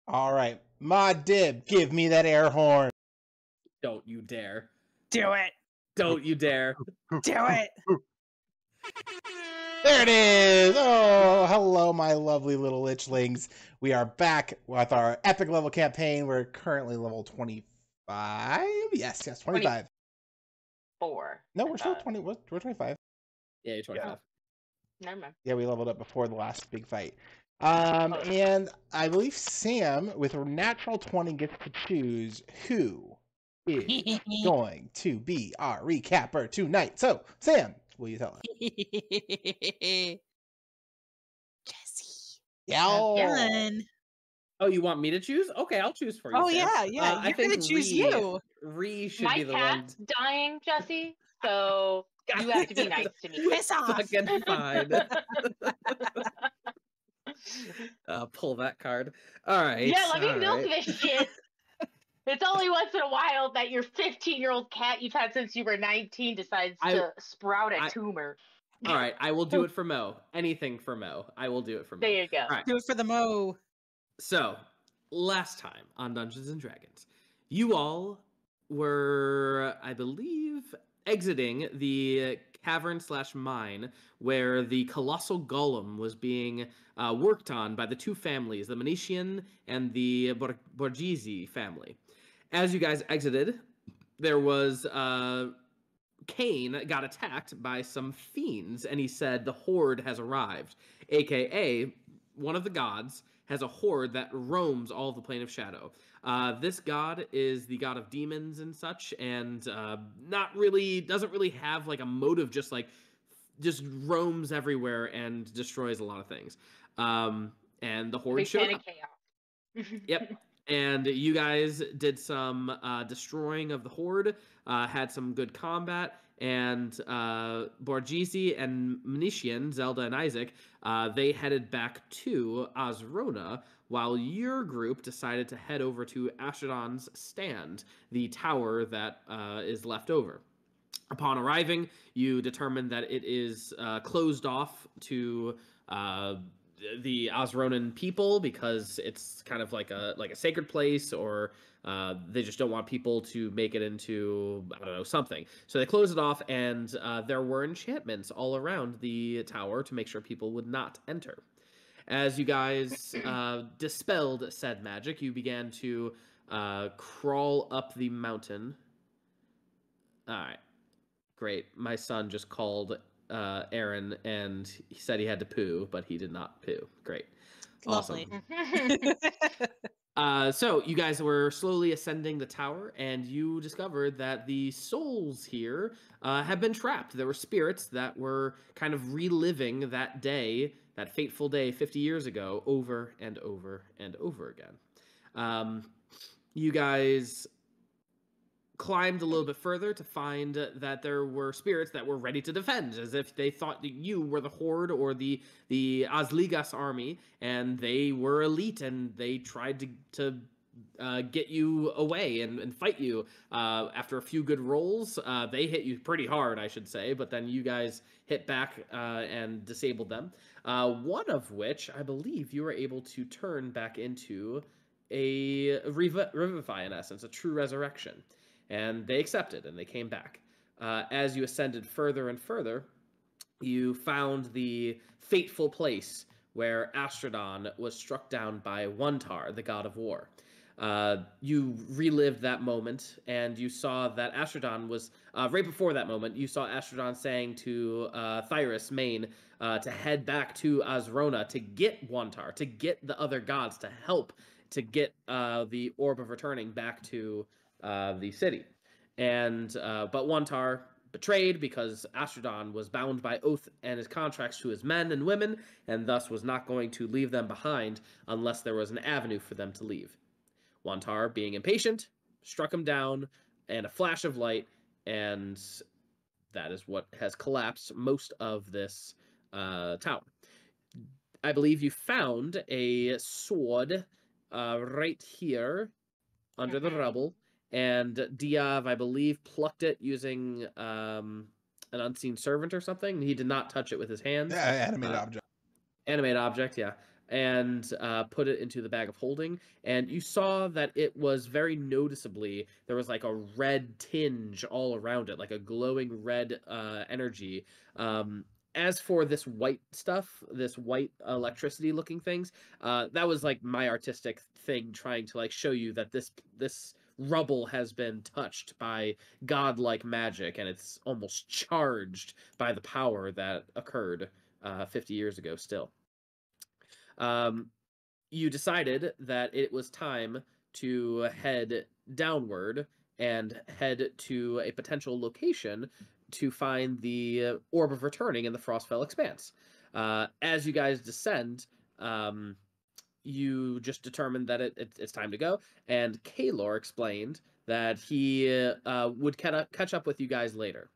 All right, my dib, give me that air horn. Don't you dare. Do it. Don't you dare. Do it. There it is! Oh, hello, my lovely little lichlings. We are back with our epic level campaign. We're currently level 25? Yes, 25. 4. No, we're still 20. We're 25. Yeah, you're 25. Never mind. Yeah, we leveled up before the last big fight. And I believe Sam, with a natural 20, gets to choose who is going to be our recapper tonight. So, Sam, will you tell us? Jesse. Yeah. Oh, you want me to choose? Okay, I'll choose for you. Oh, Sam. yeah. You're going to choose you. Ree should My be the cat's dying, Jesse, so you have to be nice to me. Piss off. Fucking fine. Pull that card. All right. Yeah, let me milk this shit. It's only once in a while that your 15-year-old cat you've had since you were 19 decides to sprout a tumor. All right, I will do it for Mo. Anything for Mo. I will do it for Mo. There you go. Right. Do it for the Mo. So, last time on Dungeons and Dragons, you all were, I believe, exiting the cavern/mine where the colossal golem was being worked on by the two families, the Manetian and the Borghese family. As you guys exited, there was Cain got attacked by some fiends, and he said the horde has arrived, aka one of the gods has a horde that roams all of the plane of shadow. This god is the god of demons and such, and doesn't really have like a motive, just roams everywhere and destroys a lot of things. And the horde showed up. Yep. And you guys did some destroying of the horde, had some good combat, and Borghese and Manetian, Zelda and Isaac, they headed back to Azrona, while your group decided to head over to Ashadon's stand, the tower that is left over. Upon arriving, you determined that it is closed off to the Azronan people because it's kind of like a sacred place, or they just don't want people to make it into, I don't know, something. So they closed it off, and there were enchantments all around the tower to make sure people would not enter. As you guys dispelled said magic, you began to crawl up the mountain. All right, great. My son just called Aaron, and he said he had to poo, but he did not poo. Great. Lovely. Awesome. So you guys were slowly ascending the tower, and you discovered that the souls here have been trapped. There were spirits that were kind of reliving that day, that fateful day 50 years ago, over and over and over again. You guys climbed a little bit further to find that there were spirits that were ready to defend, as if they thought that you were the horde or the Azligas army, and they were elite, and they tried to get you away and fight you. After a few good rolls, they hit you pretty hard, I should say, but then you guys hit back and disabled them. One of which, I believe, you were able to turn back into a revivify, in essence, a true resurrection. And they accepted, and they came back. As you ascended further and further, you found the fateful place where Astrodon was struck down by Wuntar, the god of war. You relived that moment, and you saw that Astrodon was, right before that moment, you saw Astrodon saying to Thyrus, Main, to head back to Azrona to get Wuntar, to get the other gods to help, to get the Orb of Returning back to the city. And but Wuntar betrayed because Astrodon was bound by oath and his contracts to his men and women, and thus was not going to leave them behind unless there was an avenue for them to leave. Wuntar, being impatient, struck him down in a flash of light, and that is what has collapsed most of this tower. I believe you found a sword right here under the rubble, and Diov, I believe, plucked it using an unseen servant or something. He did not touch it with his hands. Yeah, animated object. Animated object, yeah. and put it into the bag of holding. And you saw that it was very noticeably, there was like a red tinge all around it, like a glowing red energy. As for this white stuff, this white electricity looking things, that was like my artistic thing trying to like show you that this rubble has been touched by godlike magic, and it's almost charged by the power that occurred 50 years ago still. You decided that it was time to head downward and head to a potential location to find the Orb of Returning in the Frostfell Expanse. As you guys descend, you just determined that it's time to go, and Kaelor explained that he would catch up with you guys later.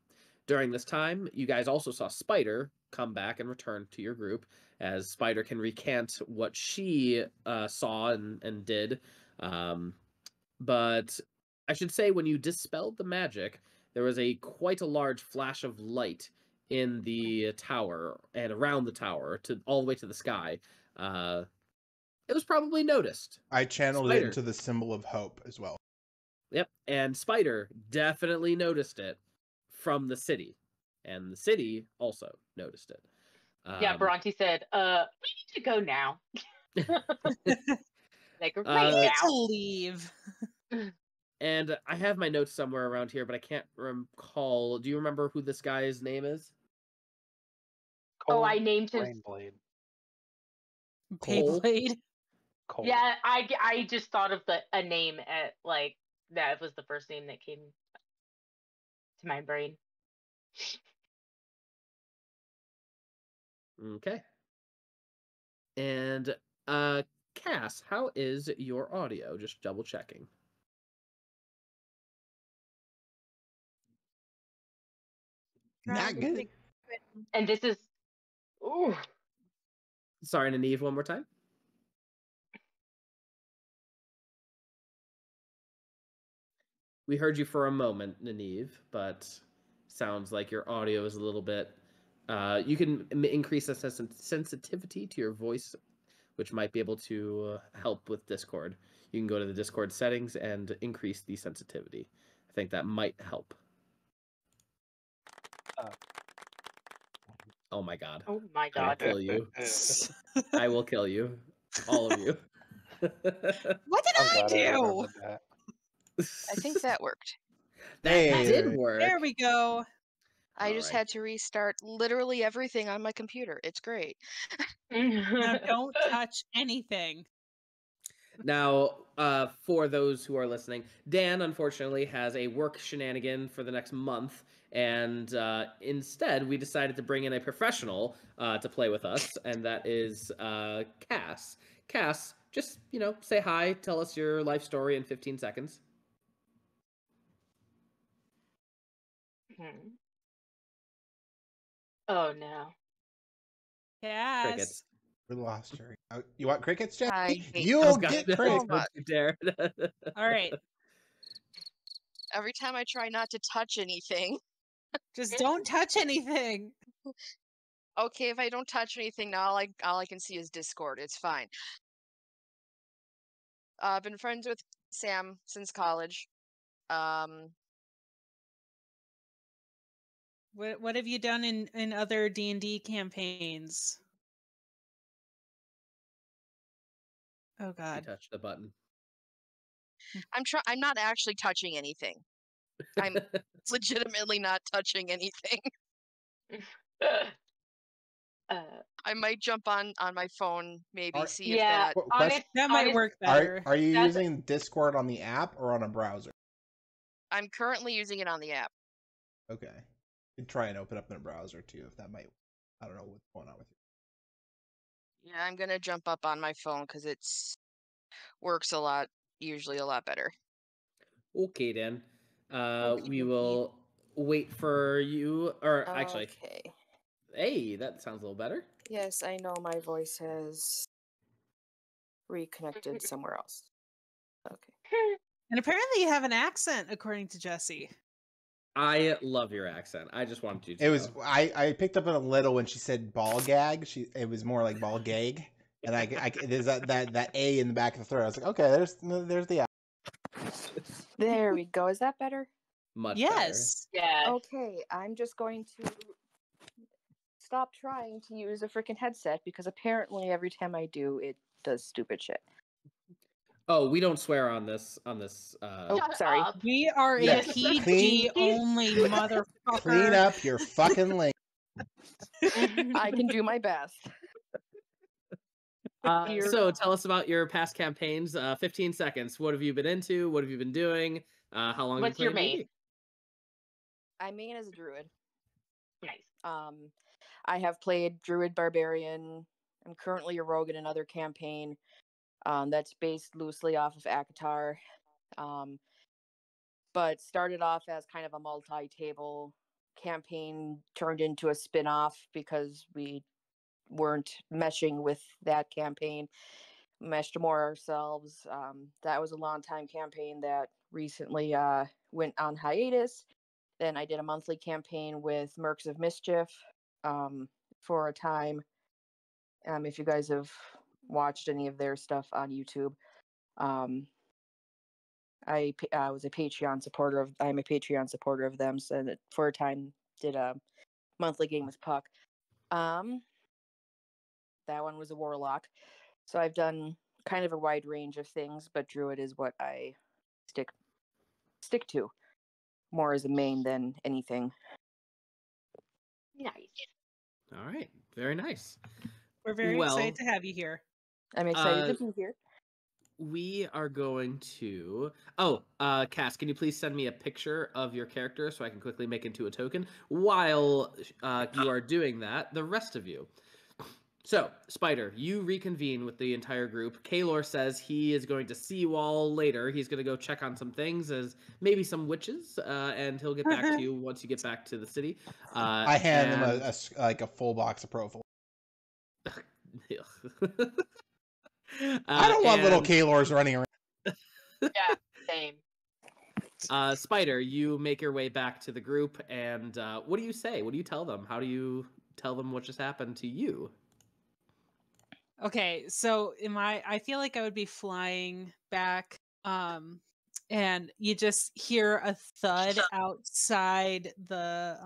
During this time, you guys also saw Spider come back and return to your group, as Spider can recant what she saw and did. But I should say, when you dispelled the magic, there was quite a large flash of light in the tower and around the tower all the way to the sky. It was probably noticed. I channeled it into the symbol of hope as well. Yep, and Spider definitely noticed it from the city, and the city also noticed it. Yeah, Bhranti said, "We need to go now." Like right now. To leave. And I have my notes somewhere around here, but I can't recall. Do you remember who this guy's name is? Cole, I named him. Beyblade. Cole. Yeah, I just thought of a name at like that was the first name that came to my brain. Okay. And Cass, how is your audio? Just double checking. Not good. And this is ooh. Sorry, Nineve, one more time. We heard you for a moment, Nineve, but sounds like your audio is a little bit... you can increase the sensitivity to your voice, which might be able to help with Discord. You can go to the Discord settings and increase the sensitivity. I think that might help. Oh my god. Oh my I will god. kill you. I will kill you. All of you. What did I do? I think that worked. That did work. There we go. I just had to restart literally everything on my computer. It's great. Now don't touch anything. Now, for those who are listening, Dan unfortunately has a work shenanigan for the next month, and instead we decided to bring in a professional to play with us, and that is Cass. Cass, just, say hi, tell us your life story in 15 seconds. Oh no. Yes. Crickets. We lost her. You want crickets, Jesse? I hate You'll God, get no, crickets. don't you dare. All right. Every time I try not to touch anything. Just don't touch anything. Okay, if I don't touch anything now, all I can see is Discord. It's fine. I've been friends with Sam since college. What have you done in other D&D campaigns? Oh god. You touched the button. I'm not actually touching anything. I'm legitimately not touching anything. I might jump on my phone, maybe see if that... that might work better. Are you using Discord on the app or on a browser? I'm currently using it on the app. Okay. You can try and open up in a browser too, if that might... I don't know what's going on with you. Yeah, I'm gonna jump up on my phone because it's works usually a lot better. Okay, then. We will wait for you, or actually... Okay. Hey, that sounds a little better. Yes, I know my voice has reconnected somewhere else. Okay. And apparently you have an accent, according to Jesse. I love your accent. I just wanted you to know. I picked up on a little when she said ball gag. It was more like ball gag. And there's that A in the back of the throat. I was like, okay, there's the There we go. Is that better? Much Yes. Yeah. Okay, I'm just going to stop trying to use a freaking headset because apparently every time I do, it does stupid shit. Oh, we don't swear on this. Oh, Shut sorry. up. We are a Yes, PG clean- only motherfucker. Clean up your fucking link. I can do my best. So tell us about your past campaigns. 15 seconds. What have you been into? What have you been doing? How long What's have you your played main? D&D? I main as a druid. Nice. I have played druid barbarian. I'm currently a rogue in another campaign. That's based loosely off of Akatar. But started off as kind of a multi-table campaign, turned into a spin-off because we weren't meshing with that campaign, meshed more ourselves. That was a long time campaign that recently went on hiatus. Then I did a monthly campaign with Mercs of Mischief for a time. If you guys have watched any of their stuff on YouTube, I was a Patreon supporter of. I'm a Patreon supporter of them, so that for a time did a monthly game with Puck. That one was a Warlock. So I've done kind of a wide range of things, but Druid is what I stick to more as a main than anything. Nice. All right. Very nice. We're very Well, excited to have you here. I'm excited to be here. We are going to... Cass, can you please send me a picture of your character so I can quickly make into a token? While you are doing that, the rest of you. So, Spider, you reconvene with the entire group. Kaelor says he is going to see you all later. He's going to go check on some things, as maybe some witches, and he'll get back to you once you get back to the city. I hand them a full box of Profile. I don't want little Kaelors running around. Yeah, same. Spider, you make your way back to the group, and what do you say? What do you tell them? How do you tell them what just happened to you? Okay, so I feel like I would be flying back, and you just hear a thud outside the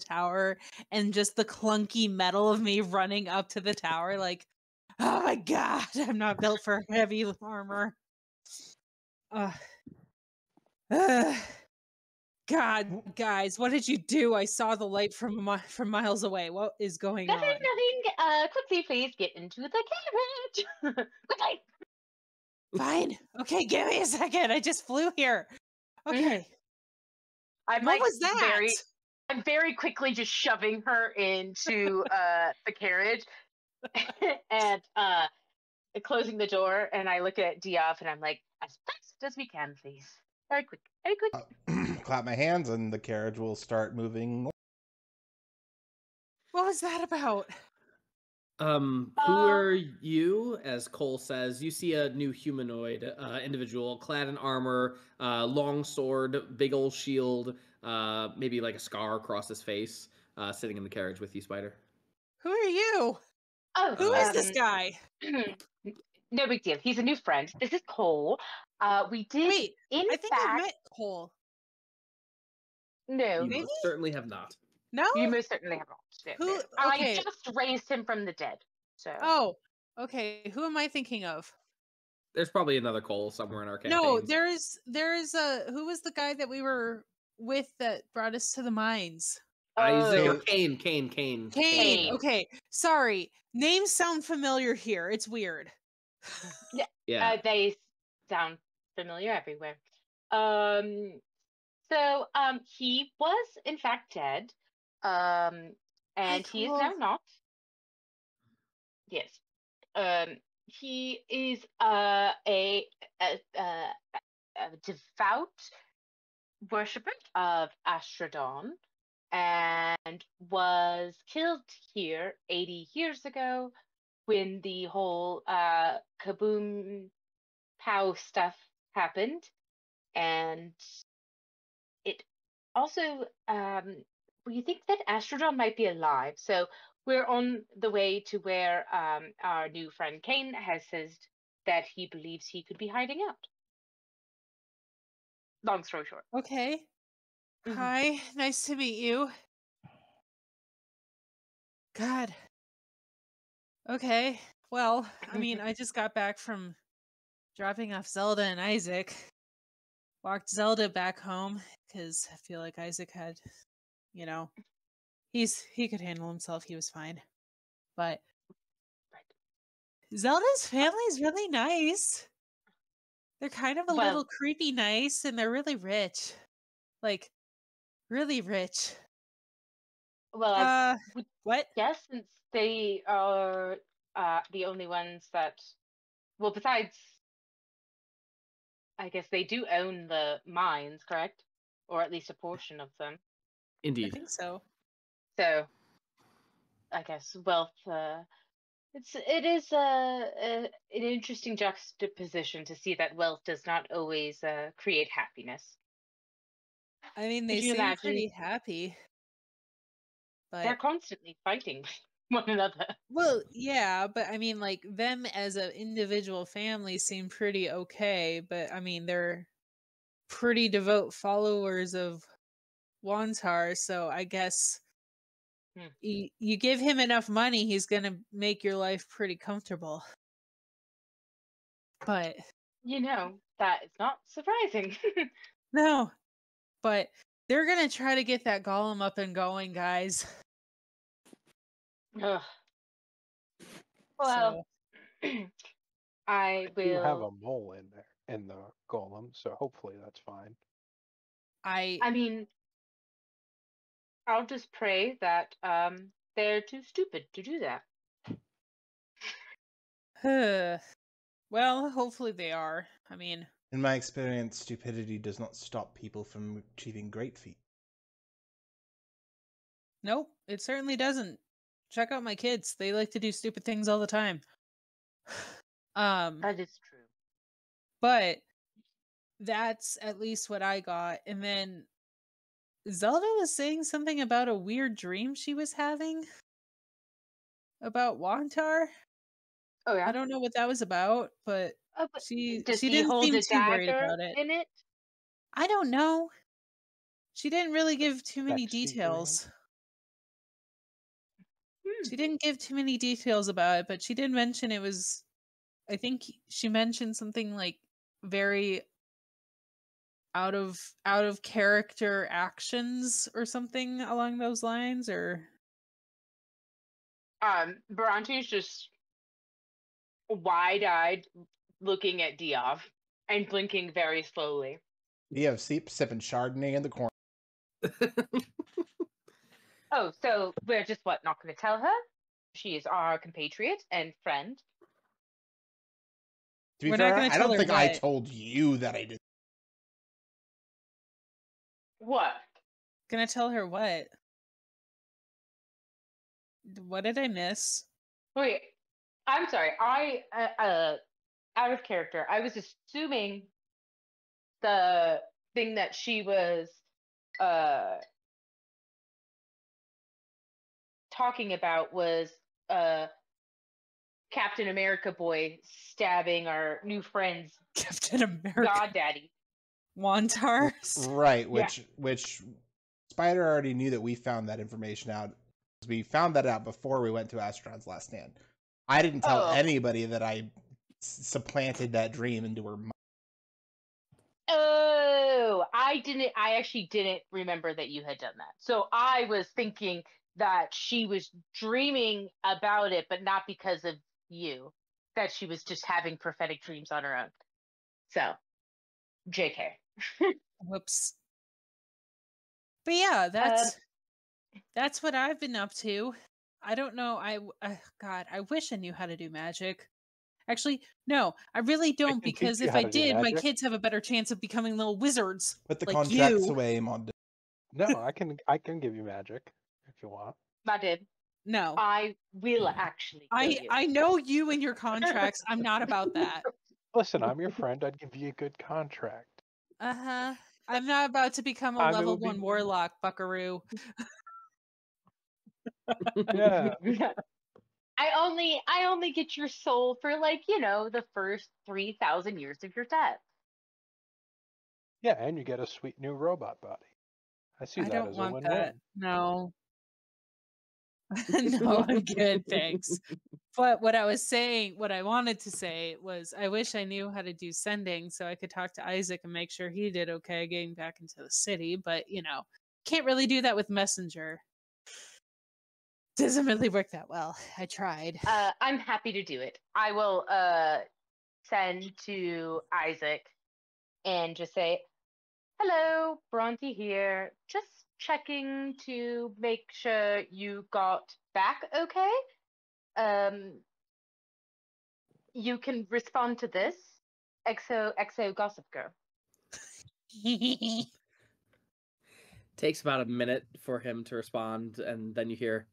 tower, and just the clunky metal of me running up to the tower, like, oh my god, I'm not built for heavy armor. God, guys, what did you do? I saw the light from miles away. What is going on? Nothing. Quickly, please get into the carriage. Quickly. Fine. Okay, give me a second. I just flew here. Okay. What was that? I'm very quickly just shoving her into the carriage and closing the door. And I look at Diov and I'm like, as fast as we can, please. Very quick. Very quick. Clap my hands and the carriage will start moving. What was that about? Who are you? As Cole says, you see a new humanoid individual clad in armor, long sword, big old shield, maybe like a scar across his face, sitting in the carriage with you, Spider. Who are you? Oh, Who is this guy? No big deal. He's a new friend. This is Cole. We did. Wait, I think I've met Cole. No, You most certainly have not. No, you most certainly have not. Who? I just raised him from the dead. So. Oh, okay. Who am I thinking of? There's probably another Cole somewhere in our campaigns. No, there is a. Who was the guy that we were with that brought us to the mines? Kane. Kane. Okay, sorry. Names sound familiar here. It's weird. Yeah. They sound familiar everywhere. So he was in fact dead. And he is now not. Yes. He is a devout worshipper of Astrodon and was killed here 80 years ago when the whole kaboom pow stuff happened. And it also we think that Astrodon might be alive. So We're on the way to where our new friend Kane has said that he believes he could be hiding out. Long story short. Okay. Mhm. Hi, nice to meet you. God. Okay. Well, I mean, I just got back from dropping off Zelda and Isaac. Walked Zelda back home because I feel like Isaac had, you know, he could handle himself. He was fine. But Zelda's family's really nice. They're kind of a Well- little creepy nice, and they're really rich. Like, really rich. Well, What? yes, since they are the only ones that, well, besides, I guess they do own the mines, correct? Or at least a portion of them. I Indeed. think so. So, I guess wealth. It is an interesting juxtaposition to see that wealth does not always create happiness. I mean, they Could you seem imagine? pretty happy. They're But constantly fighting one another. well, yeah, but I mean, like them as an individual family seem pretty okay. But I mean, they're pretty devout followers of Wantar, so I guess you give him enough money, he's gonna make your life pretty comfortable. But You know, that is not surprising. no, but they're gonna try to get that golem up and going, guys. Ugh. Well, So, I You have a will. mole in there in the golem, so hopefully that's fine. I I mean, I'll just pray that they're too stupid to do that. well, hopefully they are. I mean, In my experience, stupidity does not stop people from achieving great feats. nope, it certainly doesn't. Check out my kids. They like to do stupid things all the time. That is true. But that's at least what I got. And then Zelda was saying something about a weird dream she was having about Wantar. Oh yeah. I don't know what that was about, but Oh, but she does he didn't hold seem a too worried dagger about it. in it? I don't know. She didn't really give too many Sexy dream. details. Hmm. She didn't give too many details about it, but she did mention it was, I think she mentioned something like very out of character actions or something along those lines, or Bhranti's just wide-eyed looking at Diov and blinking very slowly. You have sipping Chardonnay in the corner. Oh, so we're just not going to tell her? She is our compatriot and friend. To be We're not fair, gonna I tell don't her think I what. told you that I did. What? Gonna tell her what? What did I miss? Wait, I'm sorry. I out of character. I was assuming the thing that she was talking about was Captain America boy stabbing our new friend's Captain America. goddaddy. Wantars. Right, Yeah. which Spider already knew that we found that information out. We found that out before we went to Astron's Last Stand. I didn't tell Oh. anybody that I supplanted that dream into her mind. Oh, I actually didn't remember that you had done that. So I was thinking that she was dreaming about it, but not because of you. That she was just having prophetic dreams on her own. So, JK. Whoops. But yeah, that's what I've been up to. I don't know. God, I wish I knew how to do magic. Actually, no, I really don't, can teach because you if how I to do did, my magic. kids have a better chance of becoming little wizards. Put the like contracts you. away, Mondo. No, I can give you magic if you want. I did. No. I will actually kill you. I know you and your contracts. I'm not about that. Listen, I'm your friend. I'd give you a good contract. Uh-huh. I'm not about to become a It level would be- 1 warlock, buckaroo. Yeah. I only get your soul for like, the first 3,000 years of your death. Yeah, and you get a sweet new robot body. I see I that don't as a want that. win-win. No. No, I'm good, thanks. But what I wanted to say was I wish I knew how to do sending so I could talk to Isaac and make sure he did okay getting back into the city, but can't really do that with Messenger. Doesn't really work that well. I tried. I'm happy to do it. I will send to Isaac and just say, "Hello, Bhranti here. Just checking to make sure you got back okay. You can respond to this. XOXO Gossip Girl." Takes about a minute for him to respond, and then you hear,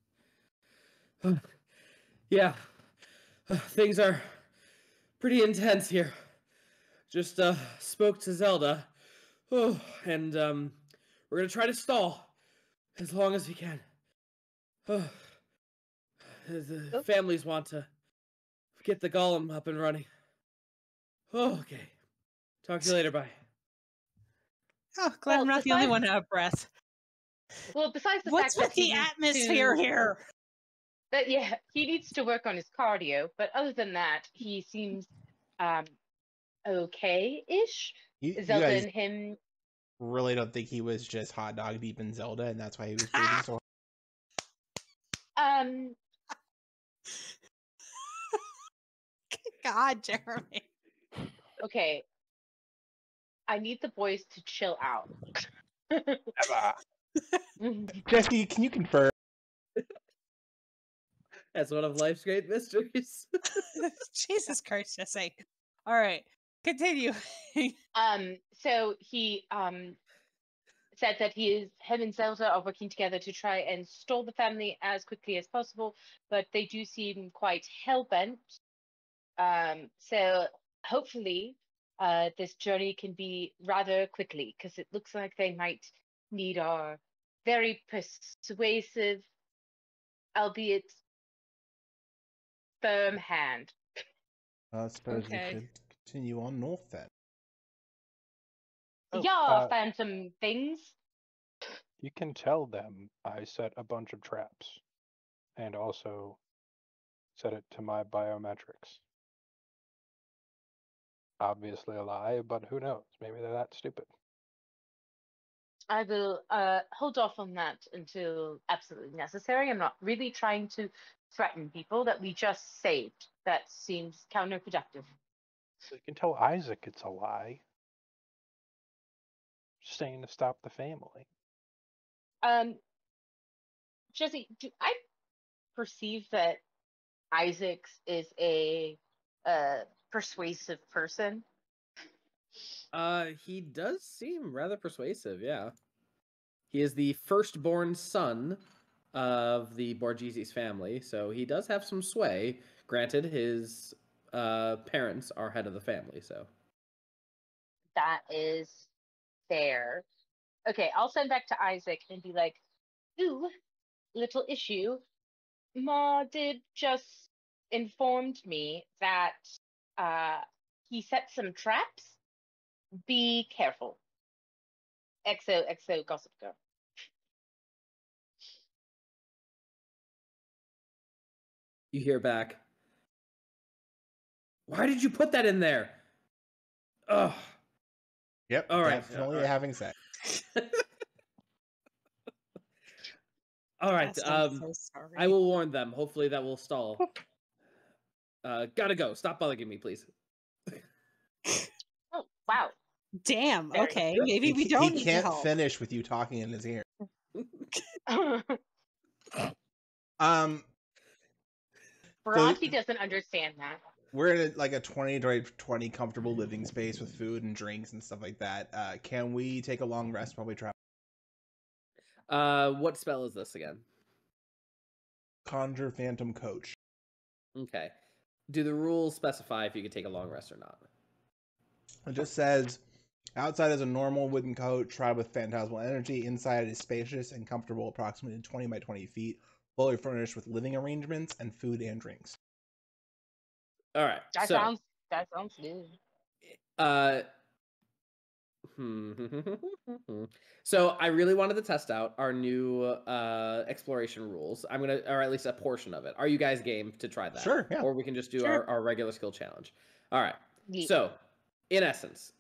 "Yeah, things are pretty intense here. Just spoke to Zelda. Oh, and we're gonna try to stall as long as we can. The families want to get the golem up and running. Oh, okay. Talk to you later. Bye." Oh, glad I'm not the only one out of breath. Well, besides the What's fact with that he the needs atmosphere here? But yeah, he needs to work on his cardio. But other than that, he seems okay-ish. You Zelda guys and him. really don't think he was just hot dog deep in Zelda, and that's why he was breathing so hard? God, Jeremy. Okay. I need the boys to chill out. Jesse, can you confirm? That's one of life's great mysteries. Jesus Christ, Jesse. All right, continue. So he said that him and Zelda are working together to try and stall the family as quickly as possible, but they do seem quite hell-bent. So hopefully this journey can be rather quickly, because it looks like they might need our very persuasive, albeit firm hand. I suppose Okay. we should continue on north then. Oh, Yeah, phantom things. You can tell them I set a bunch of traps and also set it to my biometrics. Obviously a lie, but who knows? Maybe they're that stupid. I will hold off on that until absolutely necessary. I'm not really trying to threaten people that we just saved. That seems counterproductive. So you can tell Isaac it's a lie. Just saying to stop the family. Jesse, do I perceive that Isaac is a persuasive person? He does seem rather persuasive, yeah. He is the firstborn son of the Borghesi's family, so he does have some sway. Granted, his parents are head of the family, so. That is fair. Okay, I'll send back to Isaac and be like, ooh, little issue. Ma did just informed me that he set some traps. Be careful. XOXO Gossip Girl. You hear back, "Why did you put that in there?" Ugh. Yep, All right. definitely All right. having sex. All right. Yes, I'm so sorry. I will warn them. Hopefully that will stall. Gotta go. Stop bugging me, please. Oh, wow. Damn. Very Okay, good. maybe we don't He need can't help. finish with you talking in his ear. Bhranti doesn't understand that. We're in a 20 by 20 comfortable living space with food and drinks and stuff like that. Can we take a long rest while we travel? What spell is this again? Conjure Phantom Coach. Okay. Do the rules specify if you can take a long rest or not? It just says, outside is a normal wooden coach, tried with phantasmal energy. Inside is spacious and comfortable, approximately 20 by 20 feet. fully furnished with living arrangements and food and drinks. All right. That So, sounds good. So I really wanted to test out our new exploration rules. I'm gonna, or at least a portion of it. Are you guys game to try that? Sure, yeah. Or we can just do Sure. our regular skill challenge. All right. Yeah. So, in essence,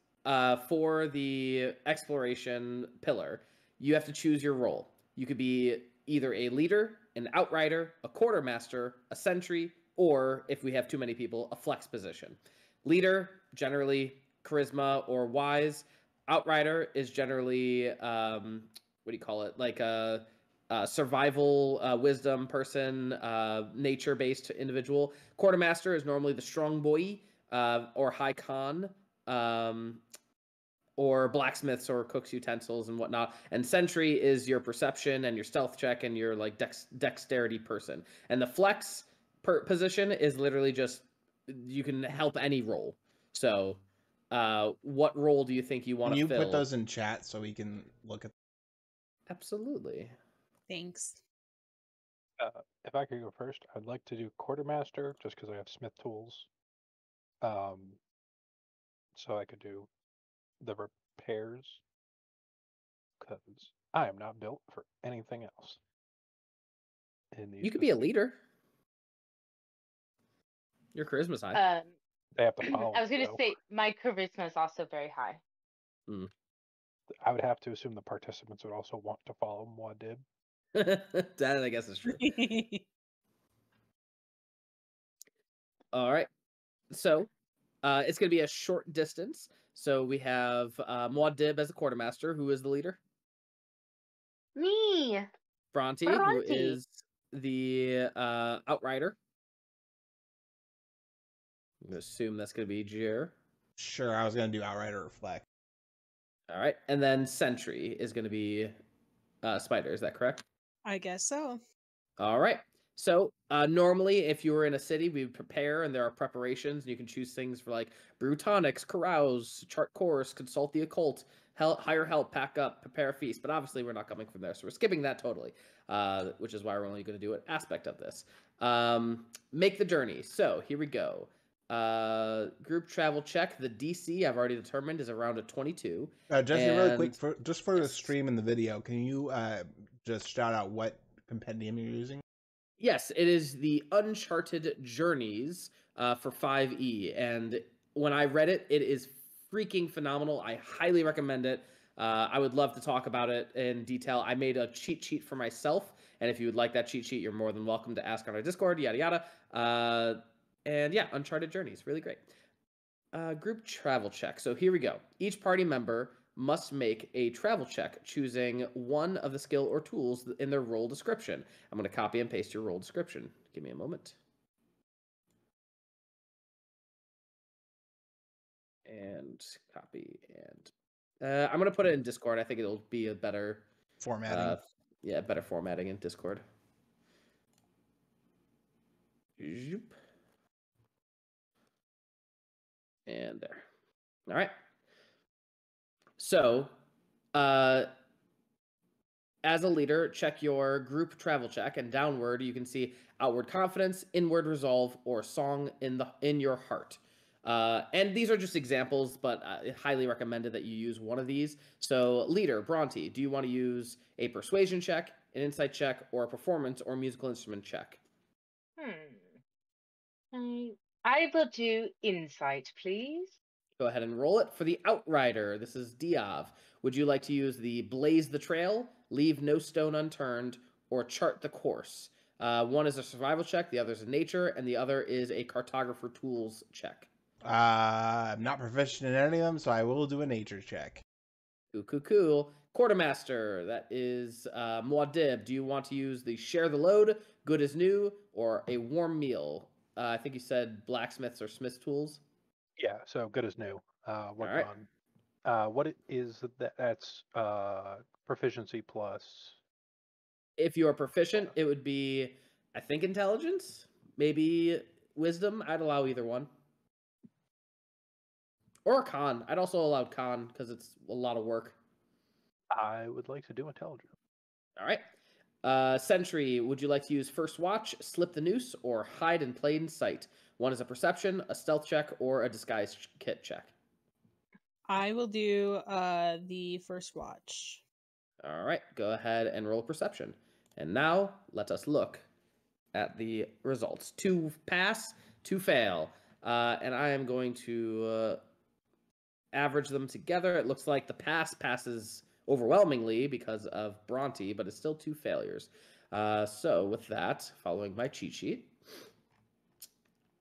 for the exploration pillar, you have to choose your role. You could be either a leader, an outrider, a quartermaster, a sentry, or if we have too many people, a flex position. Leader, generally charisma or wise. Outrider is generally what do you call it? Like a survival wisdom person, nature based individual. Quartermaster is normally the strong boy or high con. Or blacksmiths or cooks utensils and whatnot. And sentry is your perception and your stealth check and your like dexterity person. And the flex position is literally just you can help any role. So what role do you think you want Can to you fill? put those in chat so we can look at? Absolutely. Thanks. If I could go first, I'd like to do quartermaster just because I have smith tools. So I could do the repairs because I am not built for anything else. In these You could be a leader. Your charisma's high. They have to follow. I was me, gonna though. say my charisma is also very high. I would have to assume the participants would also want to follow Muad. That I guess is true. All right. So it's going to be a short distance. So we have Muad as a quartermaster, who is the leader. Me. Bhranti, who is the outrider. I'm going to assume that's going to be Jir. Sure, I was gonna do outrider or flex. All right. And then sentry is going to be Spider. Is that correct? I guess so. All right. So normally, if you were in a city, we would prepare, and there are preparations, and you can choose things for like brew tonics, carouse, chart course, consult the occult, hire help, pack up, prepare a feast. But obviously, we're not coming from there, so we're skipping that totally, which is why we're only going to do an aspect of this. Make the journey. So here we go. Group travel check. The DC I've already determined is around a 22. Jesse, really quick, And just for the yes. stream and the video, can you just shout out what compendium you're using? Yes, it is the Uncharted Journeys for 5e, and when I read it, it is freaking phenomenal. I highly recommend it. I would love to talk about it in detail. I made a cheat sheet for myself, and if you would like that cheat sheet, you're more than welcome to ask on our Discord, yada yada. And yeah, Uncharted Journeys, really great. Group travel check. So here we go. Each party member must make a travel check, choosing one of the skill or tools in their role description. I'm going to copy and paste your role description. Give me a moment. And copy and I'm going to put it in Discord. I think it'll be a better Formatting. Yeah, better formatting in Discord. Zoop. And there. All right. So, as a leader, check your group travel check, and downward you can see outward confidence, inward resolve, or song in your heart. And these are just examples, but highly recommended that you use one of these. So, leader, Bhranti, do you want to use a persuasion check, an insight check, or a performance or musical instrument check? I will do insight, please. Go ahead and roll it. For the outrider, this is Diov. Would you like to use the blaze the trail, leave no stone unturned, or chart the course? One is a survival check, the other is a nature, and the other is a cartographer tools check. I'm not proficient in any of them, so I will do a nature check. Cool. Quartermaster, that is Muad. Do you want to use the share the load, good as new, or a warm meal? I think you said blacksmiths or smiths tools. Yeah, so good as new. Work right. on. What is that? That's proficiency plus. If you are proficient, it would be, I think, intelligence, maybe wisdom. I'd allow either one. Or con. I'd also allow con because it's a lot of work. I would like to do intelligence. All right. Sentry, would you like to use First Watch, Slip the Noose, or Hide in Plain Sight? One is a perception, a stealth check, or a disguise kit check. I will do the First Watch. All right, go ahead and roll perception. And now let us look at the results. 2 pass, 2 fail. And I am going to average them together. It looks like the pass passes overwhelmingly because of Bhranti, but it's still 2 failures. So with that, following my cheat sheet,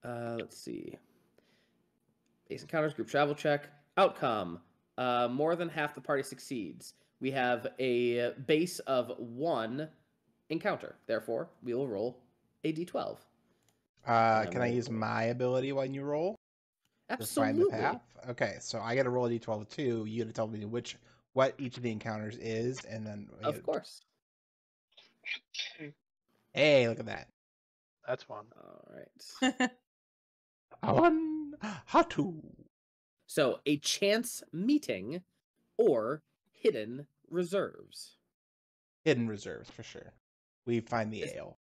let's see. Base encounters, group travel check. Outcome, more than half the party succeeds. We have a base of 1 encounter. Therefore, we will roll a d12. Can I use my ability when you roll? Absolutely. To find the path? Okay, so I got to roll a d12 too. You got to tell me what each of the encounters is, and then Of course. Hey, look at that. That's fun. All right. One, two. So a chance meeting or hidden reserves. Hidden reserves for sure. We find the ale.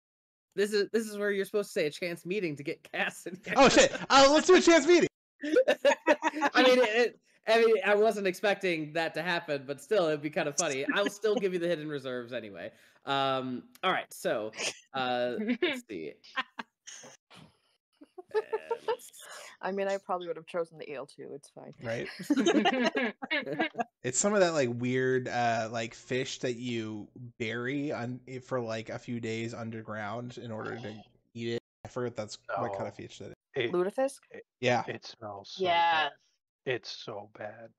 This is where you're supposed to say a chance meeting to get cast. Oh shit! Let's do a chance meeting. I mean, I wasn't expecting that to happen, but still, it'd be kind of funny. I'll still give you the hidden reserves anyway. All right, so let's see. I mean, I probably would have chosen the ale too. It's fine. Right. It's some of that like weird like fish that you bury for like a few days underground in order to eat it. I forget what kind of fish that is. Lutefisk? Yeah. It smells so Yeah. bad. It's so bad.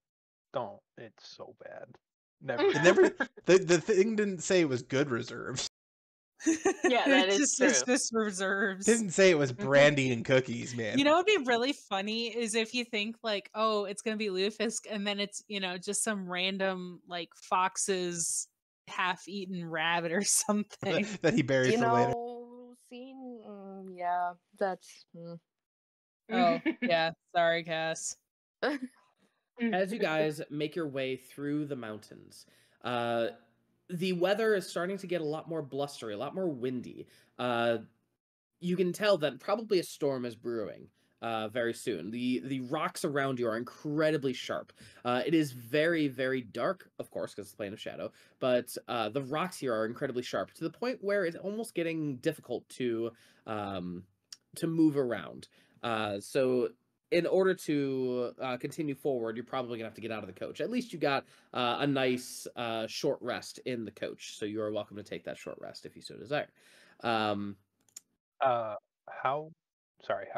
Don't. It's so bad. The thing didn't say it was good reserves. Yeah, that is true. It's just reserves. Didn't say it was brandy and cookies, man. You know what would be really funny is if you think like, oh, it's gonna be lutefisk, and then it's just some random like fox's half-eaten rabbit or something that he buries for later. Yeah, that's. Oh yeah, sorry, Cass. As you guys make your way through the mountains, the weather is starting to get a lot more blustery, a lot more windy. You can tell that probably a storm is brewing very soon. The rocks around you are incredibly sharp. It is very, very dark, of course, because it's plane of shadow, but the rocks here are incredibly sharp to the point where it's almost getting difficult to move around. So in order to continue forward, you're probably gonna have to get out of the coach. At least you got a nice short rest in the coach, so you are welcome to take that short rest if you so desire. How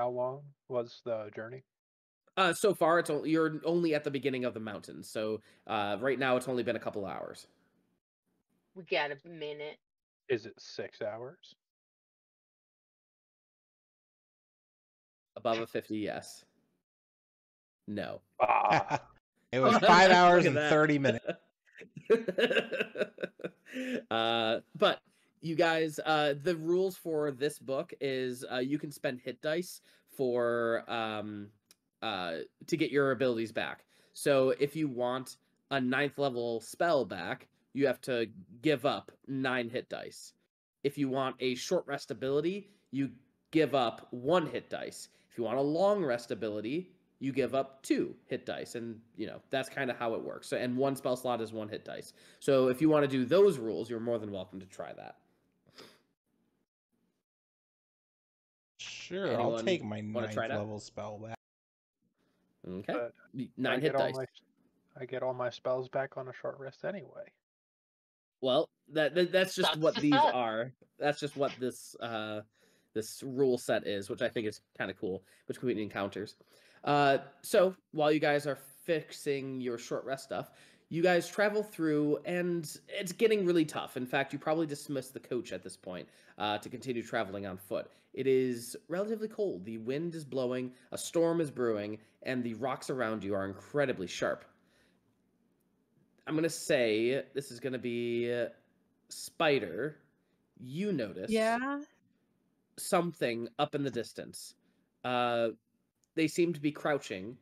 long was the journey? So far, you're only at the beginning of the mountains, so right now it's only been a couple hours. We got a minute. Is it 6 hours? Above a 50, yes. No. It was 5 hours and 30 minutes. But you guys, the rules for this book is you can spend hit dice for to get your abilities back. So if you want a 9th level spell back, you have to give up 9 hit dice. If you want a short rest ability, you give up 1 hit dice. If you want a long rest ability, you give up 2 hit dice, and that's kind of how it works. So, and 1 spell slot is 1 hit dice. So if you want to do those rules, you're more than welcome to try that. Sure, I'll take my 9th level spell back. Okay, 9 hit dice. I get all my spells back on a short rest anyway. Well, that's just what these are. That's just what this this rule set is, which I think is kind of cool between encounters. So while you guys are fixing your short rest stuff, you guys travel through, and it's getting really tough. In fact, you probably dismiss the coach at this point to continue traveling on foot. It is relatively cold. The wind is blowing, a storm is brewing, and the rocks around you are incredibly sharp. I'm going to say this is going to be Spider. You notice something up in the distance. They seem to be crouching,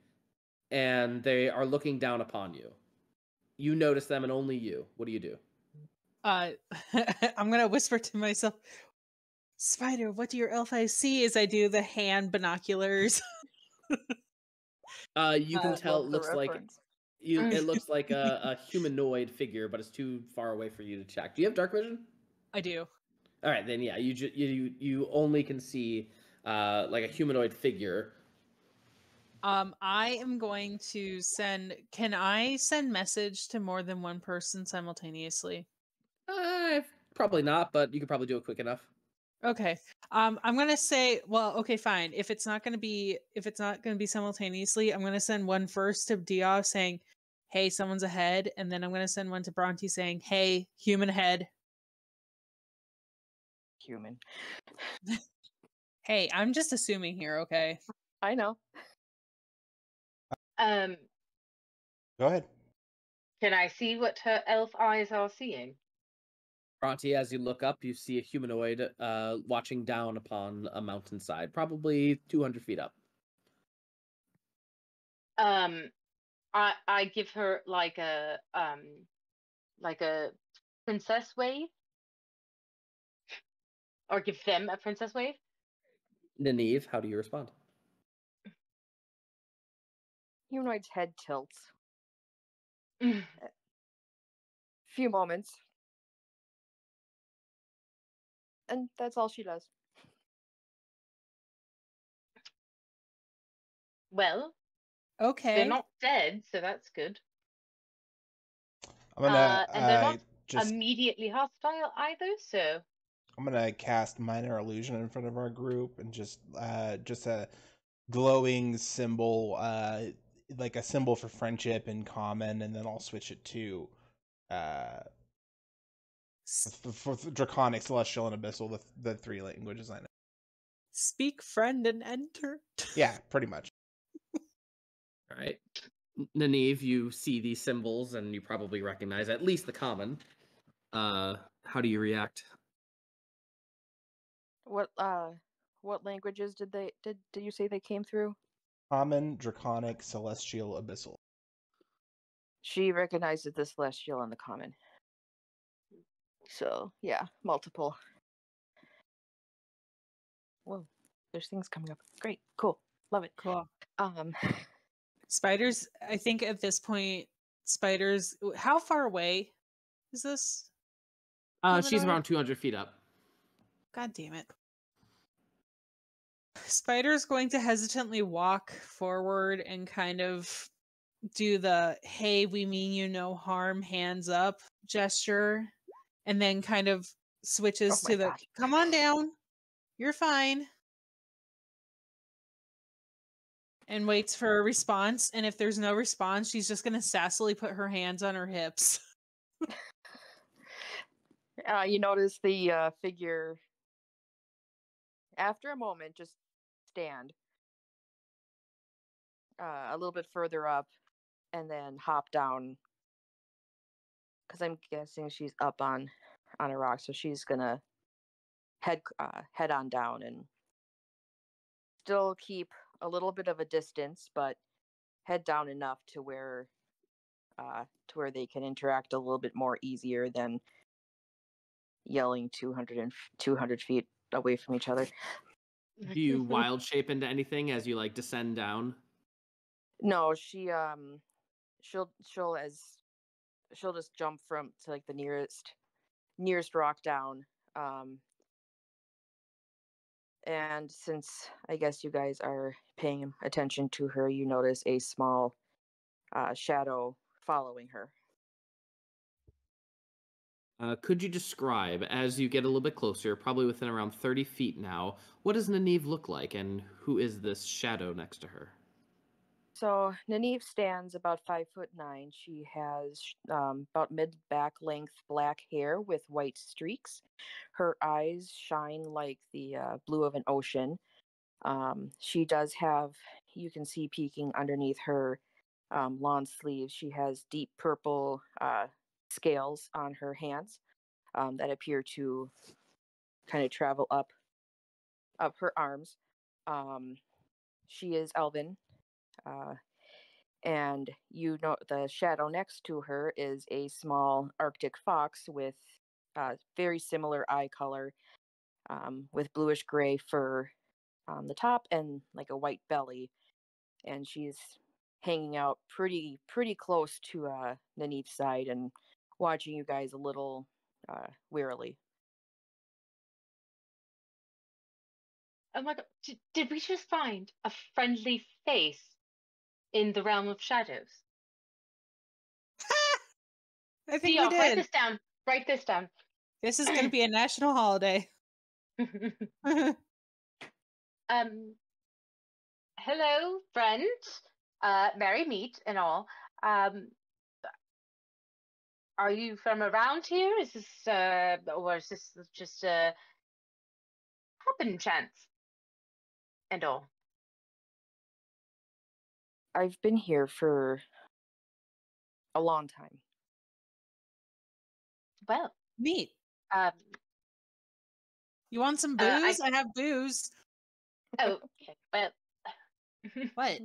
and they are looking down upon you. You notice them, and only you. What do you do? I'm gonna whisper to myself, Spider, what do your elf eyes see? As I do the hand binoculars. You can I tell it love the looks like reference. it looks like a humanoid figure, but it's too far away for you to check. Do you have dark vision? I do. All right, then yeah, you only can see like a humanoid figure. I am going to send. Can I send message to more than one person simultaneously? Probably not, but you could probably do it quick enough. Okay. I'm gonna say, well, okay, fine. If it's not gonna be simultaneously, I'm gonna send one first to Diov saying, "Hey, someone's ahead," and then I'm gonna send one to Bhranti saying, "Hey, human ahead." Human. Hey, I'm just assuming here, okay? I know. Um, Go ahead. can I see what her elf eyes are seeing? Bhranti, as you look up, you see a humanoid watching down upon a mountainside, probably 200 feet up. I give her like a princess wave, or give them a princess wave. Nineve, how do you respond? Humanoid's head tilts. Few moments. And that's all she does. Well, Okay. they're not dead, so that's good. I'm gonna And they're not just immediately hostile either, so I'm gonna cast minor illusion in front of our group and just a glowing symbol, like a symbol for friendship in common, and then I'll switch it to for Draconic, Celestial, and Abyssal, the three languages I know. Speak friend and enter. Yeah, pretty much. All right. Nineve, you see these symbols and you probably recognize at least the common. How do you react? What languages did you say they came through? Common, Draconic, Celestial, Abyssal. She recognizes the celestial and the common. So yeah, multiple. Whoa, there's things coming up. Great, cool, love it. Cool. Um, Spiders, I think at this point, spiders. How far away is this? She's humanoid? around 200 feet up. God damn it. Spider's going to hesitantly walk forward and kind of do the "hey, we mean you no harm, hands up" gesture, and then kind of switches Oh my to the God. "come on down, you're fine," and waits for a response. And if there's no response, she's just gonna sassily put her hands on her hips. You notice the figure after a moment just stand a little bit further up and then hop down, because I'm guessing she's up on a rock, so she's gonna head on down and still keep a little bit of a distance, but head down enough to where they can interact a little bit more easier than yelling 200 feet away from each other. Do you wild shape into anything as you like descend down? No, she'll just jump from to like the nearest rock down. And since I guess you guys are paying attention to her, you notice a small shadow following her. Could you describe, as you get a little bit closer, probably within around 30 feet now, what does Nineve look like, and who is this shadow next to her? So Nineve stands about 5'9". She has about mid-back length black hair with white streaks. Her eyes shine like the blue of an ocean. She does have, you can see peeking underneath her lawn sleeves, she has deep purple scales on her hands that appear to kind of travel up her arms. She is elven. And you know the shadow next to her is a small Arctic fox with very similar eye color, with bluish gray fur on the top and like a white belly, and she's hanging out pretty close to Nineve's side and watching you guys a little wearily. Oh my god, did we just find a friendly face in the realm of shadows? I think we Diov, write did. this down. Write this down. This is going to be a national holiday. Hello, friend. Merry meet and all. Are you from around here? Is this or is this just a happen chance and all? I've been here for a long time. Well, Neat. You want some I- booze? I have booze. oh, okay. Well, What?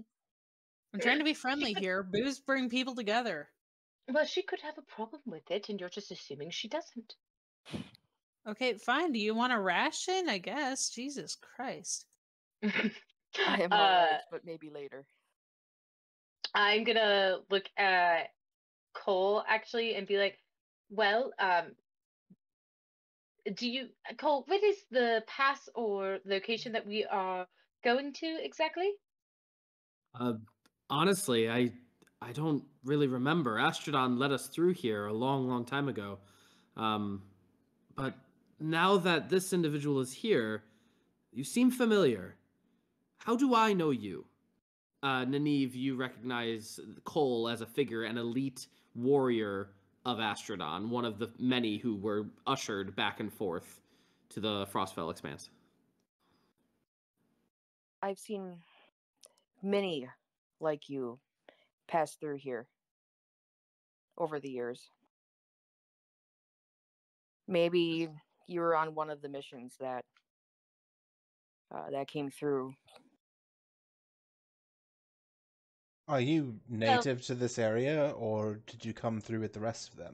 I'm trying to be friendly here. Booze bring people together. well, she could have a problem with it, and you're just assuming she doesn't. Okay, fine. Do you want a ration? I guess. Jesus Christ. I am alright, but maybe later. I'm gonna look at Cole actually and be like, well, Cole, what is the pass or location that we are going to exactly? Honestly, I don't really remember. Astrodon led us through here a long time ago. But now that this individual is here, you seem familiar. How do I know you? Nineve, you recognize Cole as a figure, an elite warrior of Astrodon, one of the many who were ushered back and forth to the Frostfell Expanse. I've seen many like you pass through here over the years. Maybe you were on one of the missions that came through. Are you native to this area, or did you come through with the rest of them?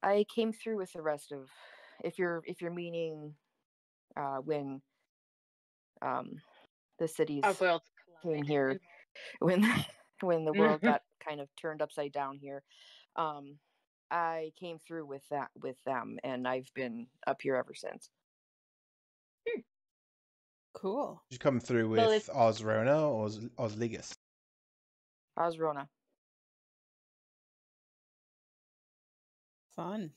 I came through with the rest of. If you're meaning when the cities Our world came here, when the world got kind of turned upside down here, I came through with them, and I've been up here ever since. Cool. Did you come through Well, with Osrona or Osligus? Osrona. Fun.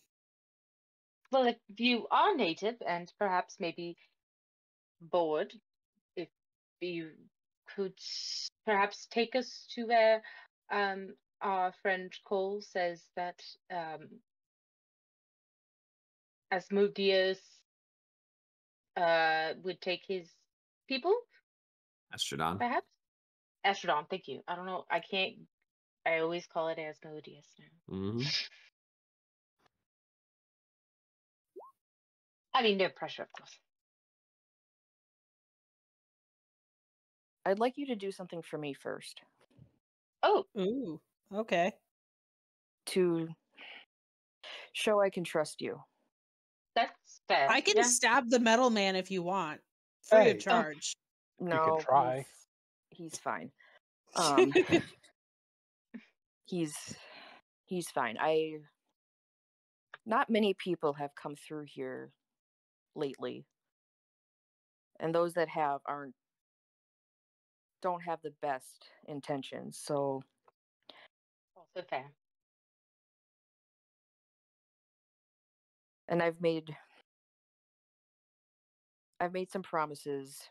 Well, if you are native and perhaps maybe bored, if you could perhaps take us to where our friend Cole says that Asmodeus would take his people, Astrodon. perhaps? Astrodon, thank you. I don't know. I always call it Asmodeus now. Mm-hmm. I mean, no pressure, of course. I'd like you to do something for me first. Oh, Ooh. Okay. To show I can trust you. that's fair. I can yeah. stab the metal man if you want. Free Hey. of charge. No, try. He's fine. He's fine. Not many people have come through here lately, and those that have don't have the best intentions. So Also fair. and I've made some promises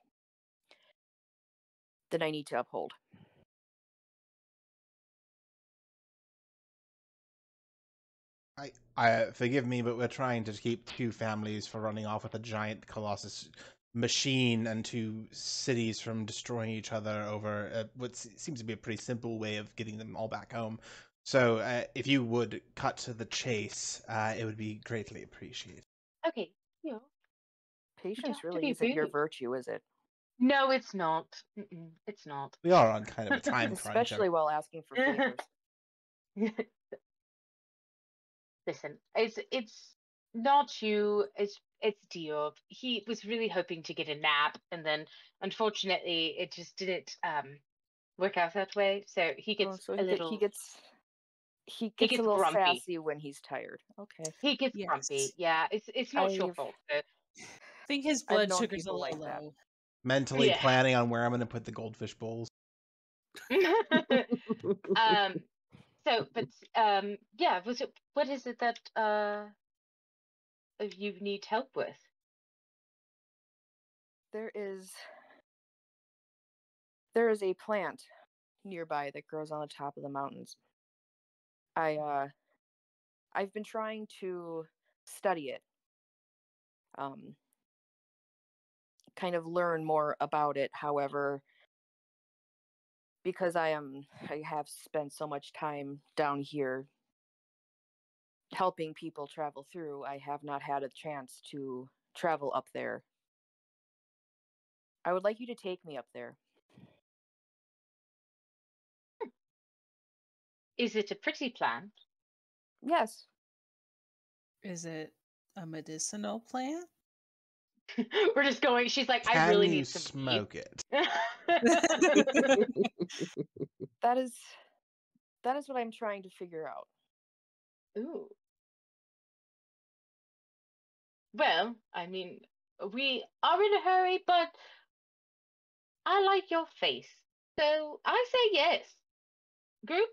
that I need to uphold. I forgive me, but we're trying to keep two families from running off with a giant colossus machine and two cities from destroying each other over what seems to be a pretty simple way of getting them all back home. So if you would cut to the chase, it would be greatly appreciated. Okay, Patience have to really be isn't your rude. virtue, is it? no, it's not. It's not. We are on kind of a time crunch. Especially while asking for favors. Listen, it's not you. It's Diov. He was really hoping to get a nap, and then unfortunately, it just didn't work out that way. So he Oh, gets so a little. he He gets a gets little grumpy. sassy when he's tired. Okay. He gets Yes. grumpy. Yeah, it's not your I've fault. So. I think his I've blood known sugar's a people little like that. low. Mentally Yeah. planning on where I'm going to put the goldfish bowls. um. So, but yeah. What is it that you need help with? There is a plant nearby that grows on the top of the mountains. I've been trying to study it. Kind of learn more about it. However, because I have spent so much time down here helping people travel through, I have not had a chance to travel up there. I would like you to take me up there. Is it a pretty plant? Yes. Is it a medicinal plant? We're just going. She's like, I Can really you need some weed. smoke it? That is what I'm trying to figure out. Ooh. Well, I mean, we are in a hurry, but I like your face. So I say yes. Group?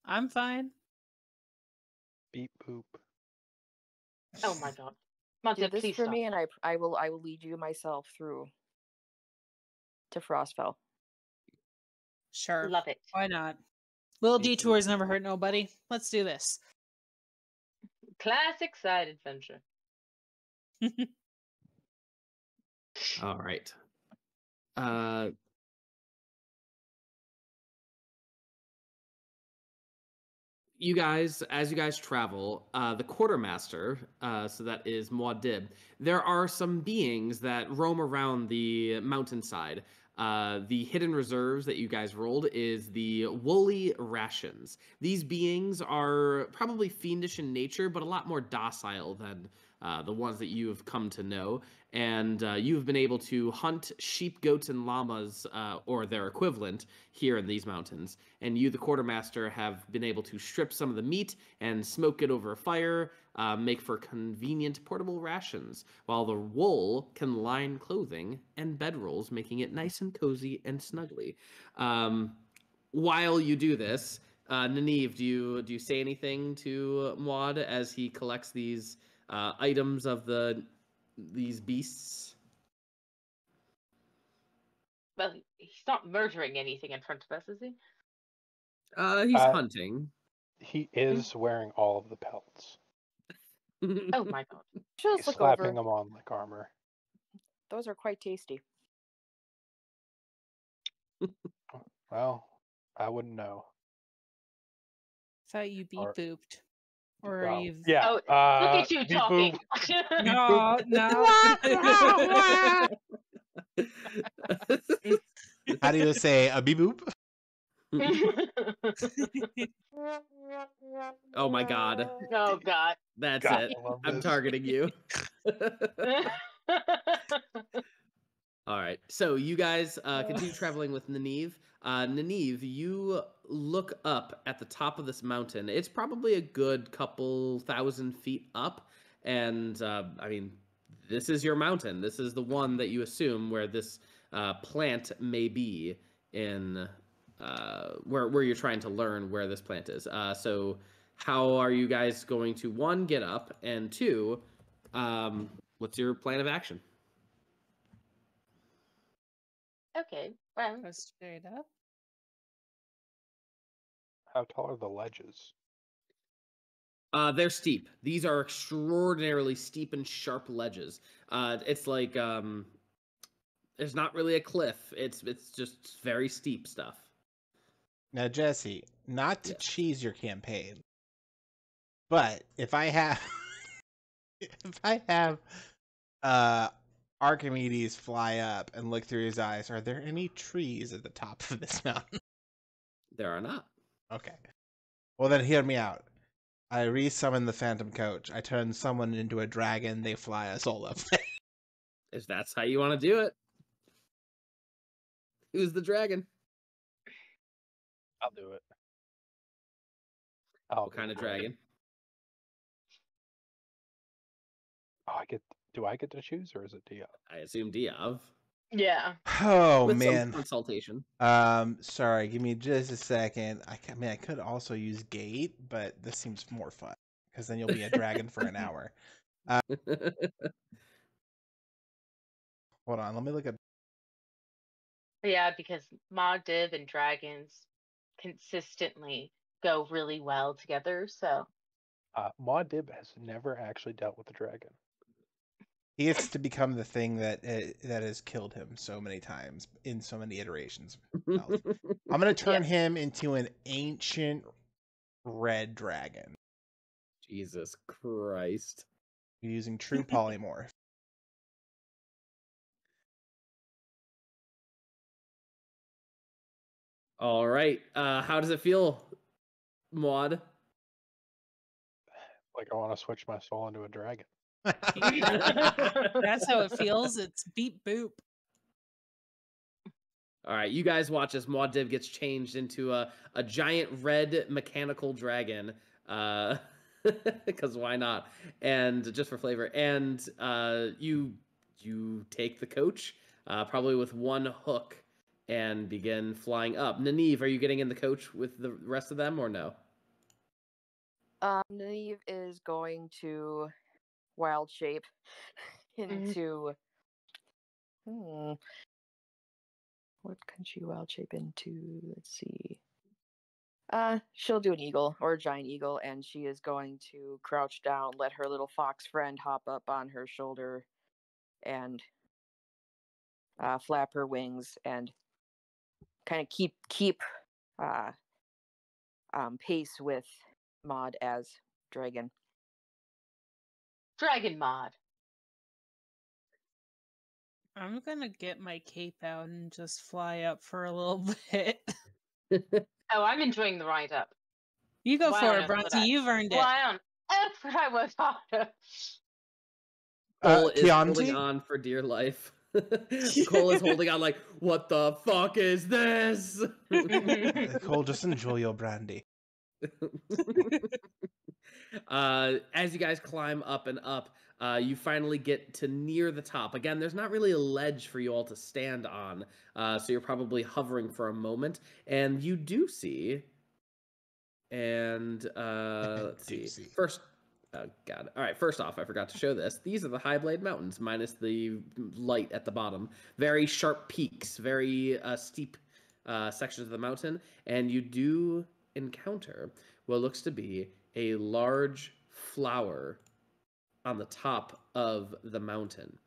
I'm fine. Beep boop. Oh my god. Do Monte, this please for stop. me, and I will lead you myself through to Frostfell. Sure. Love it. Why not? Little Me too. detours never hurt nobody. Let's do this. Classic side adventure. All right. You guys, as you guys travel, the quartermaster, so that is Muad, there are some beings that roam around the mountainside. The hidden reserves that you guys rolled is the woolly rations. These beings are probably fiendish in nature, but a lot more docile than the ones that you have come to know. And you have been able to hunt sheep, goats, and llamas, or their equivalent, here in these mountains. And you, the quartermaster, have been able to strip some of the meat and smoke it over a fire, make for convenient portable rations, while the wool can line clothing and bedrolls, making it nice and cozy and snuggly. While you do this, Nineve, do you say anything to Muad as he collects these items of these beasts? Well, he's not murdering anything in front of us, is he? He's hunting. He is wearing all of the pelts. Oh my god. Just He's look slapping over. them on like armor. Those are quite tasty. Well, I wouldn't know. Thought you beep Or- booped. Or Well, you've yeah. Oh, look at you beep talking. boop. No, no. How do you say a beep boop? Oh my god. Oh god. That's God, it. I love I'm this. targeting you. All right. So you guys continue traveling with Nineve. Nineve, you look up at the top of this mountain. It's probably a good couple 1,000 feet up. And I mean, this is your mountain. This is the one that you assume where this plant may be in where you're trying to learn where this plant is. So how are you guys going to, one, get up, and two, what's your plan of action? Okay, well, Go straight up. How tall are the ledges? They're steep. These are extraordinarily steep and sharp ledges. It's like there's not really a cliff. It's just very steep stuff. Now, Jesse, not to Yes. cheese your campaign, but if I have Archimedes fly up and look through his eyes, are there any trees at the top of this mountain? There are not. Okay. Well, then hear me out. I resummon the Phantom Coach. I turn someone into a dragon. They fly us all up. If that's how you want to do it. Who's the dragon? I'll do it. I'll What do kind it. of dragon? Oh, do I get to choose, or is it Diov? I assume Diov. Yeah. Oh With man. some consultation. Sorry. Give me just a second. I could also use Gate, but this seems more fun because then you'll be a dragon for an hour. Hold on. Let me look at. Yeah, because Mod Div and dragons consistently go really well together. So Muad has never actually dealt with a dragon. He gets to become the thing that has killed him so many times in so many iterations. I'm gonna turn him into an ancient red dragon. Jesus Christ. Using true polymorph. All right. How does it feel, Muad? Like I want to switch my soul into a dragon. That's how it feels. It's beep boop. All right, you guys watch as Muad gets changed into a giant red mechanical dragon. Because why not? And just for flavor. And you take the coach, probably with one hook, and begin flying up. Nineve, are you getting in the coach with the rest of them or no? Nineve is going to wild shape into. What can she wild shape into? Let's see. She'll do an eagle or a giant eagle, and she is going to crouch down, let her little fox friend hop up on her shoulder, and flap her wings and kind of keep pace with Maud as dragon. Dragon Mod. I'm gonna get my cape out and just fly up for a little bit. Oh, I'm enjoying the ride up. You go Why for on it, earth would Bhranti. I? You've earned it. Why on earth would I work harder? Cole is holding Chianti? on for dear life. Cole is holding on like, what the fuck is this? Cole, just enjoy your brandy. As you guys climb up and up, you finally get to near the top. Again, there's not really a ledge for you all to stand on, so you're probably hovering for a moment. And you do see, and let's see. First, oh god. All right, first off, I forgot to show this. These are the Highblade Mountains, minus the light at the bottom. Very sharp peaks, very steep sections of the mountain, and you do encounter what looks to be a large flower on the top of the mountain.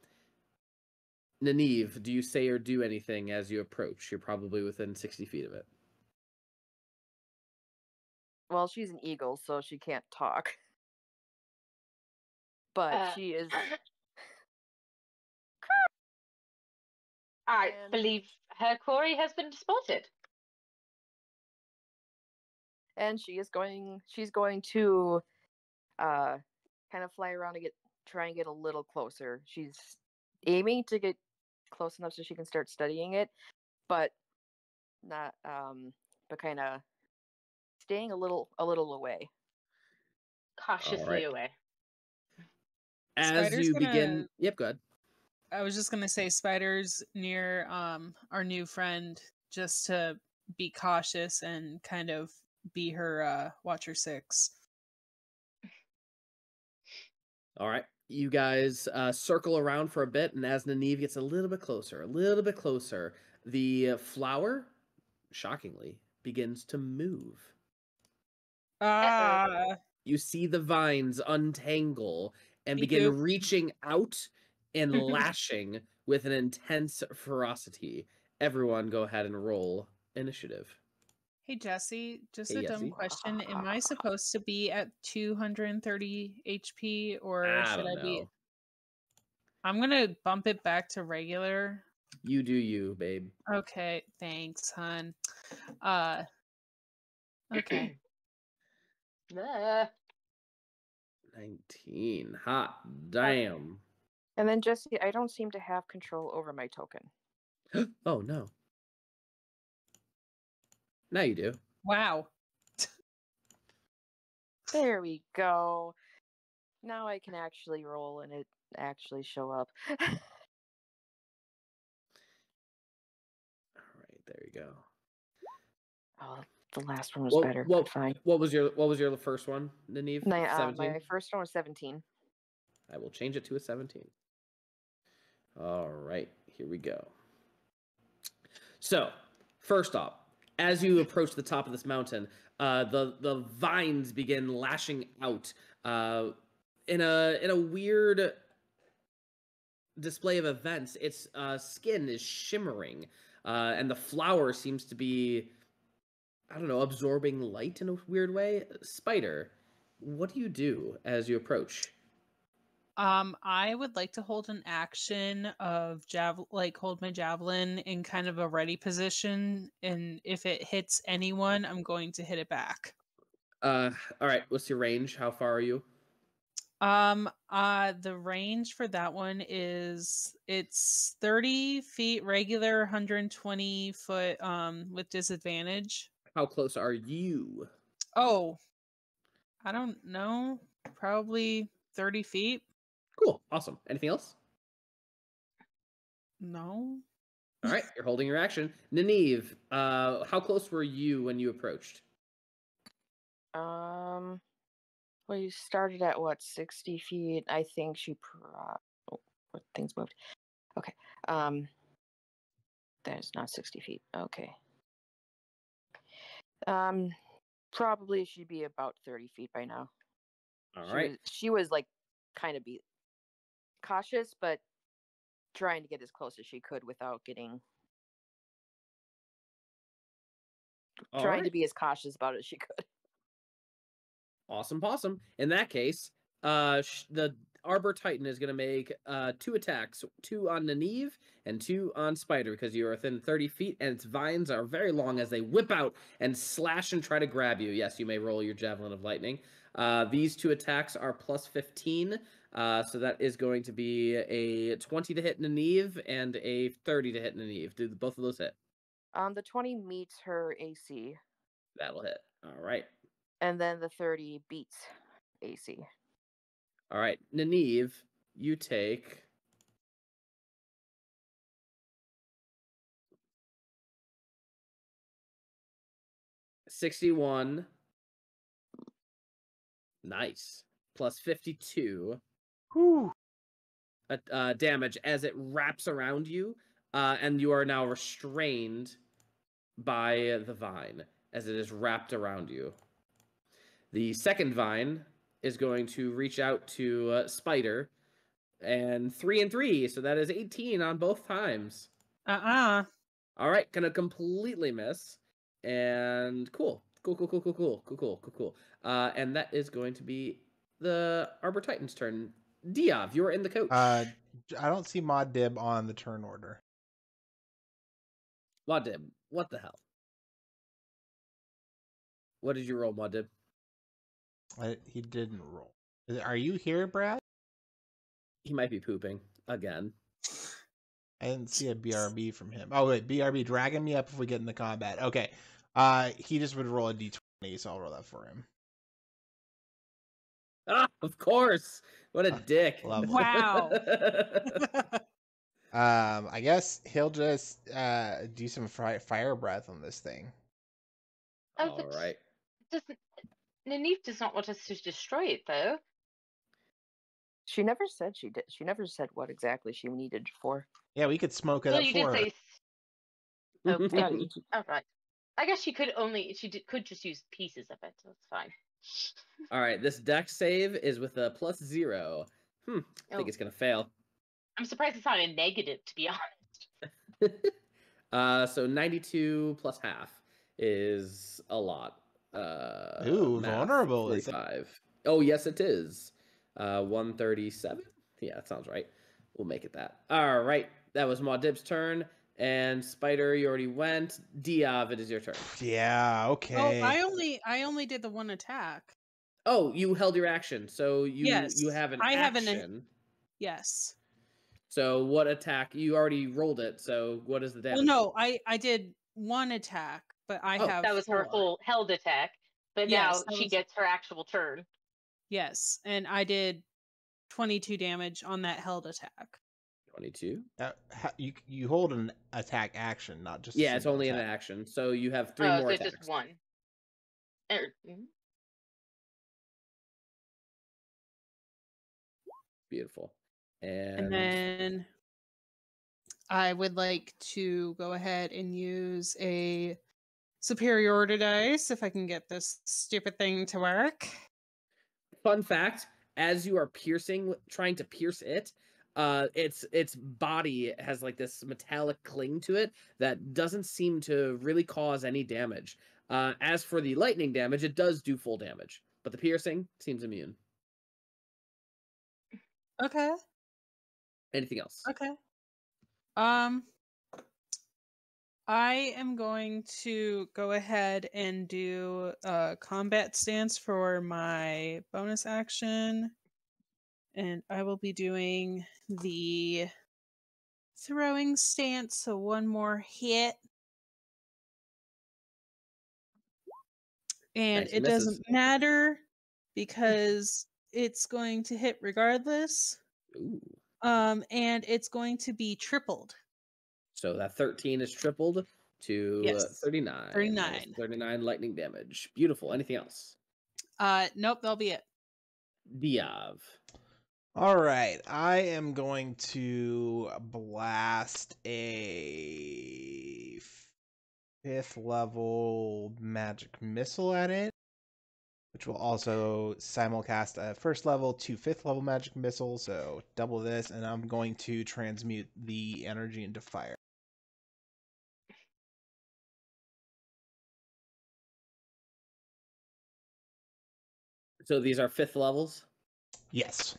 Nineve, do you say or do anything as you approach? You're probably within 60 feet of it. Well, she's an eagle, so she can't talk. But she is. I believe her quarry has been spotted. And she's going to kind of fly around and try and get a little closer. She's aiming to get close enough so she can start studying it, but not but kind of staying a little away. Cautiously away. As Spider's you begin, yep, go ahead. I was just gonna say Spider's near our new friend just to be cautious and kind of be her Watcher 6. All right. You guys circle around for a bit, and as Nineve gets a little bit closer, the flower, shockingly, begins to move. You see the vines untangle and begin reaching out and lashing with an intense ferocity. Everyone go ahead and roll initiative. Hey Jesse, just Hey, a dumb Jesse. question. Am I supposed to be at 230 HP or should I be? Know. I'm gonna bump it back to regular. You do you, babe. Okay, thanks, hon. Okay. 19. Hot damn. And then Jesse, I don't seem to have control over my token. Oh, no. Now you do. Wow. There we go. Now I can actually roll and it actually show up. All right, there you go. Oh, the last one was better. Well, but fine. What was your first one, Nineve? My first one was 17. I will change it to a 17. All right, here we go. So, first off, as you approach the top of this mountain, the vines begin lashing out in a weird display of events. Its skin is shimmering, and the flower seems to be, I don't know, absorbing light in a weird way. Spider, what do you do as you approach? I would like to hold an action of hold my javelin in kind of a ready position, and if it hits anyone, I'm going to hit it back. All right. What's your range? How far are you? The range for that one it's 30 feet regular, 120 foot, with disadvantage. How close are you? Oh, I don't know. Probably 30 feet. Cool. Awesome. Anything else? No. All right. You're holding your action. Nineve, how close were you when you approached? Well, you started at what, 60 feet? I think she what things moved. Okay. That is not 60 feet. Okay. Probably she'd be about 30 feet by now. All right. She was like kind of be cautious, but trying to get as close as she could without getting. Trying to be as cautious about it as she could. Awesome possum. In that case, the Arbor Titan is going to make 2 attacks, 2 on Nineve and 2 on Spider, because you are within 30 feet, and its vines are very long as they whip out and slash and try to grab you. Yes, you may roll your Javelin of Lightning. These 2 attacks are plus 15, so that is going to be a 20 to hit Nineve and a 30 to hit Nineve. Do both of those hit? The 20 meets her AC. That'll hit. All right. And then the 30 beats AC. All right, Nineve, you take 61. Nice. Plus 52. Whew. Damage as it wraps around you, and you are now restrained by the vine as it is wrapped around you. The second vine is going to reach out to Spider, and 3 and 3, so that is 18 on both times. All right, gonna completely miss, and cool. And that is going to be the Arbor Titan's turn. Diov, you're in the coach. I don't see Mod Dib on the turn order. Mod Dib, what the hell? What did you roll, Mod Dib? He didn't roll. Are you here, Brad? He might be pooping again. I didn't see a BRB from him. Oh wait, BRB dragging me up if we get in the combat. Okay. He just would roll a D20, so I'll roll that for him. Ah, of course. What a dick. Lovely. Wow. I guess he'll just do some fire breath on this thing. All right. Nineve does not want us to destroy it, though. She never said she did. She never said what exactly she needed it for. Yeah, we could smoke it Well, up you for did her. say. Okay. All right. I guess she could just use pieces of it. So it's fine. All right. This dex save is with a +0. I think it's gonna fail. I'm surprised it's not a negative, to be honest. So 92 plus half is a lot. Ooh, math, vulnerable. 45. Oh, yes, it is. 137. Yeah, that sounds right. We'll make it that. All right. That was Mod Dib's turn. And Spider, you already went. Diov, it is your turn. Yeah, okay. Oh, I only did the one attack. Oh, you held your action, so you Yes, have an I have action. Yes. So what attack? You already rolled it. So what is the Well, damage? no, I did one attack, but I Oh. have That was her 4. whole held attack, but Yes, now that she was- gets her actual turn. Yes, and I did 22 damage on that held attack. 22. You hold an attack action, not just. Yeah, it's only an action. So you have 3 Oh, more so attacks. just one. Beautiful. And then I would like to go ahead and use a superiority dice if I can get this stupid thing to work. Fun fact: as you are trying to pierce it, its body has like this metallic cling to it that doesn't seem to really cause any damage. As for the lightning damage, it does do full damage, but the piercing seems immune. Okay. Anything else? Okay. I am going to go ahead and do a combat stance for my bonus action. And I will be doing the throwing stance, so one more hit. And Nice, it misses. doesn't matter because it's going to hit regardless. Ooh. And it's going to be tripled. So that 13 is tripled to Yes. 39. 39. 39 lightning damage. Beautiful. Anything else? Nope, that'll be it. Diov. All right, I am going to blast a 5th level magic missile at it, which will also simulcast a 1st level to 5th level magic missile, so double this, and I'm going to transmute the energy into fire. So these are 5th levels? Yes.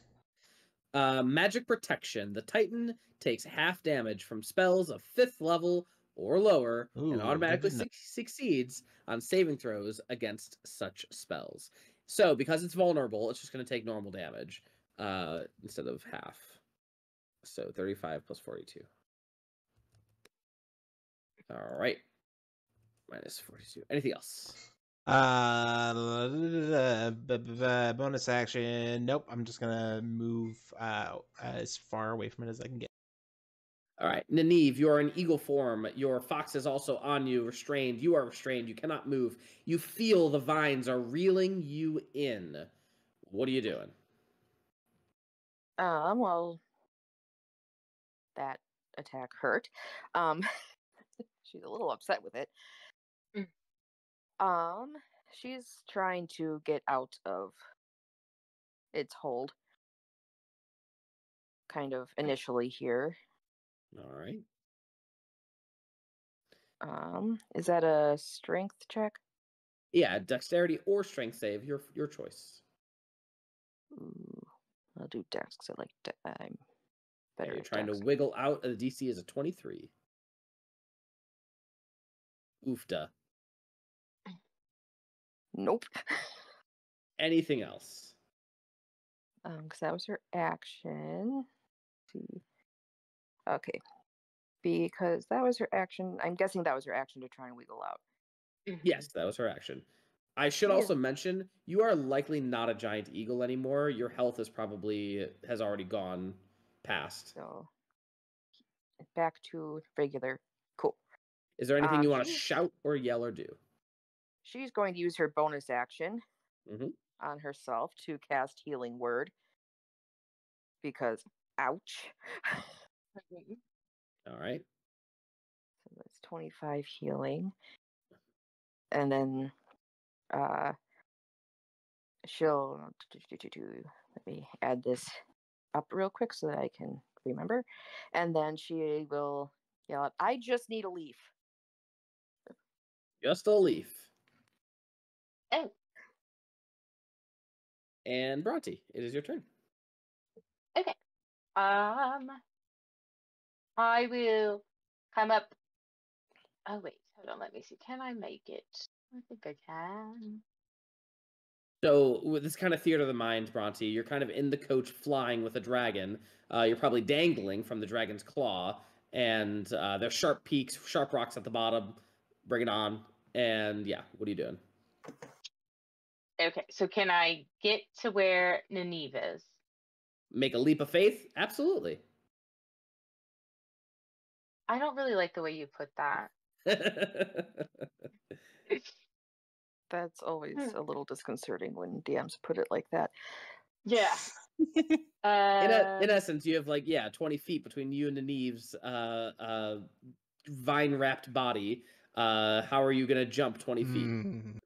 Magic protection. The Titan takes half damage from spells of 5th level or lower and automatically succeeds on saving throws against such spells. So because it's vulnerable, it's just going to take normal damage instead of half. So 35 plus 42. All right. Minus 42. Anything else? Bonus action. Nope. I'm just gonna move as far away from it as I can get. All right, Nineve, you are in eagle form. Your fox is also on you, restrained. You are restrained. You cannot move. You feel the vines are reeling you in. What are you doing? Well, that attack hurt. She's a little upset with it. She's trying to get out of its hold. Kind of initially here. All right. Is that a strength check? Yeah, dexterity or strength save, your choice. Ooh, I'll do dex because I like I'm better. You're at trying dex. to wiggle out. The DC is a 23. Oofda. Nope. Anything else? Because that was her action. Let's see. Okay. Because that was her action. I'm guessing that was her action to try and wiggle out. Yes, that was her action. I should also mention, you are likely not a giant eagle anymore. Your health has already gone past. So back to regular. Cool. Is there anything you want to shout or yell or do? She's going to use her bonus action Mm-hmm. on herself to cast Healing Word. Because, ouch. All right. So that's 25 healing. And then she'll... Let me add this up real quick so that I can remember. And then she will yell out, I just need a leaf. Just a leaf. Oh. And Bhranti, it is your turn. Okay. I will come up. Oh wait, hold on. Let me see. Can I make it? I think I can. So with this kind of theater of the mind, Bhranti, you're kind of in the coach flying with a dragon. You're probably dangling from the dragon's claw, and there's sharp peaks, sharp rocks at the bottom. Bring it on. And yeah, what are you doing? Okay, so can I get to where Nineve is? Make a leap of faith? Absolutely. I don't really like the way you put that. That's always a little disconcerting when DMs put it like that. Yeah. In essence, you have 20 feet between you and Nineve's vine-wrapped body. How are you gonna jump 20 feet?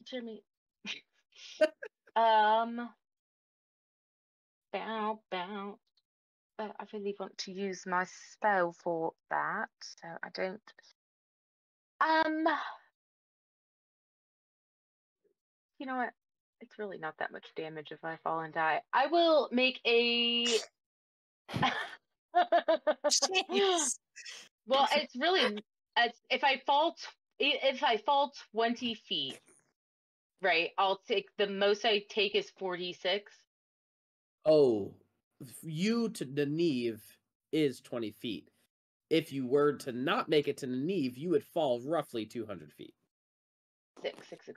Jimmy. Bow. But I really want to use my spell for that, so I don't. You know what? It's really not that much damage if I fall and die. I will make a. Jeez. Well, it's really if I fall 20 feet, right? I'll take the most I take is 46. Oh, you to Nineve is 20 feet. If you were to not make it to Nineve, you would fall roughly 200 feet. 6.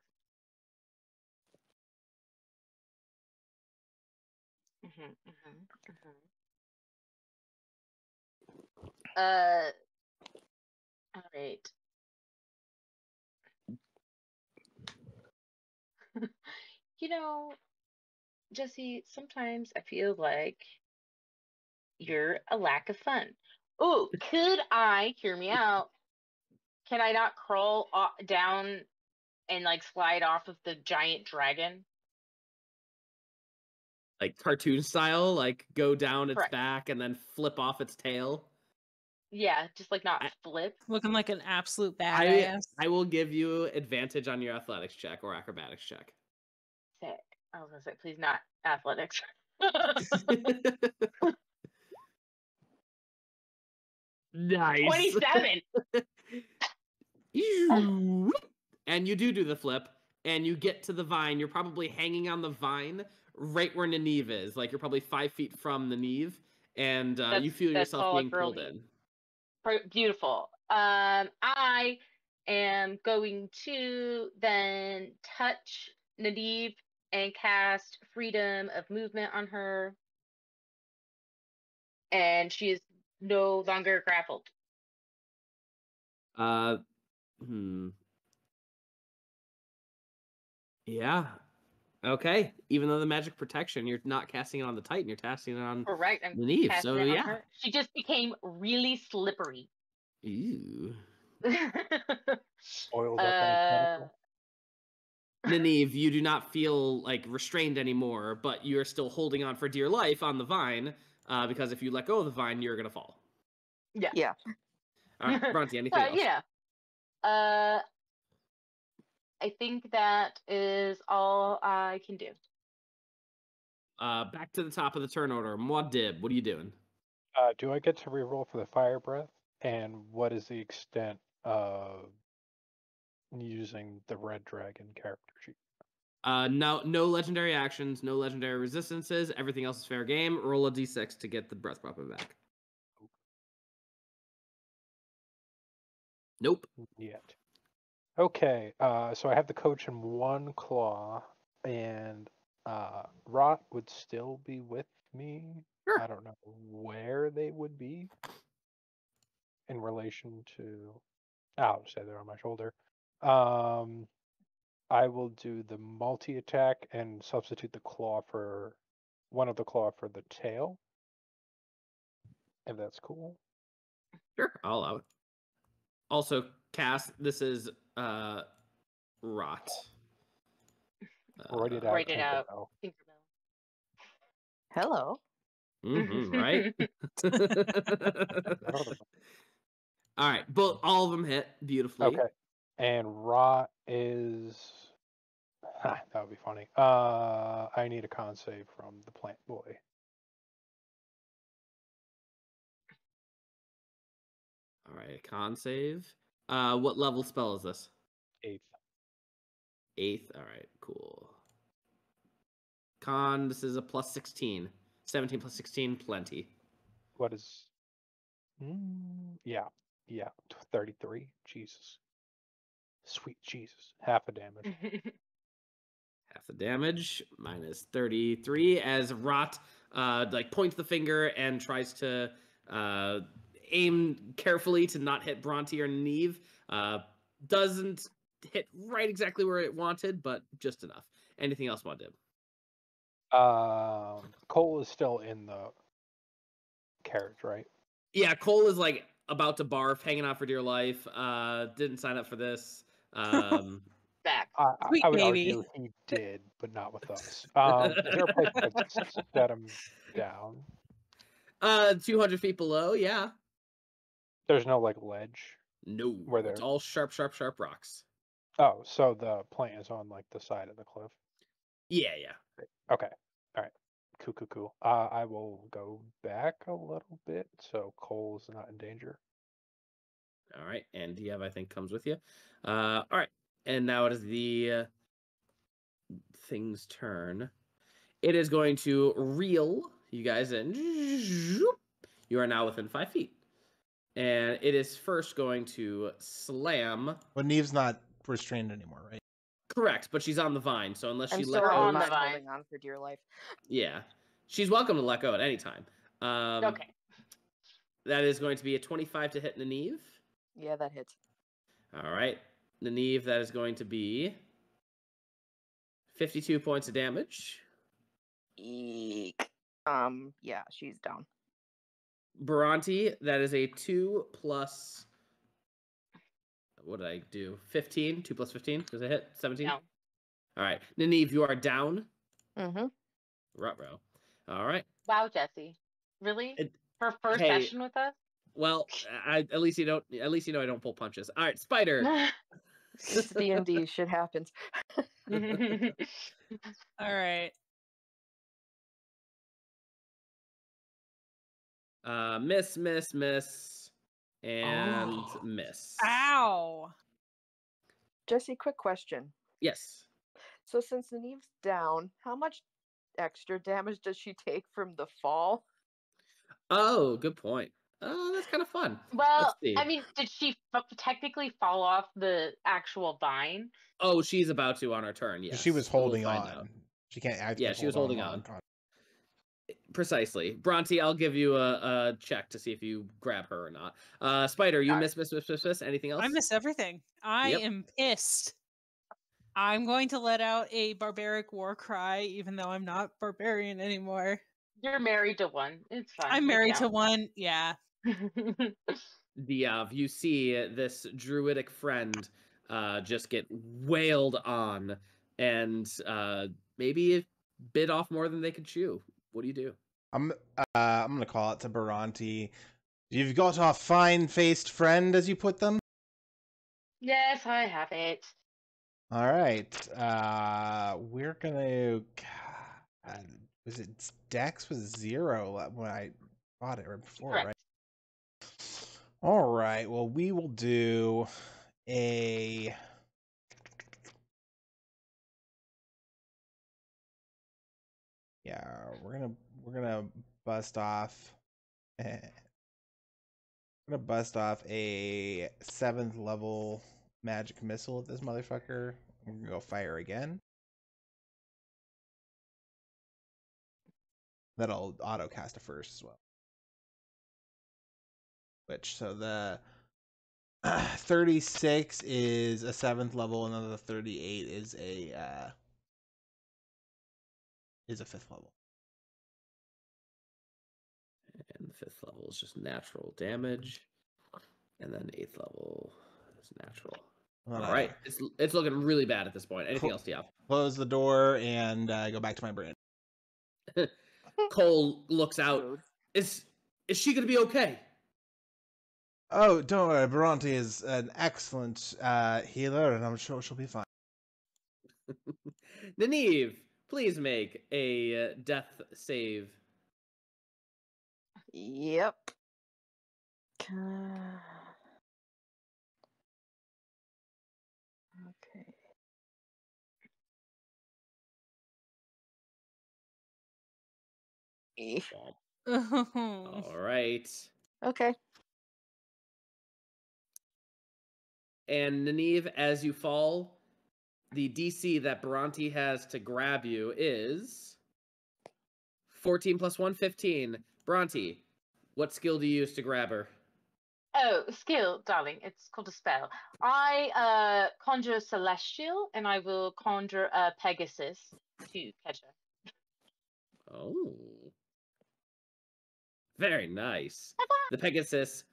All right. You know, Jesse, sometimes I feel like you're a lack of fun. Oh, could I, hear me out, can I not crawl down and slide off of the giant dragon? Like cartoon style, go down its Correct. back and then flip off its tail. Yeah, just not flip. Looking like an absolute badass. I will give you advantage on your athletics check or acrobatics check. Sick. I was gonna say, please not athletics. Nice. 27. And you do the flip, and you get to the vine. You're probably hanging on the vine right where Nineve is. You're probably 5 feet from Nineve, and you feel yourself being pulled in. Beautiful. I am going to then touch Nineve and cast Freedom of Movement on her, and she is no longer grappled. Yeah. Okay. Even though the magic protection, you're not casting it on the Titan, you're casting it on Correct. I'm Nineve. So it on yeah. her. She just became really slippery. Ew. Oiled up any chemical? Nineve, you do not feel restrained anymore, but you're still holding on for dear life on the vine, because if you let go of the vine, you're gonna fall. Yeah. All right, Bhranti, anything else? Yeah. I think that is all I can do. Back to the top of the turn order. Muad, what are you doing? Do I get to reroll for the fire breath? And what is the extent of using the red dragon character sheet? No legendary actions, no legendary resistances. Everything else is fair game. Roll a d6 to get the breath weapon back. Nope. Yet. Okay, so I have the coach in one claw, and Rot would still be with me. Sure. I don't know where they would be in relation to. I'll say they're on my shoulder. I will do the multi-attack and substitute the claw for one of the claw for the tail. If that's cool. Sure, I'll allow it. Also, Cass, this is Rot. Write it out. Write it out. Tinkerbell. Hello. Right? All right, but all of them hit beautifully. Okay. And Rot is... that would be funny. I need a con save from the plant boy. All right, con save. What level spell is this? 8th. 8th. All right, cool. Con, this is a plus 16. 17 plus 16, plenty. What is... yeah. 33. Jesus. Sweet Jesus. Half a damage. Half the damage, minus 33, as Rot points the finger and tries to aim carefully to not hit Bhranti or Nineve. Doesn't hit right exactly where it wanted, but just enough. Anything else, Muad? Cole is still in the carriage, right? Yeah, Cole is like about to barf, hanging out for dear life. Didn't sign up for this. Back. Sweet I would baby. argue he did, but not with us. Is there a place I could set him down? 200 feet below, yeah. There's no like ledge. No, Where it's there? all sharp rocks. Oh, so the plant is on like the side of the cliff. Yeah. Okay. All right. Cool. I will go back a little bit so Cole's not in danger. All right, and Diov, I think, comes with you. All right, and now it is the thing's turn. It is going to reel you guys in. You are now within 5 feet. And it is first going to slam. But Neve's not restrained anymore, right? Correct, but she's on the vine, so unless she I'm let sorry, go. on I'm the not vine. holding on for dear life. Yeah. She's welcome to let go at any time. Okay. That is going to be a 25 to hit Nineve. Yeah, that hits. All right. Nineve, that is going to be 52 points of damage. Eek. Yeah, she's down. Bhranti, that is a 2 plus... What did I do? 15? 2 plus 15? Does it hit? 17? No. All right. Nineve, you are down. Mm-hmm. Ruh-roh. All right. Wow, Jesse. Really? For first Hey, session with us? well, at least you know I don't pull punches. All right, Spider. This D&D shit happens. All right. Miss, and miss. Ow. Jesse, quick question. Yes. So since Nineve's down, how much extra damage does she take from the fall? Oh, good point. That's kind of fun. Well, Let's see. I mean, did she technically fall off the actual vine? Oh, she's about to on her turn. Yes. She was We'll holding find on. out. She can't. Yeah, she was holding on. Precisely. Bhranti, I'll give you a check to see if you grab her or not. Spider, you miss. Anything else? I miss everything. I am pissed. I'm going to let out a barbaric war cry, even though I'm not barbarian anymore. You're married to one. It's fine. I'm married to one. Yeah. Diov, you see this druidic friend just get wailed on and maybe bit off more than they could chew. What do you do? I'm gonna call it to Bhranti. You've got a fine-faced friend, as you put them. Yes, I have it. All right. We're gonna. Was it Dex was 0 when I bought it right before, Correct. right? All right. Well, we will do a. Yeah, we're gonna bust off. We're gonna bust off a 7th level magic missile at this motherfucker. We're gonna go fire again. That'll auto cast a first as well. So the 36 is a 7th level, and then the 38 is a 5th level. And the 5th level is just natural damage, and then 8th level is natural. All right, it's looking really bad at this point. Anything else, Diop? Close the door and go back to my brain. Cole looks out. Rude. Is she gonna be okay? Oh, don't worry. Bhranti is an excellent healer, and I'm sure she'll be fine. Nineve, please make a death save. Yep. Okay. me. All right. Okay. And Nineve, as you fall, the DC that Bhranti has to grab you is 14 plus 1, 15. Bhranti, what skill do you use to grab her? Oh, skill, darling. It's called a spell. I conjure a celestial, and I will conjure a Pegasus to catch her. Oh. Very nice. The Pegasus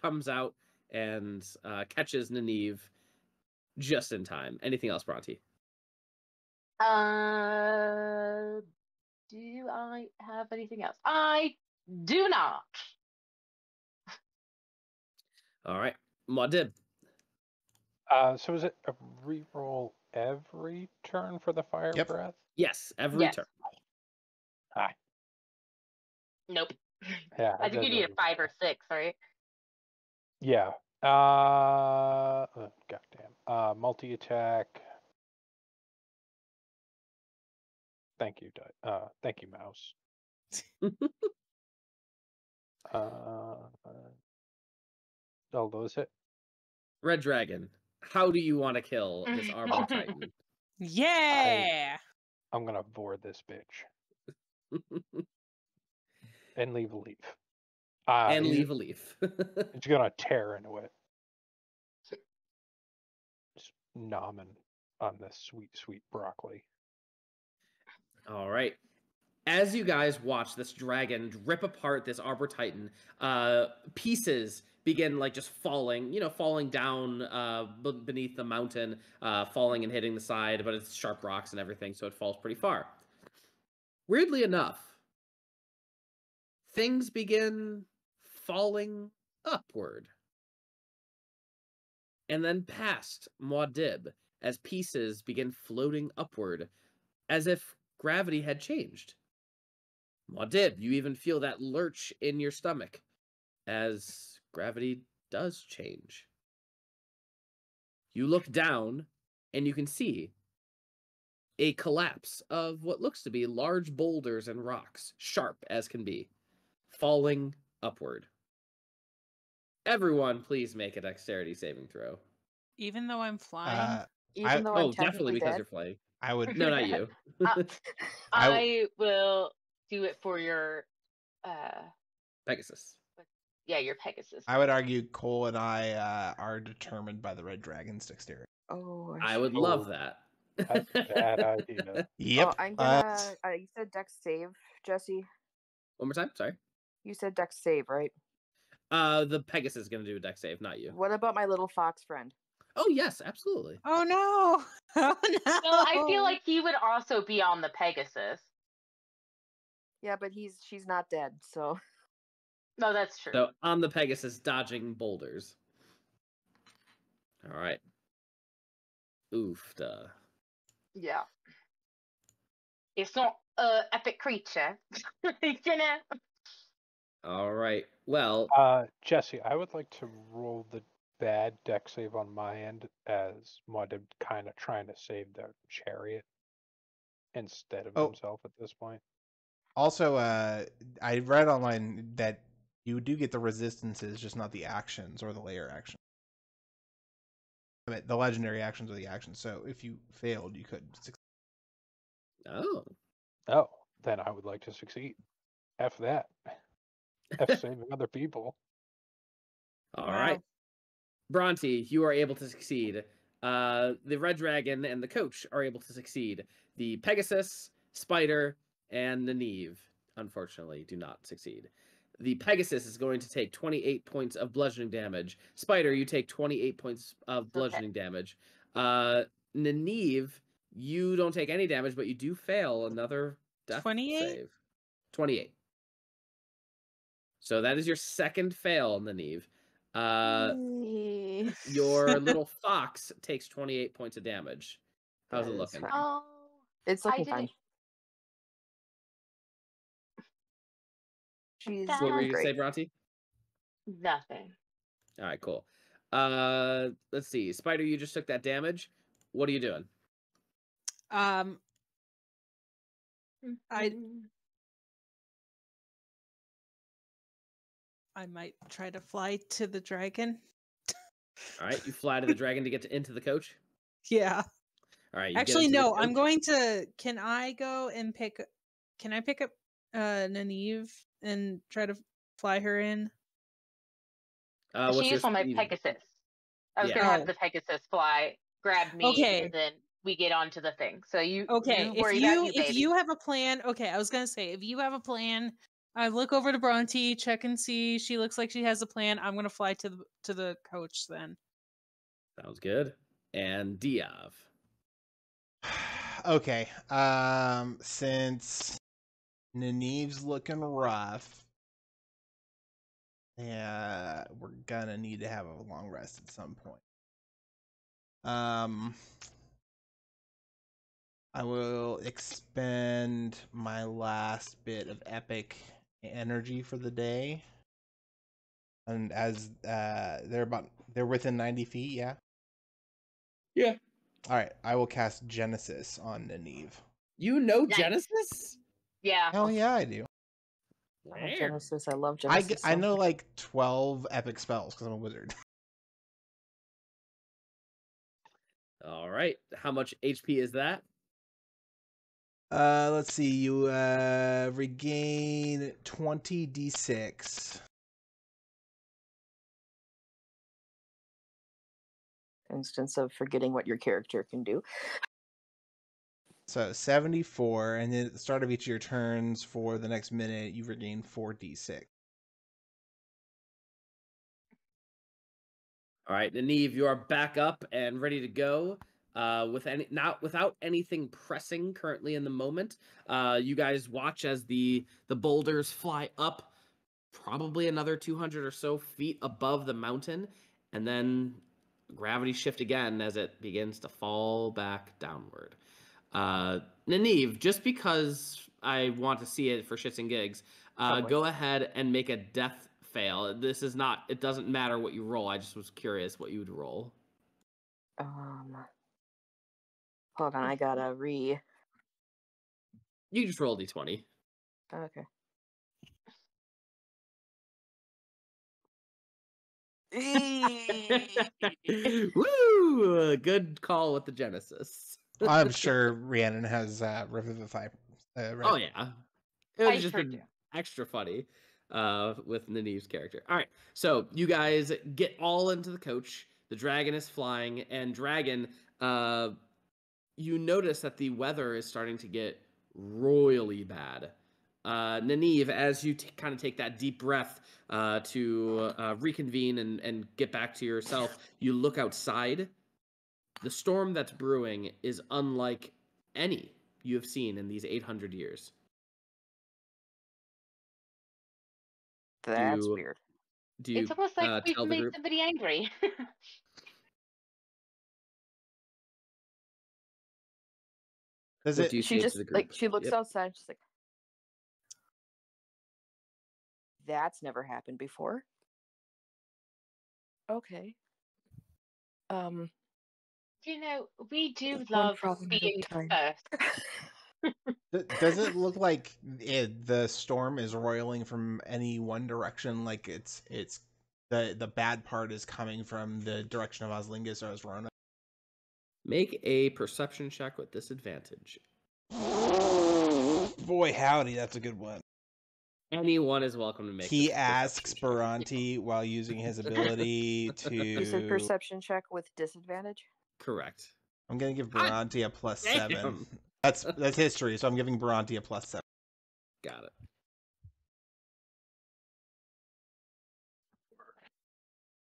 comes out and catches Nineve just in time. Anything else, Bhranti? Do I have anything else? I do not. All right. Muad. So is it a reroll every turn for the fire Yep. breath? Yes, every Yes. turn. Hi. Nope. Yeah. I think you need a 5 or 6, right? Yeah. Goddamn. Multi-attack. Thank you, thank you, mouse. Oh, was it? Red Dragon, how do you want to kill this Arbor Titan? Yeah. I'm gonna board this bitch and leave a leaf. And leave a leaf. It's gonna tear into it. Just nomming on this sweet, sweet broccoli. All right. As you guys watch this dragon rip apart this Arbor Titan, pieces begin like just falling, falling down beneath the mountain, falling and hitting the side, but it's sharp rocks and everything, so it falls pretty far. Weirdly enough, things begin falling upward. And then past Muad'Dib, as pieces begin floating upward, as if gravity had changed. Muad'Dib, you even feel that lurch in your stomach, as gravity does change. You look down, and you can see a collapse of what looks to be large boulders and rocks, sharp as can be, falling upward. Everyone, please make a dexterity saving throw. Even though I'm flying. Even though I'm Oh, definitely technically because dead. you're flying. I would. No, not you. I will do it for your Pegasus. your Pegasus. I would argue Cole and I are determined by the red dragon's dexterity. Oh, I would love that. That's a bad idea. Yep. Oh, I'm gonna. You said Dex save, Jesse. One more time, sorry. You said Dex save, right? The Pegasus is gonna do a dex save, not you. What about my little fox friend? Oh yes, absolutely. Oh no! Oh no! So I feel like he would also be on the Pegasus. Yeah, but she's not dead, so. No, that's true. So on the Pegasus, dodging boulders. All right. Oofda. Yeah. It's not an epic creature, you know. All right. Well, Jesse, I would like to roll the bad deck save on my end as Muad'Dib kind of trying to save the chariot instead of himself at this point. Also, I read online that you do get the resistances, just not the actions or the layer actions. I mean, the legendary actions or the actions. So if you failed, you could succeed. Oh, then I would like to succeed. F that. F saving other people. All right. Bhranti, you are able to succeed. The Red Dragon and the Coach are able to succeed. The Pegasus, Spider, and Nineve, unfortunately, do not succeed. The Pegasus is going to take 28 points of bludgeoning damage. Spider, you take 28 points of bludgeoning damage. Nineve, you don't take any damage, but you do fail another death 28? save. 28. So that is your second fail, Nineve. Your little fox takes 28 points of damage. How's it looking? Oh, it's looking fine. She's What were you great. gonna say, Bhranti? Nothing. All right, cool. Let's see. Spider, you just took that damage. What are you doing? I I might try to fly to the dragon. All right, you fly to the dragon to get into the coach. Yeah. All right, you Actually, get into the no. I'm coach. going to. Can I go and pick? Can I pick up Nineve and try to fly her in? What's She your is on my speed? Pegasus. I was Yeah. gonna Oh. have the Pegasus fly, grab me, Okay. and then we get onto the thing. So you Okay. worry about you, If baby. you have a plan, okay. I was gonna say if you have a plan, I look over to Bhranti, check and see. She looks like she has a plan. I'm gonna fly to the coach then. Sounds good. And Diov. Okay. Since Nineve's looking rough, yeah, we're gonna need to have a long rest at some point. I will expend my last bit of epic energy for the day. And as they're within 90 feet, yeah? Yeah. Alright, I will cast Genesis on Nineve. You know Nice. Genesis? Yeah. Hell yeah, I do. Genesis. I love Genesis. I know like 12 epic spells because I'm a wizard. All right. How much HP is that? Let's see. You regain 20 d6. Instance of forgetting what your character can do. So 74, and then at the start of each of your turns for the next minute, you regain 4d6. All right, Nineve, you are back up and ready to go. Without anything pressing currently in the moment. You guys watch as the boulders fly up, probably another 200 or so feet above the mountain, and then gravity shift again as it begins to fall back downward. Nineve, just because I want to see it for shits and gigs, go ahead and make a death fail. This is not, it doesn't matter what you roll. I just was curious what you would roll. Hold on, I gotta You just roll d20. Okay. Woo! Good call with the Genesis. I'm sure Rhiannon has Revivify. Oh yeah, it would I have just sure been do. extra funny with Nineve's character. All right, so you guys get all into the coach. The dragon is flying, and dragon, you notice that the weather is starting to get royally bad. Nineve, as you kind of take that deep breath to reconvene and get back to yourself, you look outside. The storm that's brewing is unlike any you have seen in these 800 years. That's weird. Do you It's almost like we've tell the made group? somebody angry. Does What it? do you She say just to the group? she looks Yep. outside. She's like, "That's never happened before." Okay. You know, we do One love problem at a being time. first. Does it look like the storm is roiling from any one direction? Like it's the bad part is coming from the direction of Oslingus or Osrona? Make a perception check with disadvantage. Boy, howdy, that's a good one. Anyone is welcome to make. He this asks perception check. Bhranti while using his ability to. You said perception check with disadvantage. Correct. I'm gonna give God Bhranti a plus damn. 7. That's history, so I'm giving Bhranti a plus 7. Got it.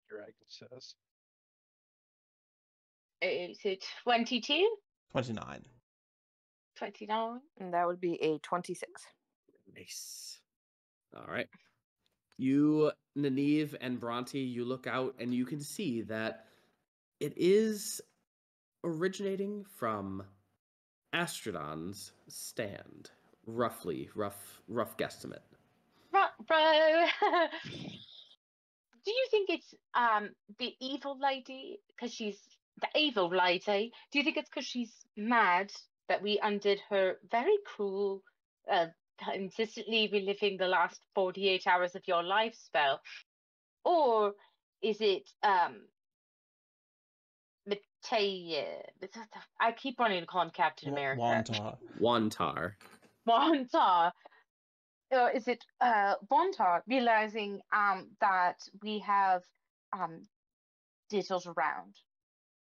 Dragon says. Is it 22? 29. 29? And that would be a 26. Nice. All right. You, Nineve and Bhranti, you look out and you can see that it is originating from Astrodon's stand. Rough guesstimate. Bro. Do you think it's the evil lady? Because she's the evil lady. Do you think it's because she's mad that we undid her very cruel consistently reliving the last 48 hours of your life spell? Or is it I keep wanting to call him Captain America. Wantar. Wantar. Or is it Wantar realizing that we have dizzles around?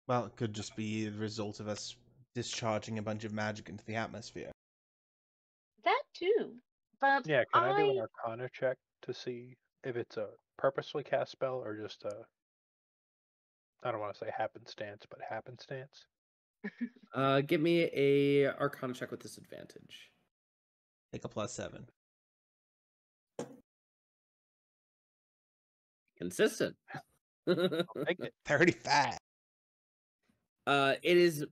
Well, it could just be the result of us discharging a bunch of magic into the atmosphere. That too. But Yeah, can I do an Arcana check to see if it's a purposely cast spell or just a, I don't want to say happenstance, but happenstance? Give me a Arcana check with disadvantage. Take a +7. Consistent. Take it. 35. It is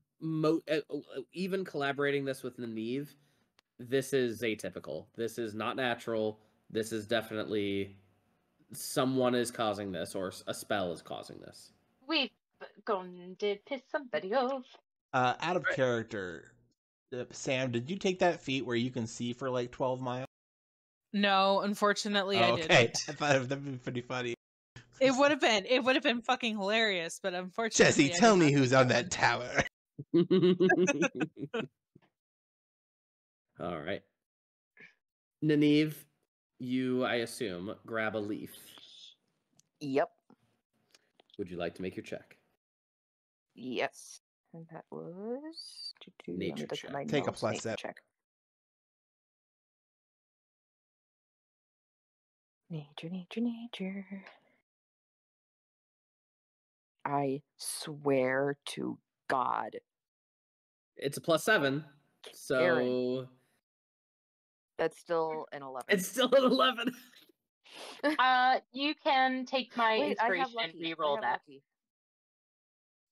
even collaborating this with Nineve. This is atypical. This is not natural. This is definitely someone is causing this, or a spell is causing this. We've gone to piss somebody off. Out of character, Sam, did you take that feat where you can see for like 12 miles? No, unfortunately, I Okay, didn't. I thought that'd be pretty funny. It would have been fucking hilarious, but unfortunately, Jesse, tell me who's on that tower. All right. Nineve, you, I assume, grab a leaf. Yep. Would you like to make your check? Yes. And that was Nature check. Take a +7. Check. Nature. I swear to God. It's a +7, so Aaron. That's still an 11. it's still an 11. You can take my Wait, I have inspiration and lucky. reroll that. Lucky.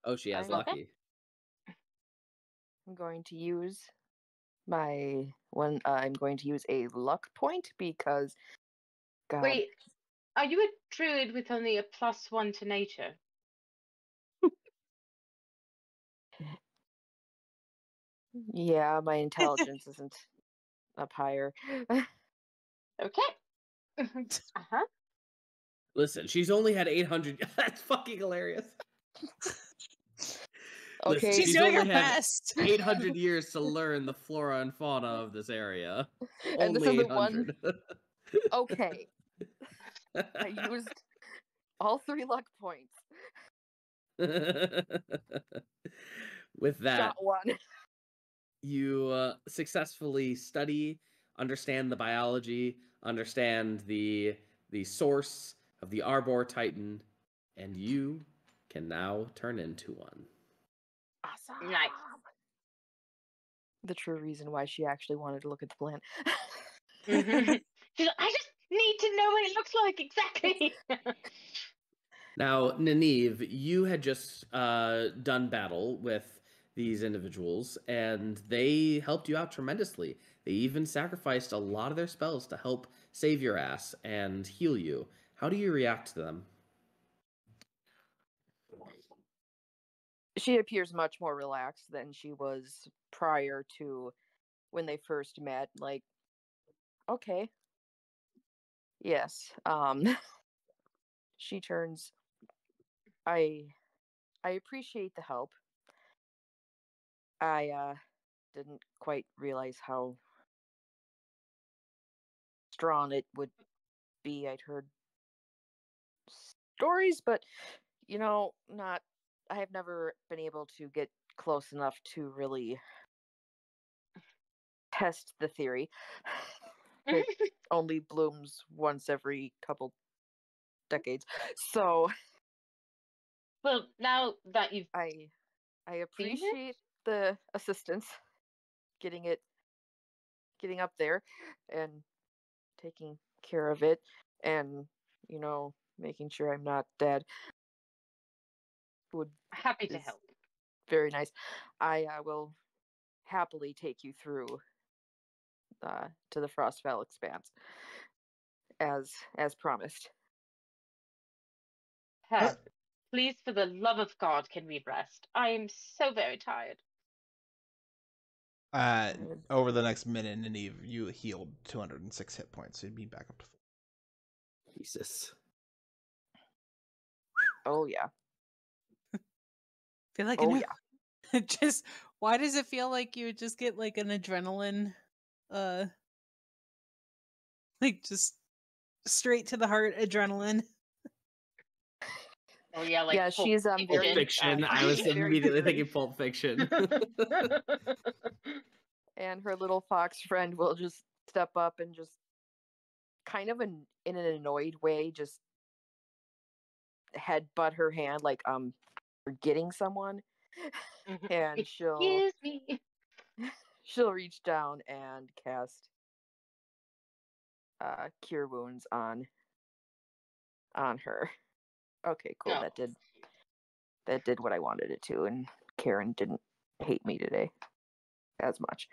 Oh, she has Okay. lucky. I'm going to use my one. I'm going to use a luck point because. God. Wait, are you a druid with only a +1 to nature? Yeah, my intelligence isn't up higher. Okay. Uh-huh. Listen, she's only had 800. That's fucking hilarious. Okay, Listen, She's doing her only had best. 800 years to learn the flora and fauna of this area. And Only this is the one. 800. Okay. I used all 3 luck points. With that, Got one. you successfully study, understand the biology, understand the source of the Arbor Titan, and you can now turn into one. Awesome. Nice. The true reason why she actually wanted to look at the plant. She's like, I just need to know what it looks like exactly. Now, Nineve, you had just done battle with these individuals, and they helped you out tremendously. They even sacrificed a lot of their spells to help save your ass and heal you. How do you react to them? She appears much more relaxed than she was prior to when they first met. Like, okay. Yes. She turns. I appreciate the help. I didn't quite realize how strong it would be. I'd heard stories, but not. I have never been able to get close enough to really test the theory. It only blooms once every couple decades. So, well, now that you've I appreciate the assistance, getting up there and taking care of it, and making sure I'm not dead. Would happy to help. Very nice. I will happily take you through to the Frostfell Expanse as promised. Please, for the love of God, can we rest? I am so very tired. Over the next minute, Nineve, you healed 206 hit points, so you'd be back up to full. Jesus. Oh yeah. Feel like Oh yeah. Just why does it feel like you would just get like an adrenaline, like just straight to the heart adrenaline? Oh yeah, like yeah, Pulp she's Pulp very Fiction. I was very immediately good. thinking Pulp Fiction. And her little fox friend will just step up and just kind of in an annoyed way just headbutt her hand like forgetting someone. And Excuse me. she'll reach down and cast cure wounds on her. Okay, cool. No. That did what I wanted it to, and Karen didn't hate me today as much.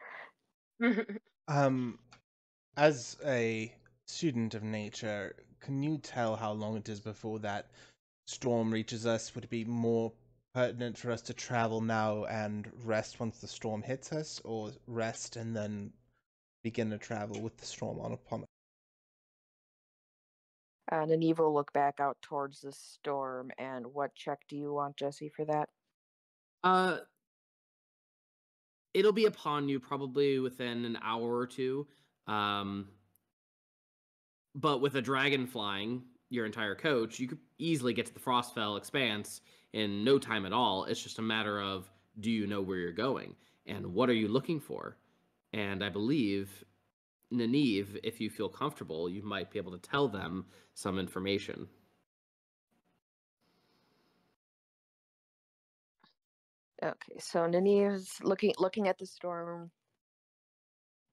As a student of nature, can you tell how long it is before that storm reaches us? Would it be more pertinent for us to travel now and rest once the storm hits us, or rest and then begin to travel with the storm upon us? Nineve will look back out towards the storm. And what check do you want, Jesse, for that? It'll be upon you probably within an hour or two. But with a dragon flying your entire coach, you could easily get to the Frostfell Expanse in no time at all. It's just a matter of, do you know where you're going? And what are you looking for? And I believe, Nineve, if you feel comfortable, you might be able to tell them some information. Okay, so Nineve's looking at the storm.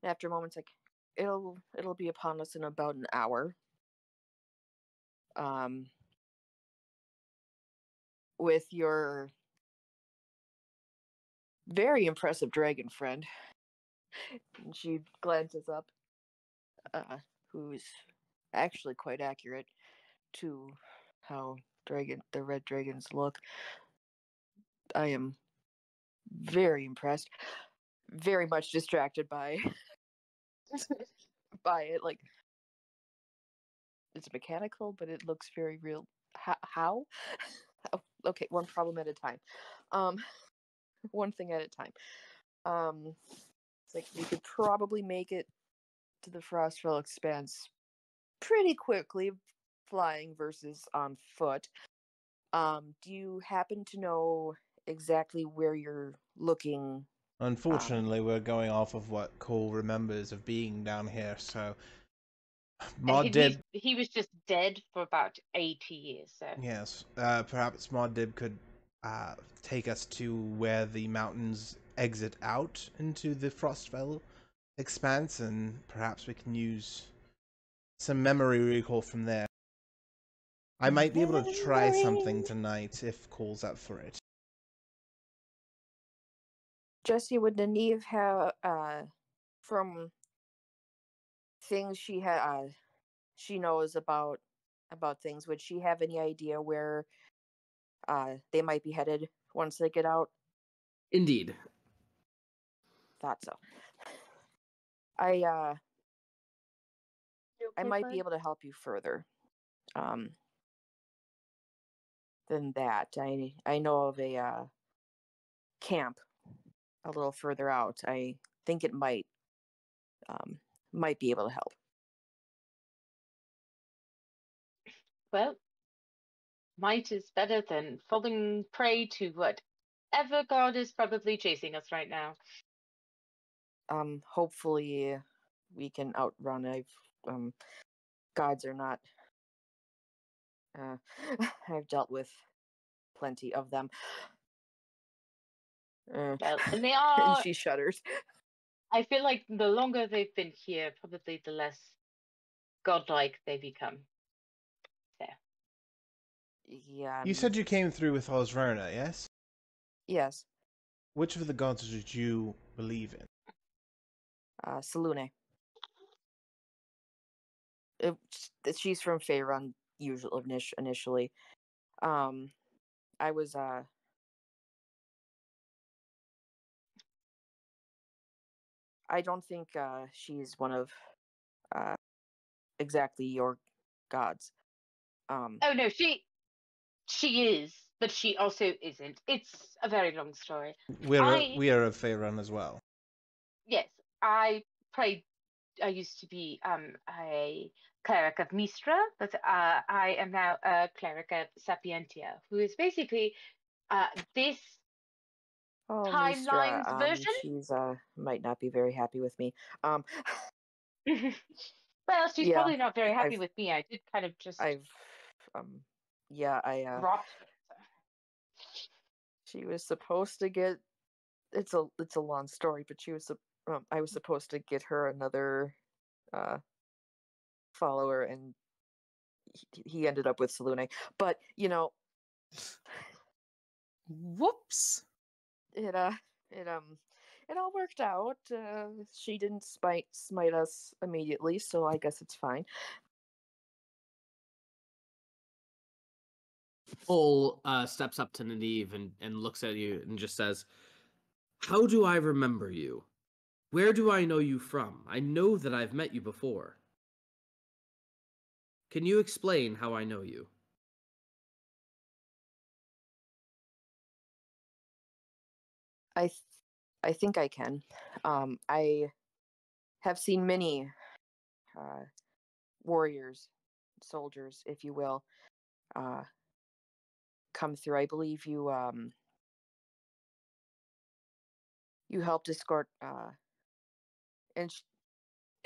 After a moment's like, it'll be upon us in about an hour. With your very impressive dragon friend. And she glances up, who's actually quite accurate to how the red dragons look. I am very impressed, very much distracted by it. Like, it's mechanical, but it looks very real. How? Oh, okay, one problem at a time. One thing at a time. It's like we could probably make it to the Frostfell Expanse pretty quickly, flying versus on foot. Do you happen to know exactly where you're looking? Unfortunately, we're going off of what Cole remembers of being down here, so He was just dead for about 80 years, so yes, perhaps Maudib could take us to where the mountains exit out into the Frostfell Expanse, and perhaps we can use some memory recall from there. I might be able to try something tonight if Cole's up for it. Jesse, would Nineve have from things she knows about things, would she have any idea where they might be headed once they get out? Indeed. Thought so. I might be able to help you further. Than that. I know of a camp a little further out. I think it might be able to help. well, might is better than falling prey to whatever god is probably chasing us right now. Hopefully we can outrun. Gods are not. I've dealt with plenty of them. Well, and they And are. she shudders. I feel like the longer they've been here, probably the less godlike they become. There. Yeah. You said you came through with Osverna, yes? Yes. Which of the gods did you believe in? Selune. She's from Faerun initially. I was I don't think she's one of exactly your gods. Oh no, she is, but she also isn't. It's a very long story. We are of Faerun as well. Yes, I used to be a cleric of Mistra, but I am now a cleric of Sapientia, who is basically this Oh, timeline's Mistra, version. she's might not be very happy with me. Well, she's Yeah, probably not very happy I've- with me. I did kind of just yeah, rot. she was supposed to get. It's a long story, but I was supposed to get her another follower, and he ended up with Salune. But Whoops. it all worked out. She didn't smite us immediately, so I guess it's fine. Ol steps up to Nineve and looks at you and just says, "How do I remember you? Where do I know you from? I know that I've met you before. Can you explain how I know you?" I think I can. I have seen many warriors, soldiers, if you will, come through. I believe you you helped escort and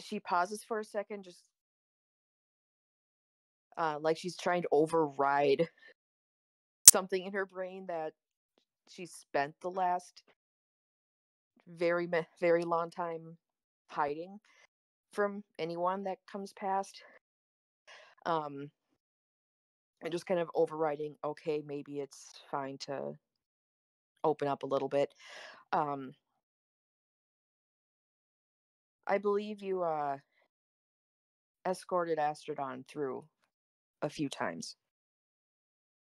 she pauses for a second, just like she's trying to override something in her brain that she spent the last very long time hiding from anyone that comes past. And just kind of overriding, okay, maybe it's fine to open up a little bit. I believe you escorted Astrodon through a few times,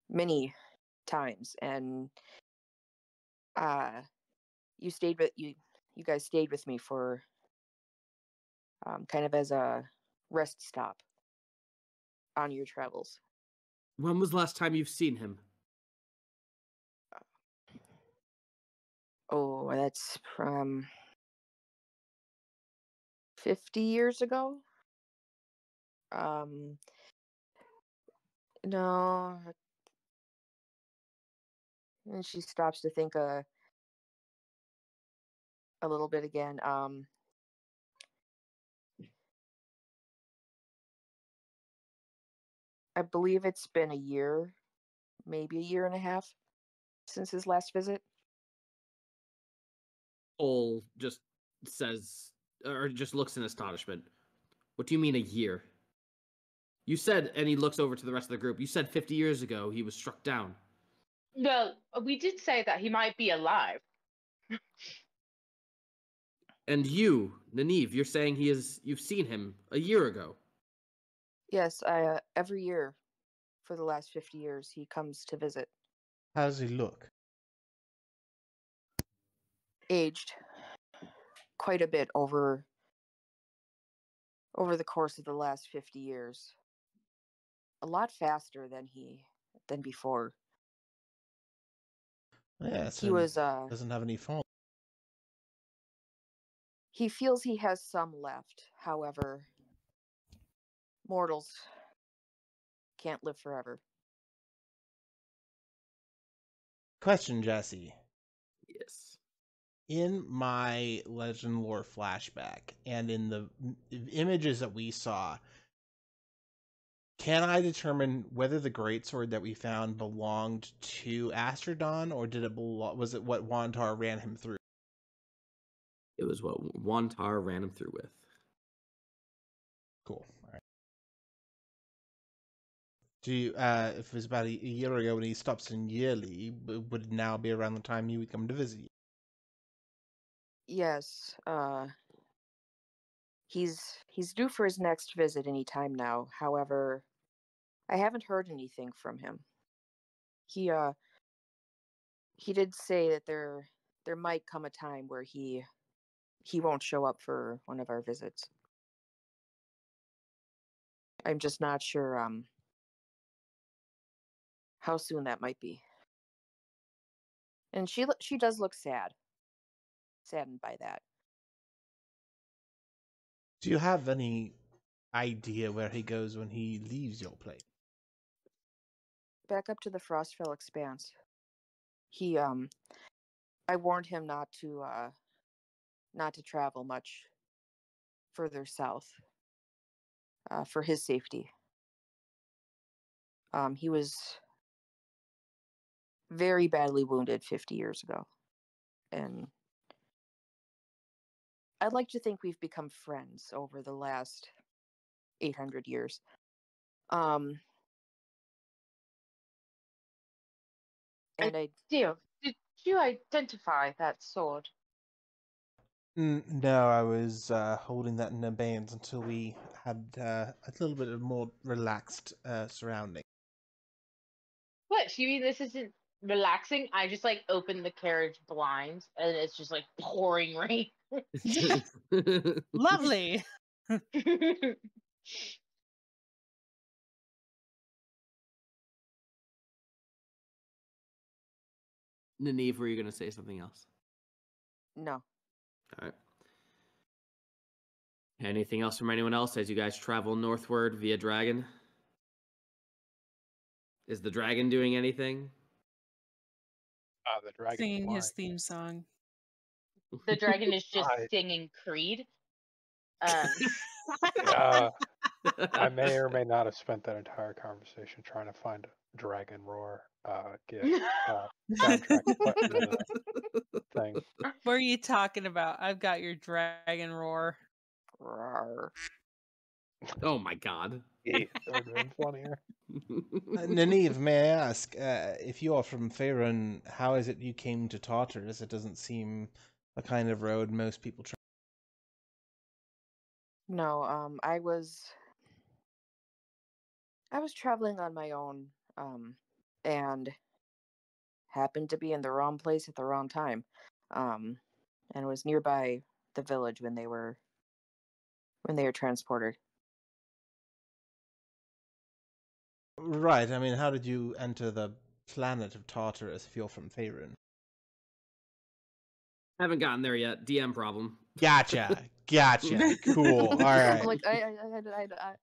many times, and you guys stayed with me for kind of as a rest stop on your travels. When was the last time you've seen him? Oh, that's from 50 years ago. No. And she stops to think a little bit again. I believe it's been a year, maybe a year and a half since his last visit. Ol just says, or just looks in astonishment. What do you mean a year? You said, and he looks over to the rest of the group, you said 50 years ago he was struck down. Well, we did say that he might be alive. And you, Nineve, you're saying you've seen him a year ago. Yes, every year for the last 50 years he comes to visit. How does he look? Aged quite a bit over the course of the last 50 years. A lot faster than before. Yeah, He was doesn't have any phone. He feels he has some left. However, mortals can't live forever. Question, Jesse. Yes. In my Legend lore flashback and in the images that we saw, can I determine whether the greatsword that we found belonged to Astrodon, or was it what Wantar ran him through? It was what Wantar ran him through with. Cool. All right. Do you, if it was about a year ago when he stops in yearly, would it now be around the time he would come to visit you? Yes, he's due for his next visit any time now. However, I haven't heard anything from him. He did say that there might come a time where he he won't show up for one of our visits. I'm just not sure how soon that might be. And she does look saddened by that. Do you have any idea where he goes when he leaves your place? Back up to the Frostfell Expanse. He I warned him not to travel much further south for his safety. He was very badly wounded 50 years ago, and I'd like to think we've become friends over the last 800 years. And Diov, did you identify that sword? No, I was holding that in abeyance until we had a little bit of more relaxed surrounding. What? You mean this isn't relaxing? I just like open the carriage blinds and it's just like pouring rain. Lovely. Nineve, were you going to say something else? no. All right. Anything else from anyone else as you guys travel northward via dragon? Is the dragon doing anything? The dragon Singing his theme song. The dragon is just singing Creed. I may or may not have spent that entire conversation trying to find a dragon roar soundtrack thing. What are you talking about? I've got your dragon roar. Rawr. Oh my god. That would have been funnier. Nineve, may I ask, if you are from Faerun, how is it you came to Tartarus? It doesn't seem a kind of road most people try. No, I was traveling on my own, and happened to be in the wrong place at the wrong time, and was nearby the village when they were transported. Right, I mean, how did you enter the planet of Tartarus if you're from Faerun? Haven't gotten there yet. DM problem. Gotcha. Cool. All right. I'm like, I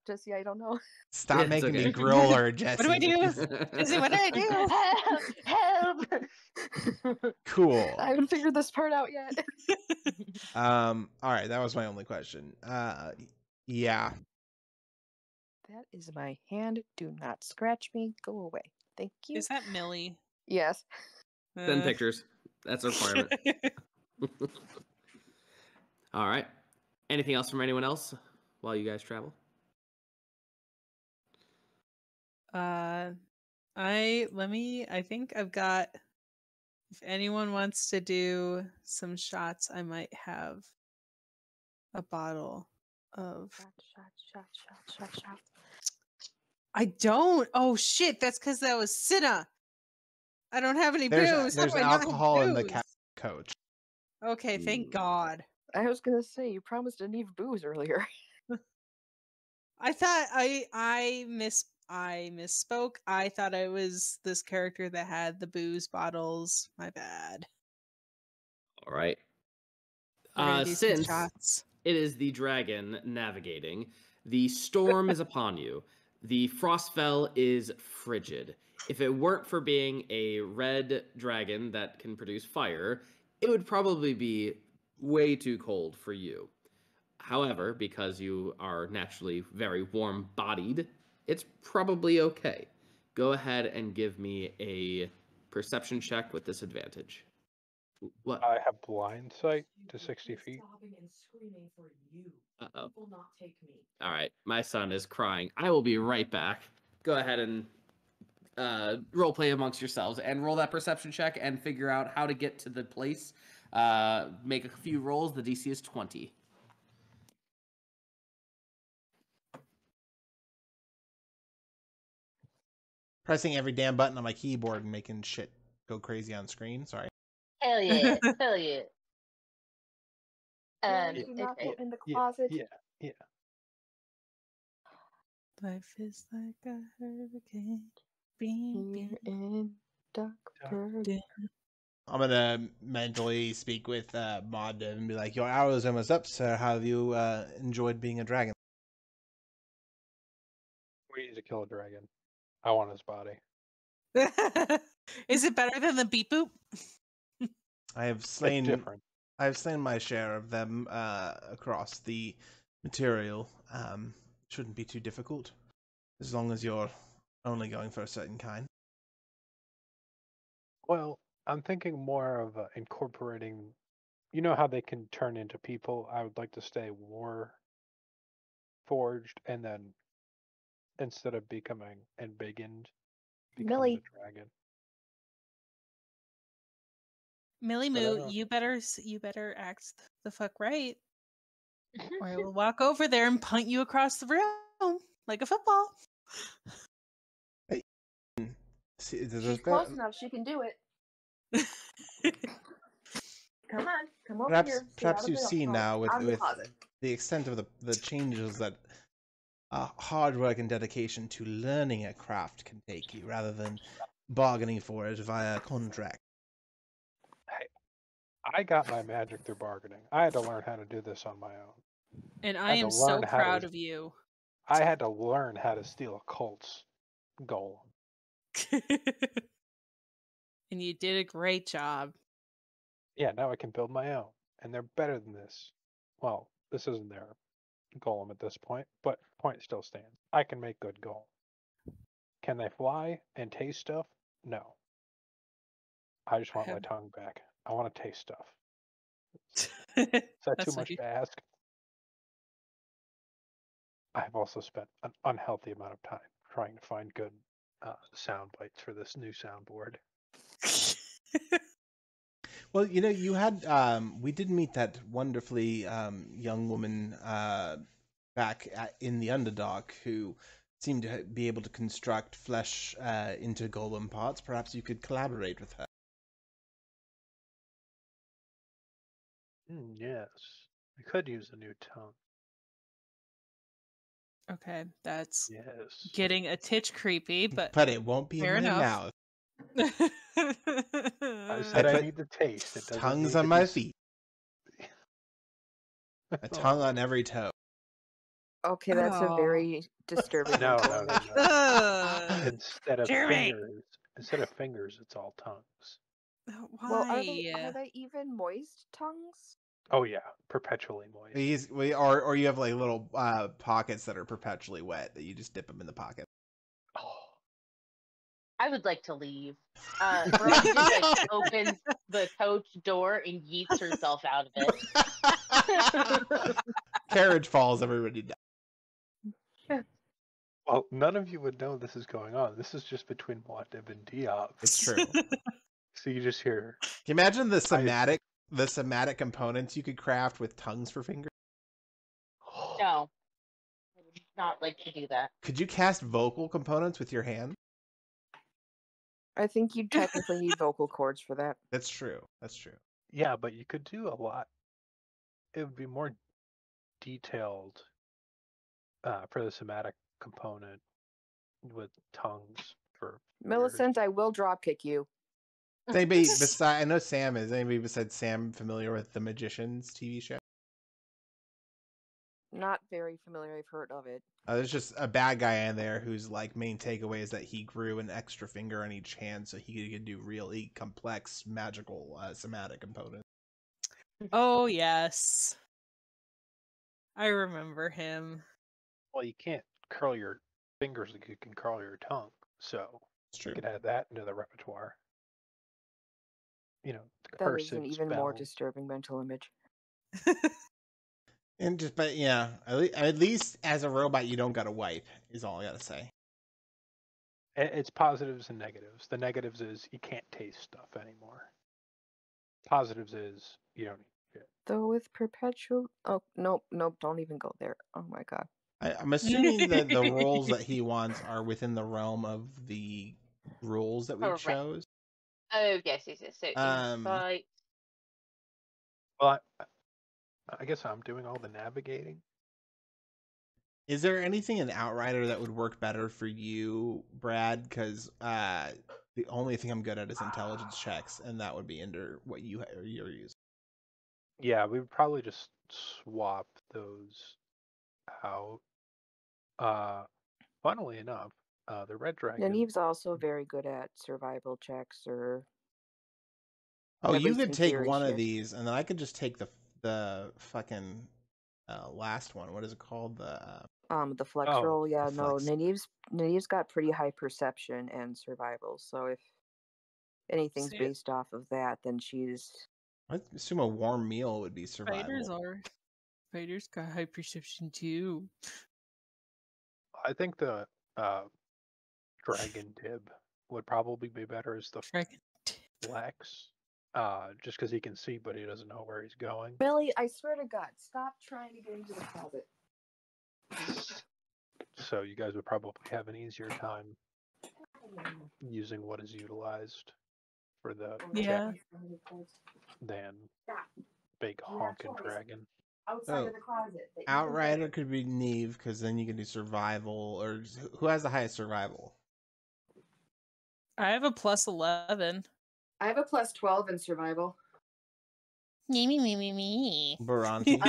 Jesse, I don't know. Stop It's making okay. me grill her, Jesse. What do I do? Jesse, what do I do? Help! Cool. I haven't figured this part out yet. All right, that was my only question. Yeah. That is my hand. Do not scratch me. Go away. Thank you. Is that Millie? Yes. Send pictures. That's a requirement. All right. Anything else from anyone else while you guys travel? I think I've got, if anyone wants to do some shots, I might have a bottle of Shot. I don't. Oh shit, that's because that was Cinna. I don't have any booze. There's How do I not have alcohol in the booze? coach. Okay, thank God. I was gonna say you promised to leave booze earlier. I thought I misspoke. I thought I was this character that had the booze bottles. My bad. All right. We're gonna do some Since shots. it is the dragon navigating, the storm is upon you. The Frostfell is frigid. If it weren't for being a red dragon that can produce fire, it would probably be way too cold for you. However, because you are naturally very warm-bodied, it's probably okay. Go ahead and give me a perception check with disadvantage. What? I have blind sight to 60 feet. Uh-oh. All right, my son is crying. I will be right back. Go ahead and role play amongst yourselves and roll that perception check and figure out how to get to the place. Make a few rolls. The DC is 20. Pressing every damn button on my keyboard and making shit go crazy on screen. Sorry. Hell yeah. Hell yeah. Do you not Okay. go in the closet? Yeah. Life is like a hurricane. Beam, Here beam, in Duckburg. down. I'm gonna mentally speak with Maud and be like, "Your hour is almost up, sir. How have you enjoyed being a dragon?" We need to kill a dragon. I want his body. Is it better than the beep boop? I have It's slain. different. I have slain my share of them across the material. Shouldn't be too difficult, as long as you're only going for a certain kind. Well, I'm thinking more of incorporating. You know how they can turn into people? I would like to stay Warforged, and then instead of becoming embiggened, become Millie. the dragon. Millie But I Moo, don't know. you better act the fuck right, or I will walk over there and punt you across the room like a football. See, She's close enough. She can do it. Come on, come over here. Perhaps you see now with the extent of the changes that hard work and dedication to learning a craft can take you, rather than bargaining for it via contract. Hey, I got my magic through bargaining. I had to learn how to do this on my own. And I I had am to so learn how proud to- of you. I had to learn how to steal a cult's golem. And you did a great job. Yeah, now I can build my own, and they're better than this. Well, this isn't their golem at this point, but point still stands. I can make good golem. Can they fly and taste stuff? No. I just want my tongue back. I want to taste stuff. Is that too much to ask? I've also spent an unhealthy amount of time trying to find good sound bites for this new soundboard. Well, you know, you had we did meet that wonderfully young woman back in the Underdark who seemed to be able to construct flesh into golem parts. Perhaps you could collaborate with her. Yes, I could use a new tongue. Okay, that's Yes. getting a titch creepy, but it won't be fair in my enough. mouth. I said I put need the taste. It doesn't tongues need on to my be feet. A tongue on every toe. Okay, that's a very disturbing. No. Ugh. Instead of Jeremy! fingers, it's all tongues. Why? Well, are they even moist tongues? Oh yeah, perpetually moist. Or you have like little pockets that are perpetually wet that you just dip them in the pocket. Oh. I would like to leave. Bhranti just opens the coach door and yeets herself out of it. Carriage falls, everybody dies. Well, none of you would know this is going on. This is just between Muad and Diov. It's true. So you just hear. Can you imagine the somatic components you could craft with tongues for fingers? No. I would not like to do that. Could you cast vocal components with your hand? I think you technically need vocal cords for that. That's true. That's true. Yeah, but you could do a lot. It would be more detailed for the somatic component with tongues for Millicent, I will drop kick you. Is anybody beside? I know Sam is. Anybody besides Sam familiar with the Magicians TV show? Not very familiar. I've heard of it. There's just a bad guy in there whose like main takeaway is that he grew an extra finger on each hand so he could do really complex magical somatic components. Oh yes, I remember him. Well, you can't curl your fingers like you can curl your tongue, so It's true. you could add that into the repertoire. You know, the That is cursive an even more spells. disturbing mental image. And just, but yeah, at least as a robot, you don't gotta wipe. Is all I gotta say. It's positives and negatives. The negatives is you can't taste stuff anymore. Positives is you don't need shit. Though with perpetual... Oh, nope, don't even go there. Oh my god. I'm assuming that the rules that he wants are within the realm of the rules that we Correct. chose. Oh, yes. So, invite. Well, I guess I'm doing all the navigating. Is there anything in Outrider that would work better for you, Brad? Because the only thing I'm good at is intelligence checks, and that would be under what you're using. Yeah, we would probably just swap those out. Funnily enough, the red dragon. Nineve's also very good at survival checks, or Oh, at you least could in take theory one she of is. these, and then I could just take the fucking last one. What is it called? The flex roll, yeah, the no, flex. Nineve's got pretty high perception and survival, so if anything's See, based off of that, then she's I assume a warm meal would be Spiders survival. Spiders got high perception too. I think the dragon dib would probably be better as the Dragon. flex. Just because he can see, but he doesn't know where he's going. Billy, I swear to God, stop trying to get into the closet. So you guys would probably have an easier time using what is utilized for the Yeah. check than big honking dragon. Outside Oh, of the closet. Outrider could be Neve, because then you can do survival. Or who has the highest survival? I have a +11. I have a +12 in survival. Me. Bhranti,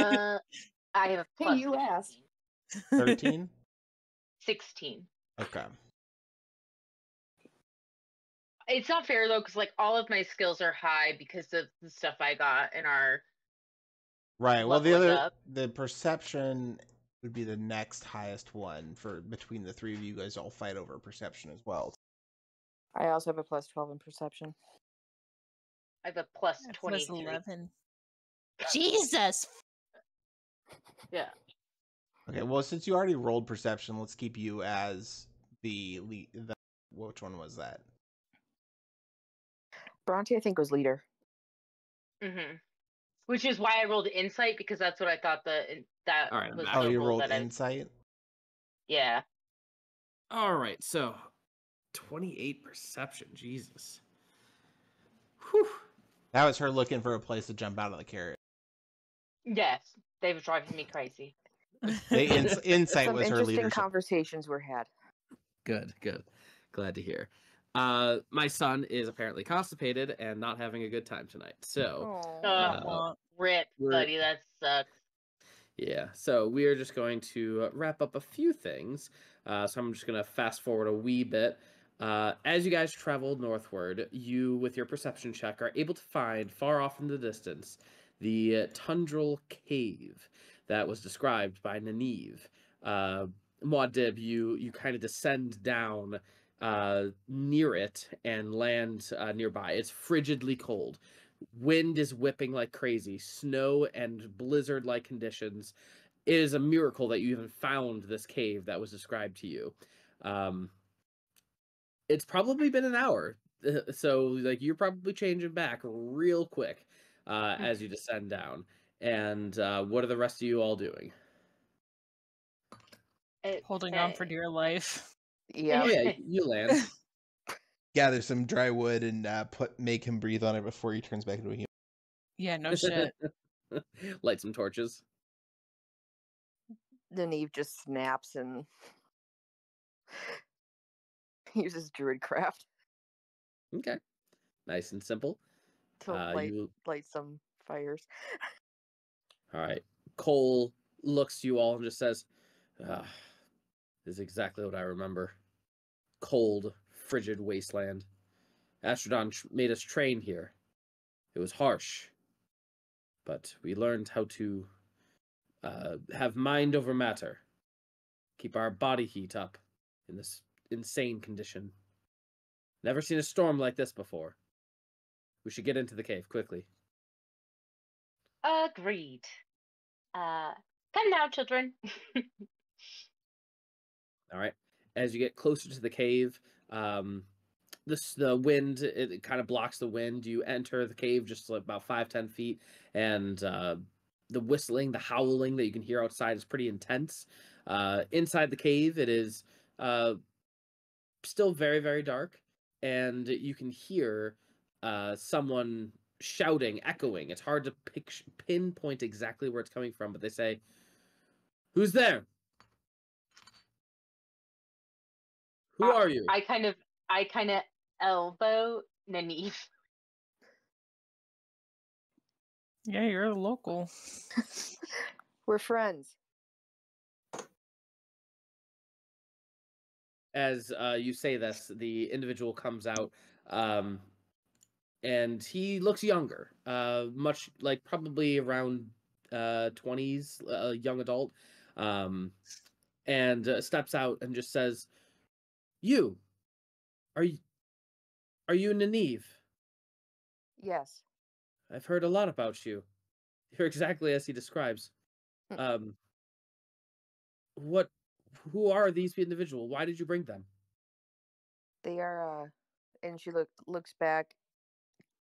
I have a Hey, plus you asked. 13. 16. Okay. It's not fair though, because like all of my skills are high because of the stuff I got in our Right. Well, the leveling other, up. the perception would be the next highest one for between the three of you guys. All fight over perception as well. I also have a +12 in perception. I have a plus 23. +11. Jesus. Yeah. Okay. Well, since you already rolled perception, let's keep you as the lead. Which one was that? Bhranti, I think, was leader. Mm-hmm. Which is why I rolled insight, because that's what I thought that All right, was back. Oh, the you roll rolled that I. insight. Yeah. All right, so 28 perception. Jesus. Whew. That was her looking for a place to jump out of the carriage. Yes. They were driving me crazy. Insight Some was her interesting leadership. conversations were had. Good. Glad to hear. My son is apparently constipated and not having a good time tonight. So, Rip, buddy, that sucks. yeah. So we are just going to wrap up a few things. So I'm just going to fast forward a wee bit. As you guys travel northward, you, with your perception check, are able to find far off in the distance the tundral cave that was described by Nineve. Muad, you kind of descend down near it and land nearby. It's frigidly cold. Wind is whipping like crazy. Snow and blizzard-like conditions. It is a miracle that you even found this cave that was described to you. It's probably been an hour, so like you're probably changing back real quick as you descend down. And what are the rest of you all doing? Holding on for dear life. Yeah. Oh yeah, you land. Gather some dry wood and make him breathe on it before he turns back into a human. Yeah, no shit. Light some torches. Nineve just snaps and uses druidcraft Okay, nice and simple. to light some fires. All right. Cole looks to you all and just says, this is exactly what I remember. Cold, frigid wasteland. Astrodon made us train here. It was harsh. But we learned how to have mind over matter. Keep our body heat up in this insane condition. Never seen a storm like this before. We should get into the cave quickly. Agreed. Come now, children. All right. As you get closer to the cave, the wind, it kind of blocks the wind. You enter the cave just about 5-10 feet, and the whistling, the howling that you can hear outside is pretty intense. Inside the cave, it is still very, very dark, and you can hear someone shouting, echoing. It's hard to pinpoint exactly where it's coming from, but they say, "Who's there? Who are you?" I kind of elbow Nineve. Yeah, you're a local. We're friends. As you say this, the individual comes out, and he looks younger, much like probably around 20s, young adult, and steps out and just says, "You, are you Nineve? Yes. I've heard a lot about you. You're exactly as he describes. Hmm. Who are these individuals? Why did you bring them?" They are and she looks back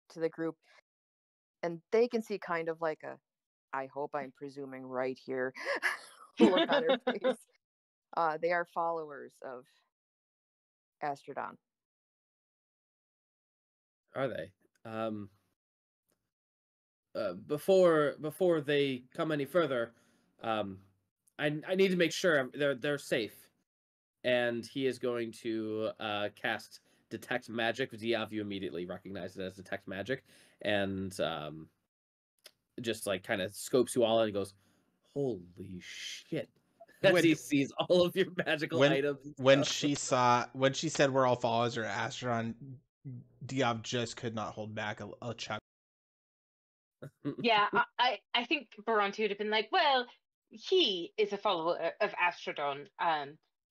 to the group, and they can see kind of like a, I hope I'm presuming right here, look on her face. They are followers of Astrodon. Are they? Before they come any further, I need to make sure they're safe. And he is going to cast Detect Magic. Diov, you immediately recognize it as Detect Magic, and just like kind of scopes you all and goes, "Holy shit!" As he sees all of your magical items. When she said we're all followers or Astron, Diov just could not hold back a chuckle. Yeah, I think Bhranti would have been like, well, he is a follower of Astrodon,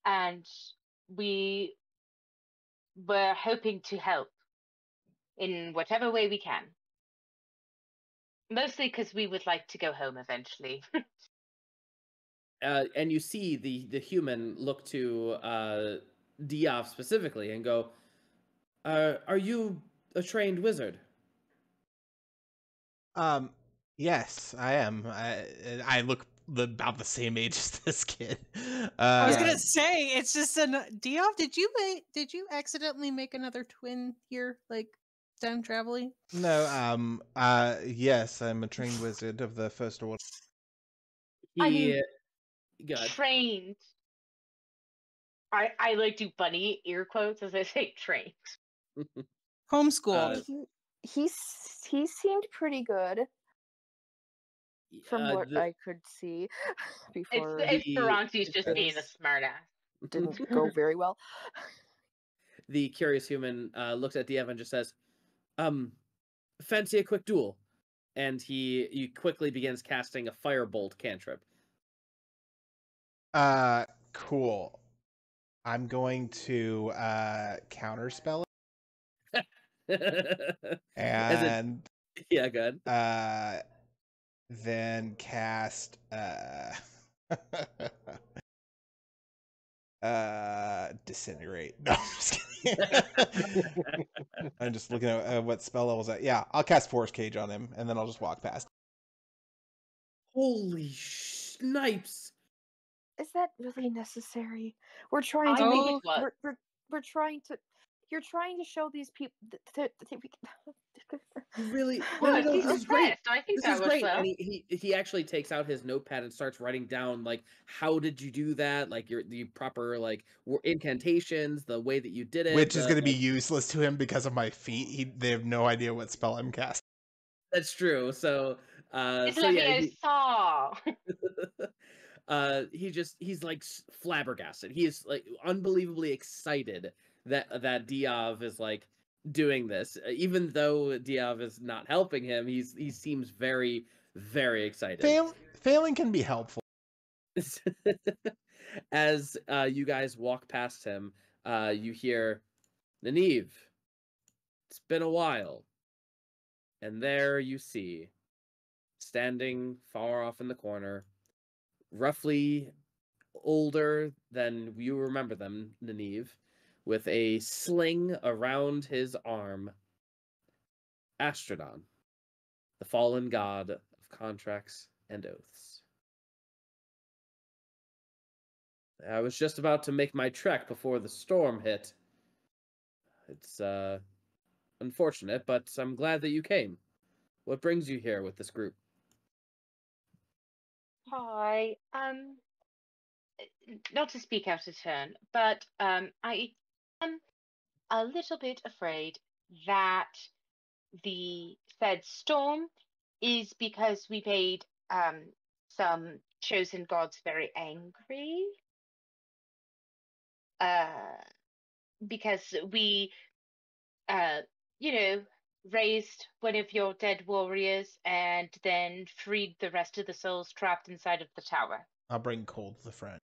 and we were hoping to help in whatever way we can. Mostly because we would like to go home eventually. And you see the human look to Diov specifically and go, "Are you a trained wizard?" Yes, I am. I look about the same age as this kid. I was Yeah. gonna say it's just Diov. Did you accidentally make another twin here, like time traveling? No, yes, I'm a trained wizard of the First Order. I mean, God. trained. I like do bunny ear quotes as I say trained. Homeschooled. He seemed pretty good from what I could see before. It's Bhranti's just being a smartass. Didn't go very well. The curious human looks at Diov and just says, "Fancy a quick duel?" And he quickly begins casting a firebolt cantrip. Cool. I'm going to counterspell it. And yeah, good. Then cast disintegrate. No, I'm just kidding. I'm just looking at what spell levels at. Yeah, I'll cast Force Cage on him, and then I'll just walk past. Holy snipes! Is that really necessary? We're trying to make it. We're trying to. You're trying to show these people. Really? Well, No, he's this is great. I think This that is was great. well. And he actually takes out his notepad and starts writing down like, how did you do that? Like the proper like incantations, the way that you did it, which is going to be useless to him because of my feet. They have no idea what spell I'm casting. That's true. So It's so yeah, saw. he's like flabbergasted. He is like unbelievably excited that Diov is like doing this, even though Diov is not helping him. He seems very, very excited. Failing can be helpful. As you guys walk past him, you hear, "Nineve, it's been a while." And there you see, standing far off in the corner, roughly older than you remember them, Nineve, with a sling around his arm, Astrodon, the fallen god of contracts and oaths. "I was just about to make my trek before the storm hit. It's unfortunate, but I'm glad that you came. What brings you here with this group? Hi. Not to speak out of turn, but I am a little bit afraid that the said storm is because we made some chosen gods very angry. Because we, you know, raised one of your dead warriors and then freed the rest of the souls trapped inside of the tower. I'll bring Cole to the front.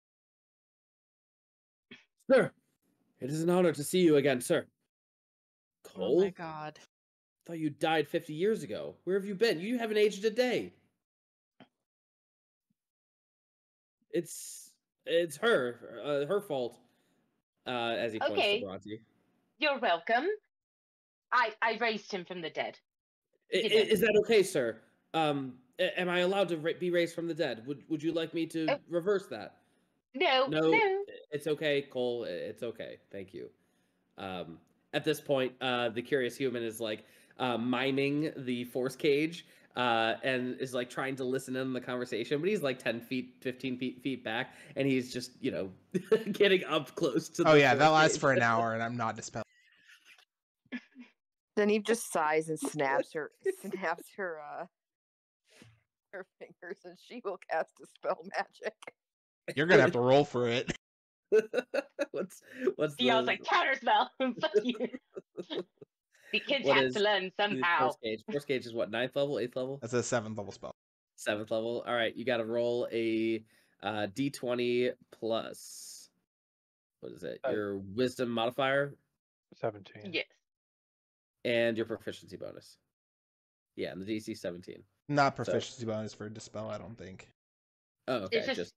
Sir, it is an honor to see you again, sir. Cole? Oh my god. Thought you died 50 years ago. Where have you been? You haven't aged a day. It's her fault. As he points Okay. to Bhranti. You're welcome. I raised him from the dead. Is that okay, sir? Am I allowed to be raised from the dead? Would you like me to reverse that? No. It's okay, Cole. It's okay. Thank you. At this point, the curious human is like miming the force cage and is like trying to listen in on the conversation, but he's like 10 feet, 15 feet back, and he's just, you know, getting up close to the Oh yeah, that force lasts cage. for an hour, and I'm not dispelled. Then he just sighs and snaps her fingers, and she will cast a spell magic. You're gonna have to roll for it. what's Diov's like, counterspell. Fuck you. The kids have to learn somehow. Force cage is what, 9th level, 8th level? That's a 7th level spell. 7th level. All right, you got to roll a d20 plus, what is it? Your wisdom modifier? 17. Yes. And your proficiency bonus. Yeah, and the DC 17. Not proficiency bonus for dispel, I don't think. Oh, okay. It's just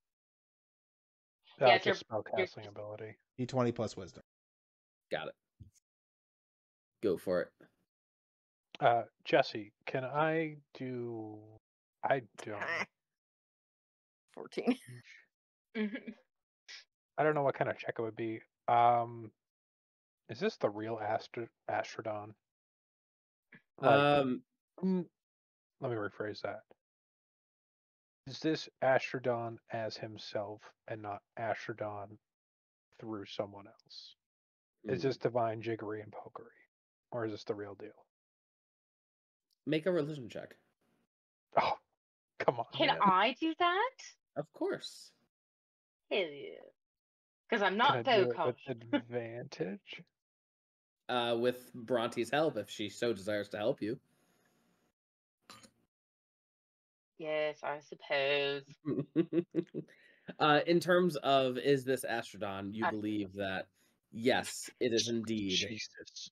That's a spellcasting ability. D20 plus wisdom. Got it. Go for it. Jesse, can I do? I don't. 14. I don't know what kind of check it would be. Is this the real Astrodon? Like, let me rephrase that. Is this Astrodon as himself and not Astrodon through someone else? Is this divine jiggery and pokery? Or is this the real deal? Make a religion check. Oh, come on. Can man. I do that? Of course. Hell yeah. Because I'm not Can I do it vocal. with advantage? With Bronte's help, if she so desires to help you. Yes, I suppose. In terms of, is this Astrodon, you believe that, yes, it is indeed. Jesus.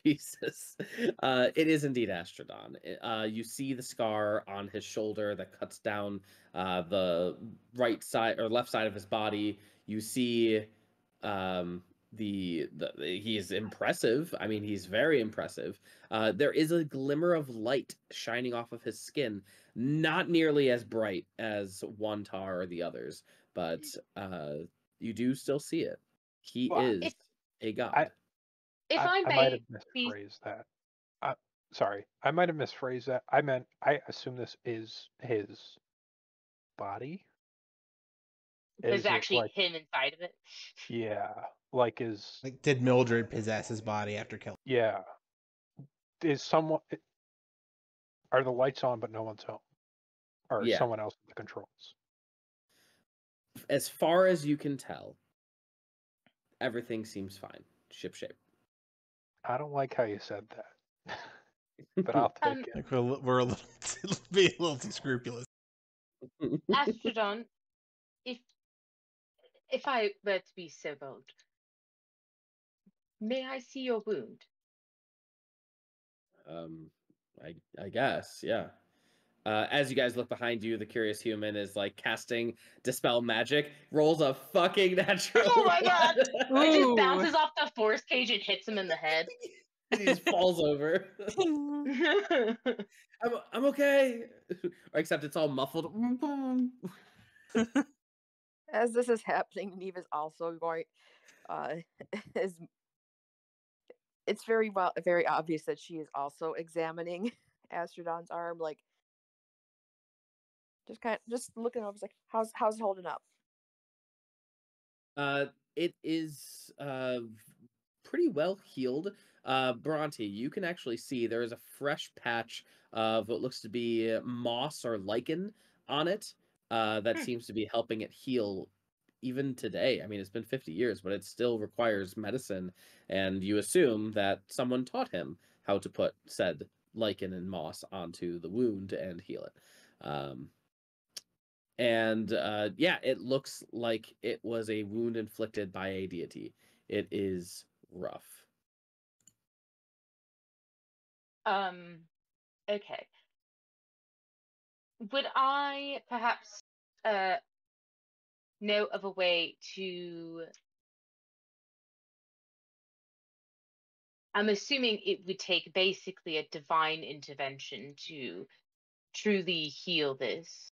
Jesus. It is indeed Astrodon. You see the scar on his shoulder that cuts down the right side or left side of his body. You see he is impressive. I mean, he's very impressive. There is a glimmer of light shining off of his skin, not nearly as bright as Wantar or the others, but you do still see it. He is a god. I might have misphrased that. Sorry, I might have misphrased that. I meant, I assume this is his body. There's actually him inside of it. Yeah, did Mildred possess his body after killing? Yeah. Is someone? Are the lights on but no one's home, or someone else with the controls? As far as you can tell, everything seems fine. Shipshape. I don't like how you said that, but I'll take it. We're a little being a little too scrupulous. Astrodon, if I were to be so bold, may I see your wound? I guess, yeah. As you guys look behind you, the curious human is like casting dispel magic, rolls a fucking natural. Oh my god! It just bounces off the force cage and hits him in the head. He just falls over. I'm okay. Except it's all muffled. As this is happening, Nineve is also going. It's very obvious that she is also examining Astrodon's arm, like just looking over, like, how's it holding up? It is pretty well healed. Bhranti, you can actually see there is a fresh patch of what looks to be moss or lichen on it that seems to be helping it heal even today. I mean, it's been 50 years, but it still requires medicine, and you assume that someone taught him how to put said lichen and moss onto the wound and heal it. Yeah, it looks like it was a wound inflicted by a deity. It is rough. Okay. Would I perhaps know of a way to... I'm assuming it would take basically a divine intervention to truly heal this.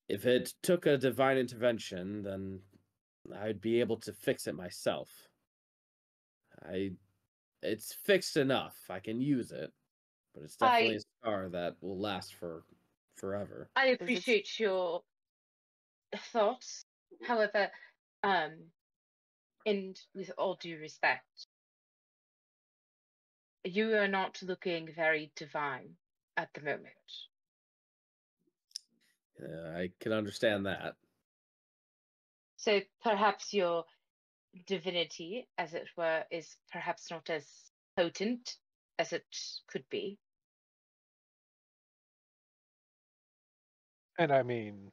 If it took a divine intervention, then I'd be able to fix it myself. It's fixed enough. I can use it, but it's definitely a scar that will last for forever. I appreciate your thoughts. However, and with all due respect, you are not looking very divine at the moment. I can understand that. So perhaps your divinity, as it were, is perhaps not as potent as it could be. And I mean,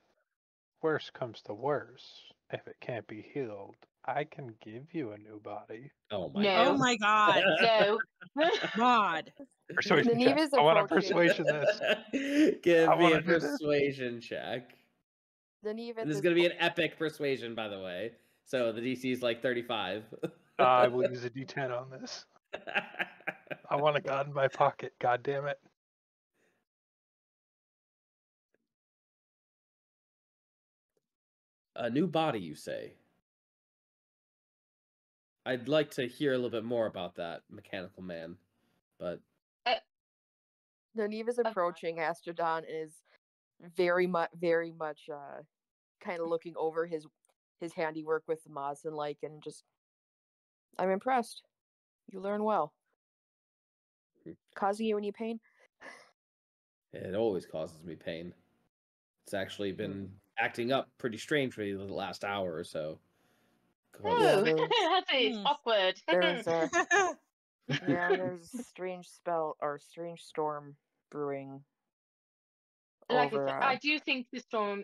worst comes to worst, if it can't be healed, I can give you a new body. Oh my No. god. Oh my god. No. Mod. Persuasion check. Nineve is I want to approaching. persuasion this. Give I me a wanna do this. persuasion check. Nineve And this is going to be an epic persuasion, by the way. So the DC is like 35. I will use a D10 on this. I want a god in my pocket. God damn it. A new body, you say? I'd like to hear a little bit more about that, mechanical man. But Nineve is approaching Astrodon and is very much kind of looking over his handiwork with the moss and lichen, and just, I'm impressed. You learn well. Causing you any pain? it always causes me pain. It's actually been acting up pretty strangely the last hour or so. Oh, there's- that's awkward. There's a there's a strange storm brewing. Like I over, said, I do think the storm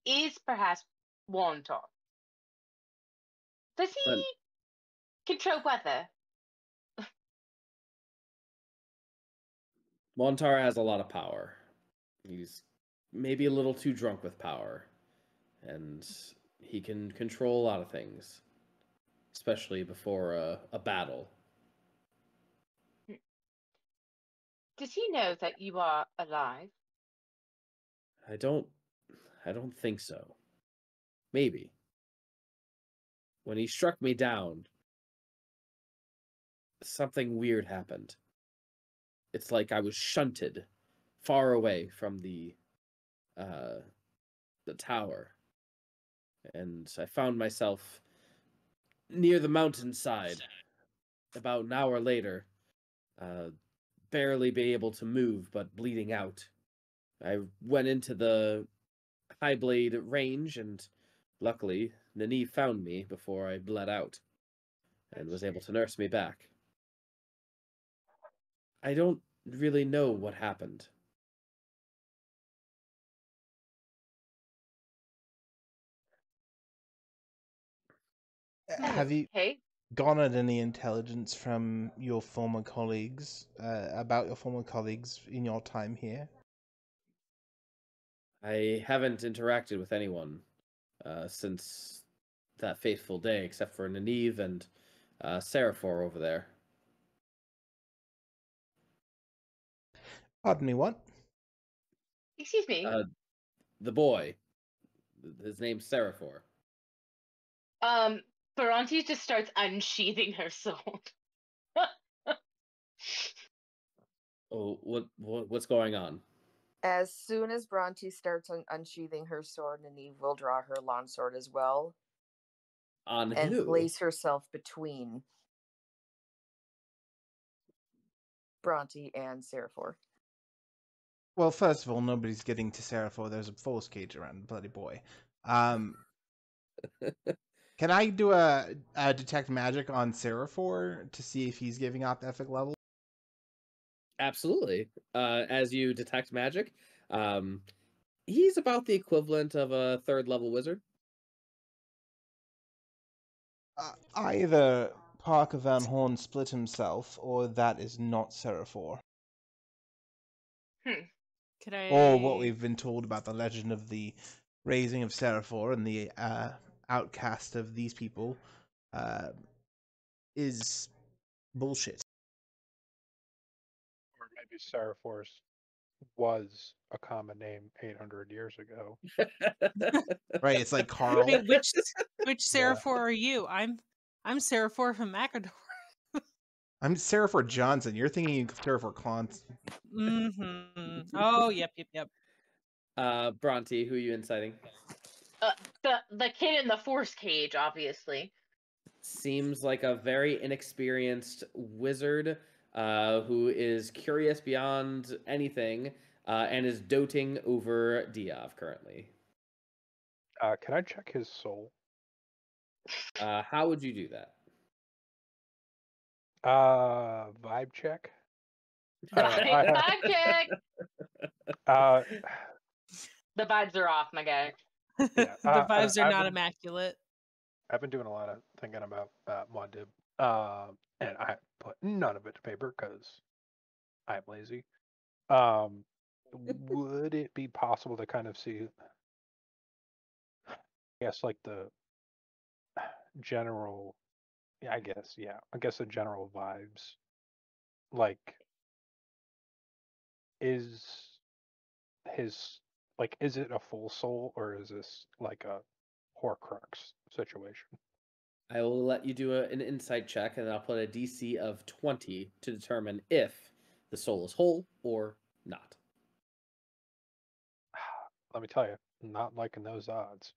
is perhaps Wantor. Does he control weather? Montar has a lot of power. He's maybe a little too drunk with power. And he can control a lot of things. Especially before a battle. Does he know that you are alive? I don't think so. Maybe. When he struck me down, something weird happened. It's like I was shunted far away from the tower. And I found myself near the mountainside about an hour later, barely be able to move but bleeding out. I went into the high blade range, and luckily Nineve found me before I bled out and was able to nurse me back. I don't really know what happened. Have you Hey, garnered any intelligence from your former colleagues about your former colleagues in your time here? I haven't interacted with anyone since that fateful day, except for Nineve and Seraphor over there. Pardon me, what? excuse me. The boy. His name's Seraphor. Bhranti just starts unsheathing her sword. Oh, what's going on? As soon as Bhranti starts unsheathing her sword, Nineve will draw her longsword as well. On and who? place herself between Bhranti and Seraphor. Well, first of all, nobody's getting to Seraphor. There's a force cage around, bloody boy. Can I do a detect magic on Seraphor to see if he's giving off ethic level? Absolutely. As you detect magic, he's about the equivalent of a 3rd level wizard. Either Parker Van Horn split himself, or that is not Seraphor. Could I? Or what we've been told about the legend of the raising of Seraphor and the outcast of these people is bullshit. Or maybe Seraphor's was a common name 800 years ago. Right, it's like Carl. Wait, which Seraphor are you? I'm Seraphor from Macador. I'm Seraphor Johnson. You're thinking of Seraphor Clance. Oh, yep. Bhranti, who are you inciting? The kid in the force cage, obviously. Seems like a very inexperienced wizard who is curious beyond anything and is doting over Diov currently. Can I check his soul? How would you do that? Vibe check. Vibe check. Uh, The vibes are off, my guy. Yeah, The vibes are I've not been- immaculate. I've been doing a lot of thinking about Muad, and I put none of it to paper because I'm lazy. Would it be possible to kind of see, I guess, like the general, I guess the general vibes, like, is is it a full soul or is this like a Horcrux situation? I will let you do an insight check, and I'll put a DC of 20 to determine if the soul is whole or not. Let me tell you, not liking those odds.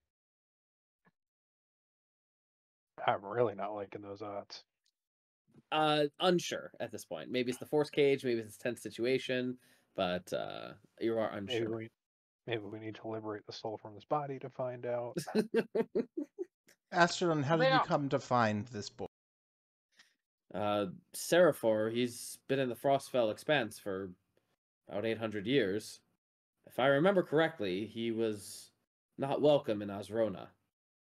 I'm really not liking those odds. Unsure at this point. Maybe it's the force cage, maybe it's a tense situation, but you are unsure. Maybe we need to liberate the soul from this body to find out. Astrodon, how did They you don't- come to find this boy? Seraphor, he's been in the Frostfell Expanse for about 800 years. If I remember correctly, he was not welcome in Azrona.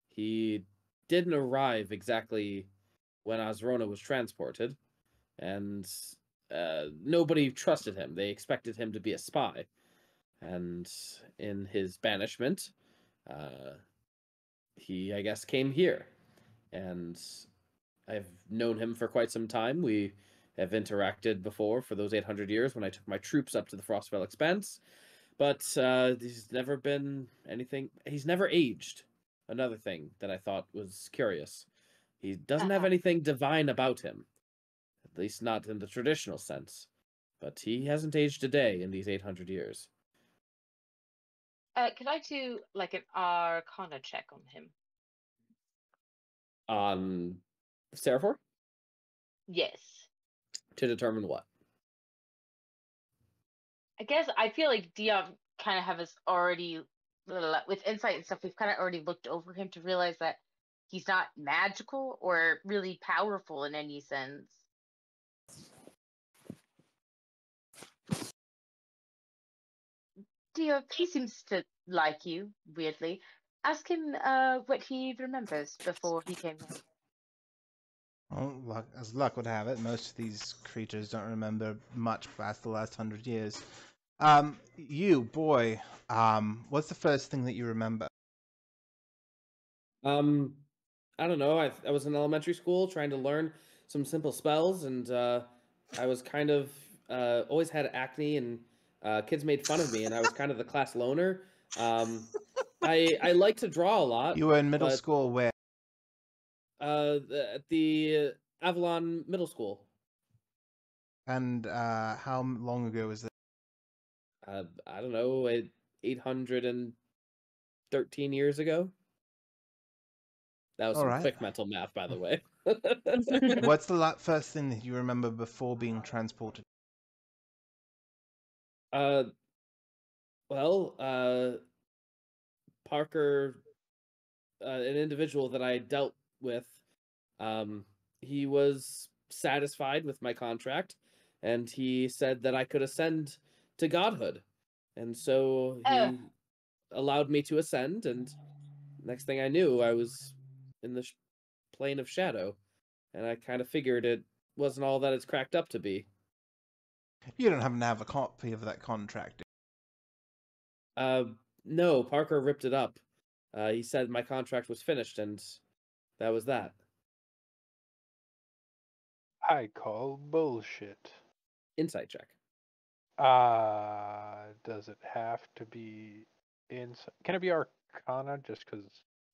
He didn't arrive exactly when Azrona was transported, and nobody trusted him. They expected him to be a spy. And in his banishment, he, I guess, came here. And I've known him for quite some time. We have interacted before for those 800 years when I took my troops up to the Frostfell Expanse. But he's never been anything. He's never aged. Another thing that I thought was curious. He doesn't have anything divine about him. At least not in the traditional sense. But he hasn't aged a day in these 800 years. Could I do like an Arcana check on him? On Seraphor? Yes. To determine what? I guess I feel like Diov kind of has already, with insight and stuff, we've kind of already looked over him to realize that he's not magical or really powerful in any sense. Diov, he seems to like you, weirdly. Ask him what he remembers before he came here. Well, as luck would have it, most of these creatures don't remember much past the last 100 years. You, boy, what's the first thing that you remember? I don't know. I was in elementary school trying to learn some simple spells, and I was kind of always had acne, and kids made fun of me, and I was kind of the class loner. I like to draw a lot. You were in middle but, school where? At the Avalon Middle School. And how long ago was this? I don't know, 813 years ago. That was All some right. quick mental math, by the way. What's the first thing that you remember before being transported? Well, Parker, an individual that I dealt with, he was satisfied with my contract, and he said that I could ascend to godhood. And so he allowed me to ascend, and next thing I knew, I was in the plane of shadow, and I kind of figured it wasn't all that it's cracked up to be. You don't happen to have a copy of that contract. No, Parker ripped it up. He said my contract was finished, and that was that. I call bullshit. Insight check. Does it have to be inside? Can it be Arcana just because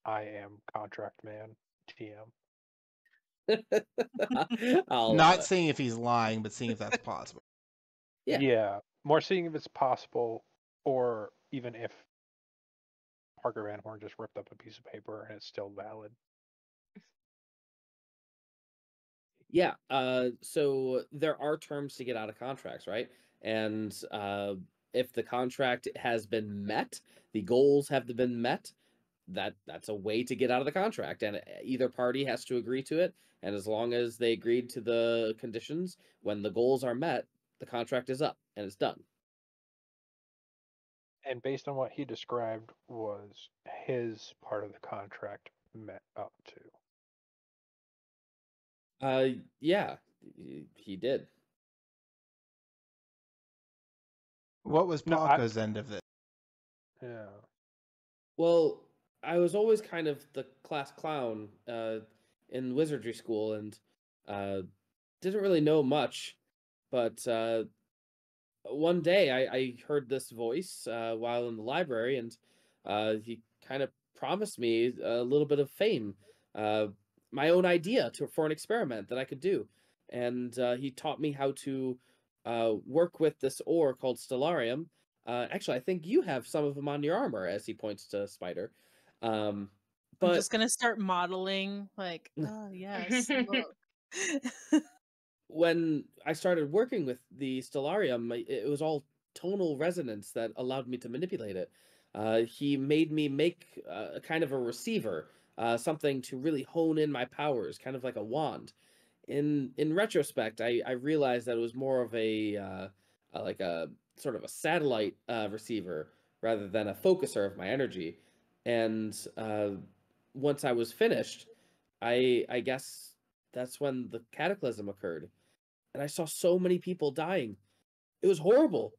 I am contract man, TM? I'll Not seeing if he's lying, but seeing if that's possible. Yeah. More seeing if it's possible, or even if Parker Van Horn just ripped up a piece of paper and it's still valid. Yeah. So there are terms to get out of contracts, right? And if the contract has been met, the goals have been met, that's a way to get out of the contract, and either party has to agree to it. And as long as they agreed to the conditions, when the goals are met, the contract is up and it's done. And based on what he described, was his part of the contract met up to? Yeah, he did. What was No, Parker's end of it? Yeah. Well, I was always kind of the class clown in wizardry school, and didn't really know much. But one day I heard this voice while in the library, and he kind of promised me a little bit of fame, my own idea for an experiment that I could do. And he taught me how to work with this ore called Stellarium. Actually, I think you have some of them on your armor, as he points to Spider. I'm just gonna start modeling, like, oh yes, look. When I started working with the Stellarium, it was all tonal resonance that allowed me to manipulate it. He made me make a kind of a receiver, something to really hone in my powers, kind of like a wand. In retrospect, I realized that it was more of like a sort of a satellite receiver rather than a focuser of my energy. And once I was finished, I guess that's when the cataclysm occurred, and I saw so many people dying. It was horrible.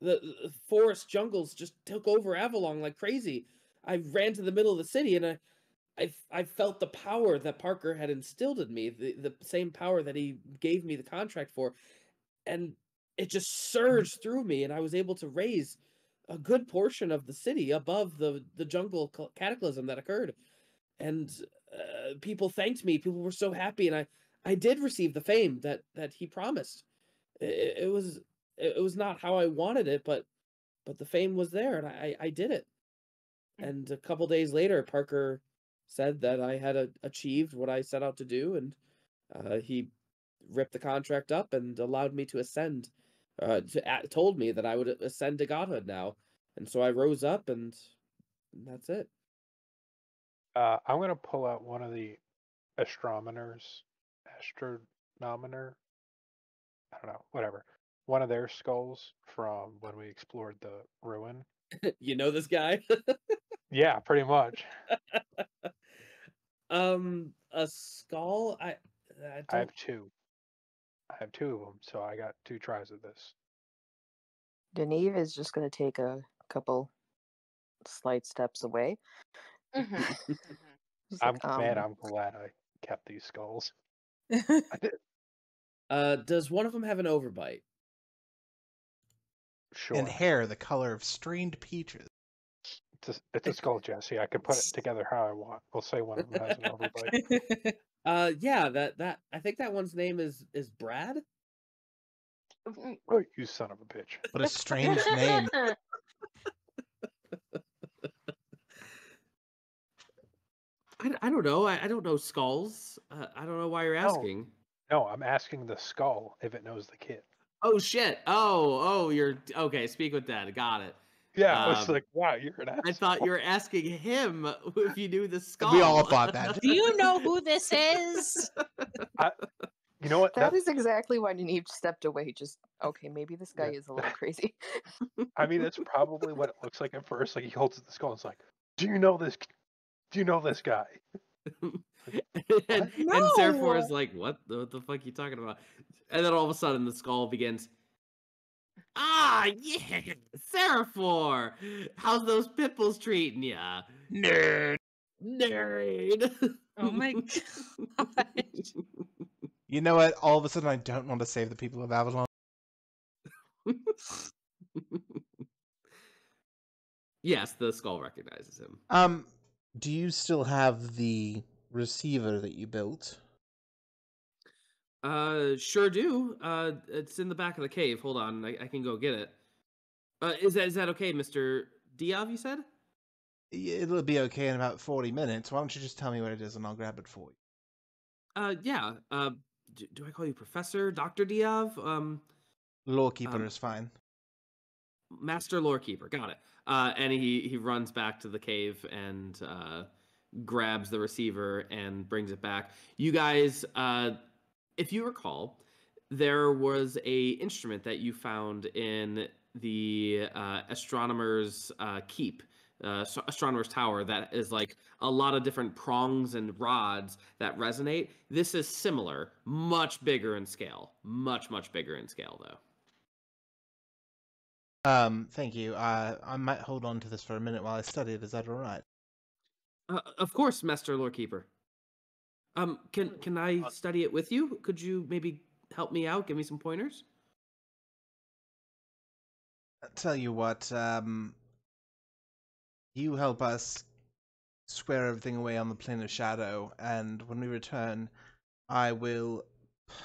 The forest jungles just took over Avalon like crazy. I ran to the middle of the city, and I felt the power that Parker had instilled in me, the same power that he gave me the contract for, and it just surged through me, and I was able to raise a good portion of the city above the jungle cataclysm that occurred. And people thanked me. People were so happy, and I did receive the fame that he promised. It was not how I wanted it, but the fame was there, and I did it. And a couple days later, Parker said that I had achieved what I set out to do, and he ripped the contract up and allowed me to ascend. Told me that I would ascend to godhood now, and so I rose up, and that's it. I'm going to pull out one of the astronomers. I don't know, whatever. One of their skulls from when we explored the ruin. You know this guy? Yeah, pretty much. A skull? I I have two. I have two of them, so I got 2 tries at this. Nineve is just going to take a couple slight steps away. He's I'm like, I'm glad I kept these skulls. Does one of them have an overbite? Sure. And hair the color of strained peaches. It's a skull, Jesse. I can put it together how I want. We'll say one of them has an overbite. Yeah, that I think that one's name is Brad. Oh, you son of a bitch. What a strange name. I don't know. I don't know skulls. I don't know why you're asking. No, I'm asking the skull if it knows the kid. Oh shit. Oh, you're okay. Speak with Dad. Got it. Yeah, I was like, wow, you're an asshole. I thought you were asking him if you knew the skull. We all thought that. Do you know who this is? You know what? That is exactly why Nineve stepped away. Just, okay, maybe this guy is a little crazy. I mean, that's probably what it looks like at first. Like, he holds the skull and it's like, do you know this? Do you know this guy? and Seraphor is like, what the fuck are you talking about? And then all of a sudden the skull begins. Ah, yeah, Seraphor! How's those pipples treating ya? Nerd! Oh my gosh. You know what? All of a sudden, I don't want to save the people of Avalon. Yes, the skull recognizes him. Do you still have the receiver that you built? Sure do. It's in the back of the cave. Hold on, I can go get it. Is that okay, Mr. Diov, you said? It'll be okay in about 40 minutes. Why don't you just tell me what it is and I'll grab it for you? Yeah. Do I call you Professor? Dr. Diov? Lorekeeper is fine. Master Lorekeeper, got it. And he runs back to the cave and grabs the receiver and brings it back. You guys, if you recall, there was a instrument that you found in the astronomer's keep, astronomer's tower, that is like a lot of different prongs and rods that resonate. This is similar, much bigger in scale. Much bigger in scale, though. Thank you. I might hold on to this for a minute while I study it. Is that all right? Of course, Master Lorekeeper. Can I study it with you? Could you maybe help me out? Give me some pointers? I'll tell you what, you help us square everything away on the plane of shadow, and when we return, I will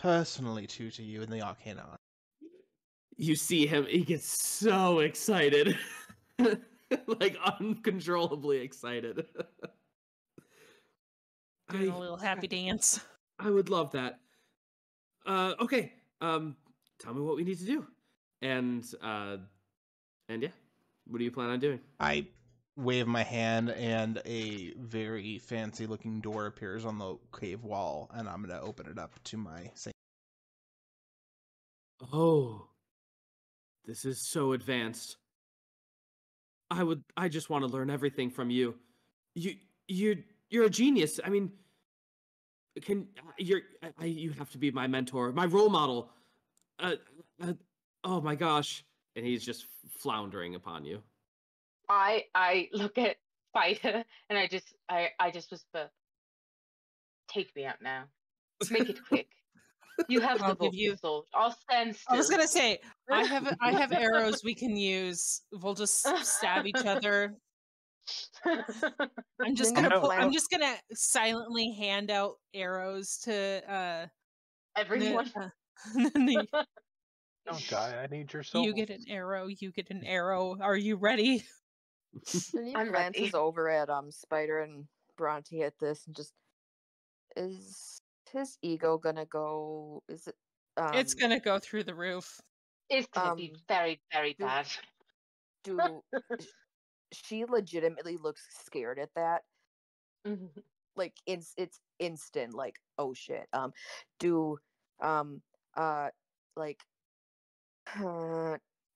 personally tutor you in the Arcana. You see him, he gets so excited. Like, uncontrollably excited. Doing a little happy dance. I would love that. Okay. Tell me what we need to do. And yeah. What do you plan on doing? I wave my hand, and a very fancy-looking door appears on the cave wall, and I'm going to open it up to my saint. Oh. This is so advanced. I just want to learn everything from you. You're a genius. I mean, you have to be my mentor, my role model. Oh my gosh. And he's just floundering upon you. I look at Syder and I just whisper, "Take me out now. Make it quick. You have I'll the give you- sword. I'll stand still." I was gonna say, I have arrows we can use. We'll just stab each other. I'm just gonna silently hand out arrows to Everyone. Don't die. I need your soul. You get an arrow. You get an arrow. Are you ready? Nineve glances over at Syder and Bhranti at this and just, is his ego gonna go? Is it? It's gonna go through the roof. It's gonna be very, very bad. She legitimately looks scared at that. Like it's instant. Like, oh shit.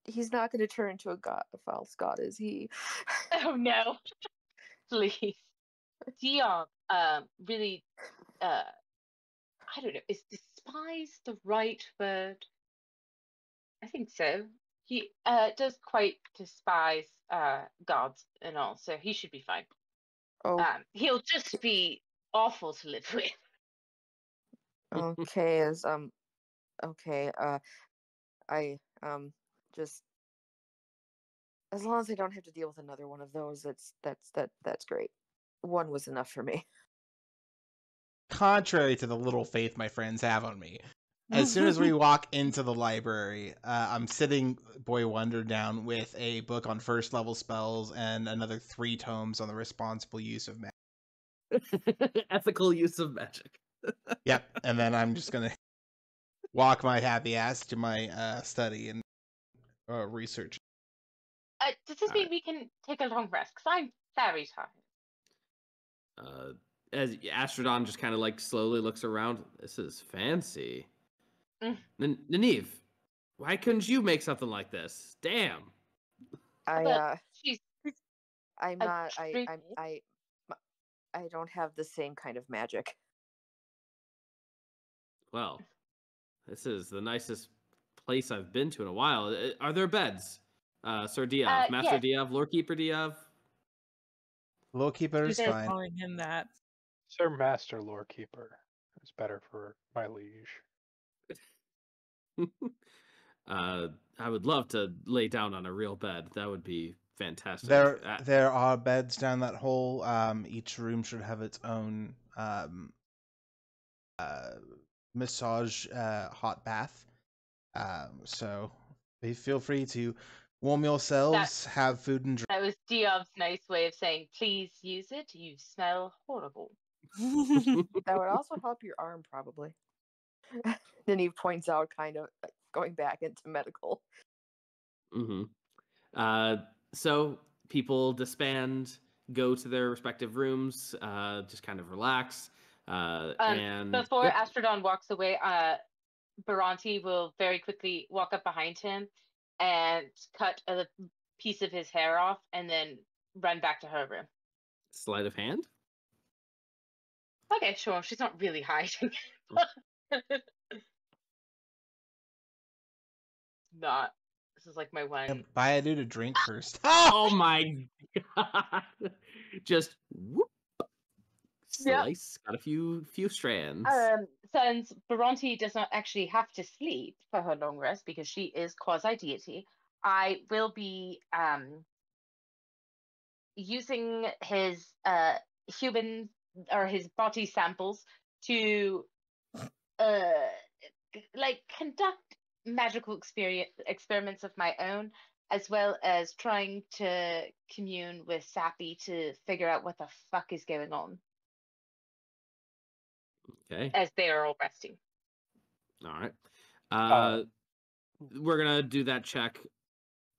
He's not going to turn into a false god, is he? Oh no, please. Diov, really, I don't know. Is despise the right word? I think so. He does quite despise gods and all, so he should be fine. Oh, he'll just be awful to live with. okay. Okay. I just, as long as I don't have to deal with another one of those, that's great. One was enough for me. Contrary to the little faith my friends have on me, as soon as we walk into the library, I'm sitting Boy Wonder down with a book on first level spells and another 3 tomes on the responsible use of magic. Ethical use of magic. Yep, and then I'm just gonna walk my happy ass to my study and research. Does this mean we can take a long rest? Because I'm very tired. As Astrodon just kind of like slowly looks around, this is fancy. Nineve, why couldn't you make something like this? Damn. She's I'm not. I don't have the same kind of magic. Well, this is the nicest place I've been to in a while. Are there beds? Sir Diov, Master Diov, Lorekeeper Diov? Lorekeeper is fine. Calling him that. Sir Master Lorekeeper is better for my liege. I would love to lay down on a real bed. That would be fantastic. There are beds down that hole. Each room should have its own massage hot bath. So feel free to warm yourselves, have food and drink. That was Diov's nice way of saying, please use it. You smell horrible. That would also help your arm, probably. Then he points out, kind of going back into medical. So people disband, go to their respective rooms, just kind of relax. And before Astrodon walks away, Bhranti will very quickly walk up behind him and cut a piece of his hair off, and then run back to her room. Sleight of hand? Okay, sure. She's not really hiding. Not. This is like my one. Buy a dude a drink first. Oh my god! Just whoop. Slice. Got a few strands. Since Bhranti does not actually have to sleep for her long rest because she is quasi-deity, I will be using his human or his body samples to conduct magical experiments of my own, as well as trying to commune with Sappy to figure out what the fuck is going on. Okay. As they are all resting. All right. We're gonna do that check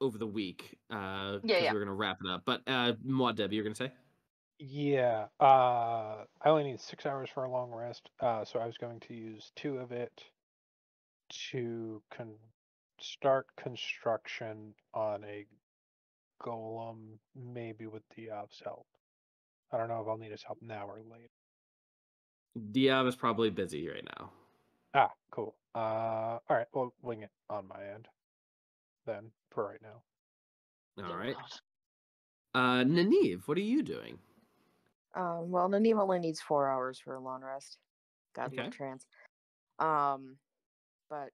over the week. We're gonna wrap it up. But Muad, you're gonna say? Yeah. I only need 6 hours for a long rest, so I was going to use 2 of it to start construction on a golem, maybe with Diov's help. I don't know if I'll need his help now or later. Diov is probably busy right now. Ah, cool. All right, we'll wing it on my end then for right now. All right. Nineve, what are you doing? Well, Nineve only needs 4 hours for a long rest. God love trance. But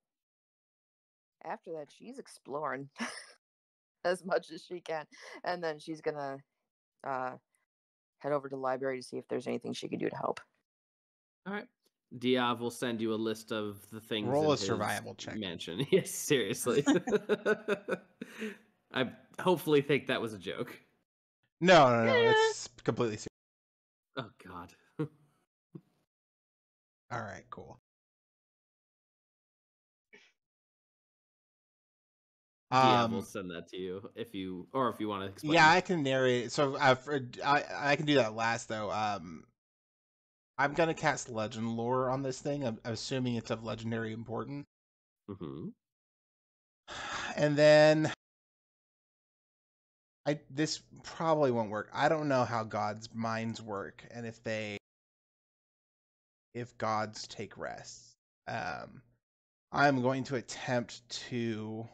after that, she's exploring as much as she can, and then she's gonna head over to the library to see if there's anything she can do to help. All right. Diov will send you a list of the things. Roll a survival check. Mansion. Yes, seriously. I hopefully think that was a joke. No. It's completely serious. Oh God. All right, cool. Yeah, we'll send that to you if you want to explain. Yeah, I can narrate. So I can do that last though. I'm gonna cast legend lore on this thing. I'm assuming it's of legendary importance. Mm-hmm. And then this probably won't work. I don't know how gods' minds work, and if gods take rest. I'm going to attempt to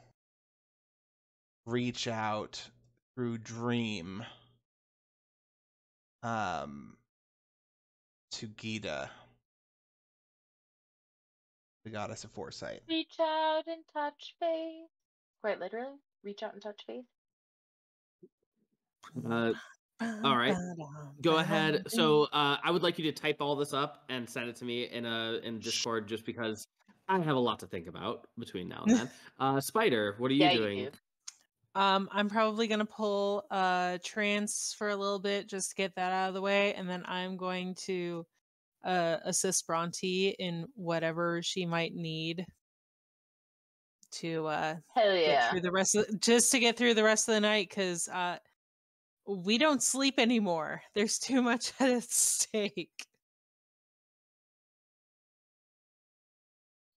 reach out through dream to Gita, the goddess of foresight. Reach out and touch faith. Quite literally, reach out and touch faith. All right, go ahead. So I would like you to type all this up and send it to me in Discord, just because I have a lot to think about between now and then. Spider, what are you Yeah, doing? you do. I'm probably gonna pull trance for a little bit just to get that out of the way, and then I'm going to assist Bhranti in whatever she might need to Hell get yeah. through the rest of just to get through the rest of the night, because we don't sleep anymore. There's too much at stake.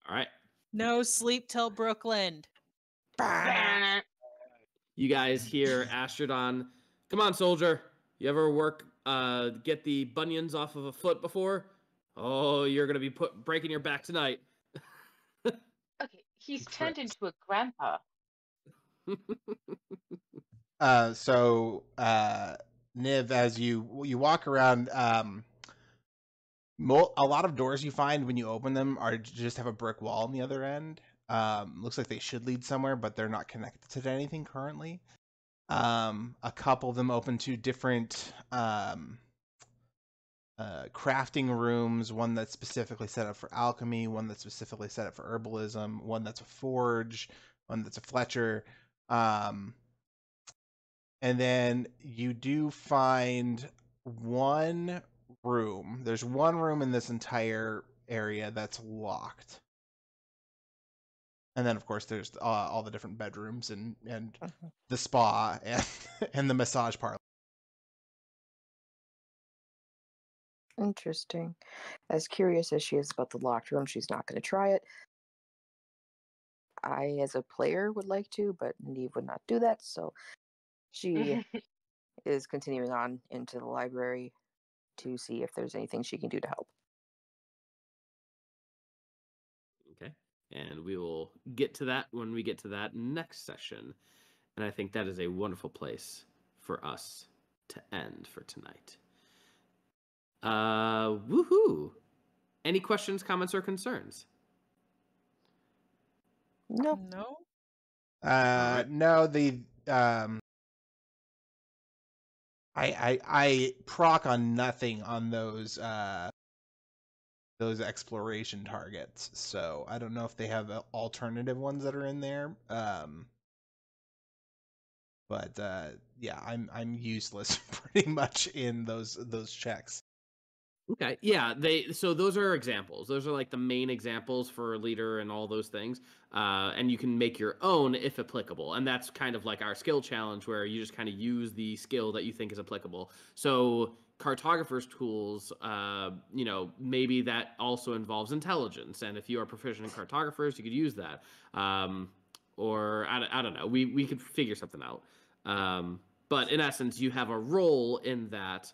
All right. No sleep till Brooklyn. You guys hear Astrodon, come on, soldier. You ever get the bunions off of a foot before? Oh, you're going to be breaking your back tonight. Okay, he's turned into a grandpa. Niv, as you walk around, a lot of doors you find when you open them are just have a brick wall on the other end. Looks like they should lead somewhere, but they're not connected to anything currently. A couple of them open to different crafting rooms, one that's specifically set up for alchemy, one that's specifically set up for herbalism, one that's a forge, one that's a Fletcher. And then you do find one room. There's one room in this entire area that's locked. And then, of course, there's all the different bedrooms and the spa and the massage parlor. Interesting. As curious as she is about the locked room, she's not going to try it. I, as a player, would like to, but Nineve would not do that, so she is continuing on into the library to see if there's anything she can do to help. Okay. And we will get to that when we get to that next session. And I think that is a wonderful place for us to end for tonight. Woohoo! Any questions, comments, or concerns? No. No. Alright. No, I proc on nothing on those exploration targets, so I don't know if they have alternative ones that are in there. But yeah, I'm useless pretty much in those checks. Okay, yeah, so those are examples. Those are like the main examples for leader and all those things. And you can make your own if applicable. And that's kind of like our skill challenge where you just kind of use the skill that you think is applicable. So cartographer's tools, maybe that also involves intelligence. And if you are proficient in cartographers, you could use that. Or I don't know. We could figure something out. But in essence, you have a role in that.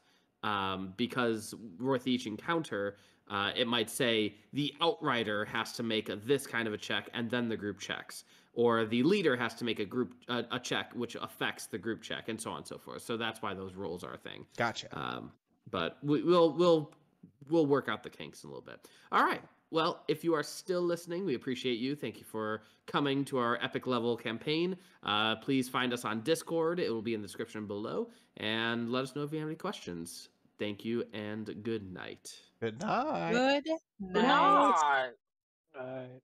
Because with each encounter, it might say the outrider has to make this kind of a check and then the group checks, or the leader has to make a check which affects the group check, and so on and so forth. So that's why those roles are a thing. Gotcha. But we'll work out the kinks in a little bit. All right. Well, if you are still listening, we appreciate you. Thank you for coming to our epic level campaign. Please find us on Discord. It will be in the description below. And let us know if you have any questions. Thank you and good night. Good night. Good Good night. night. Right.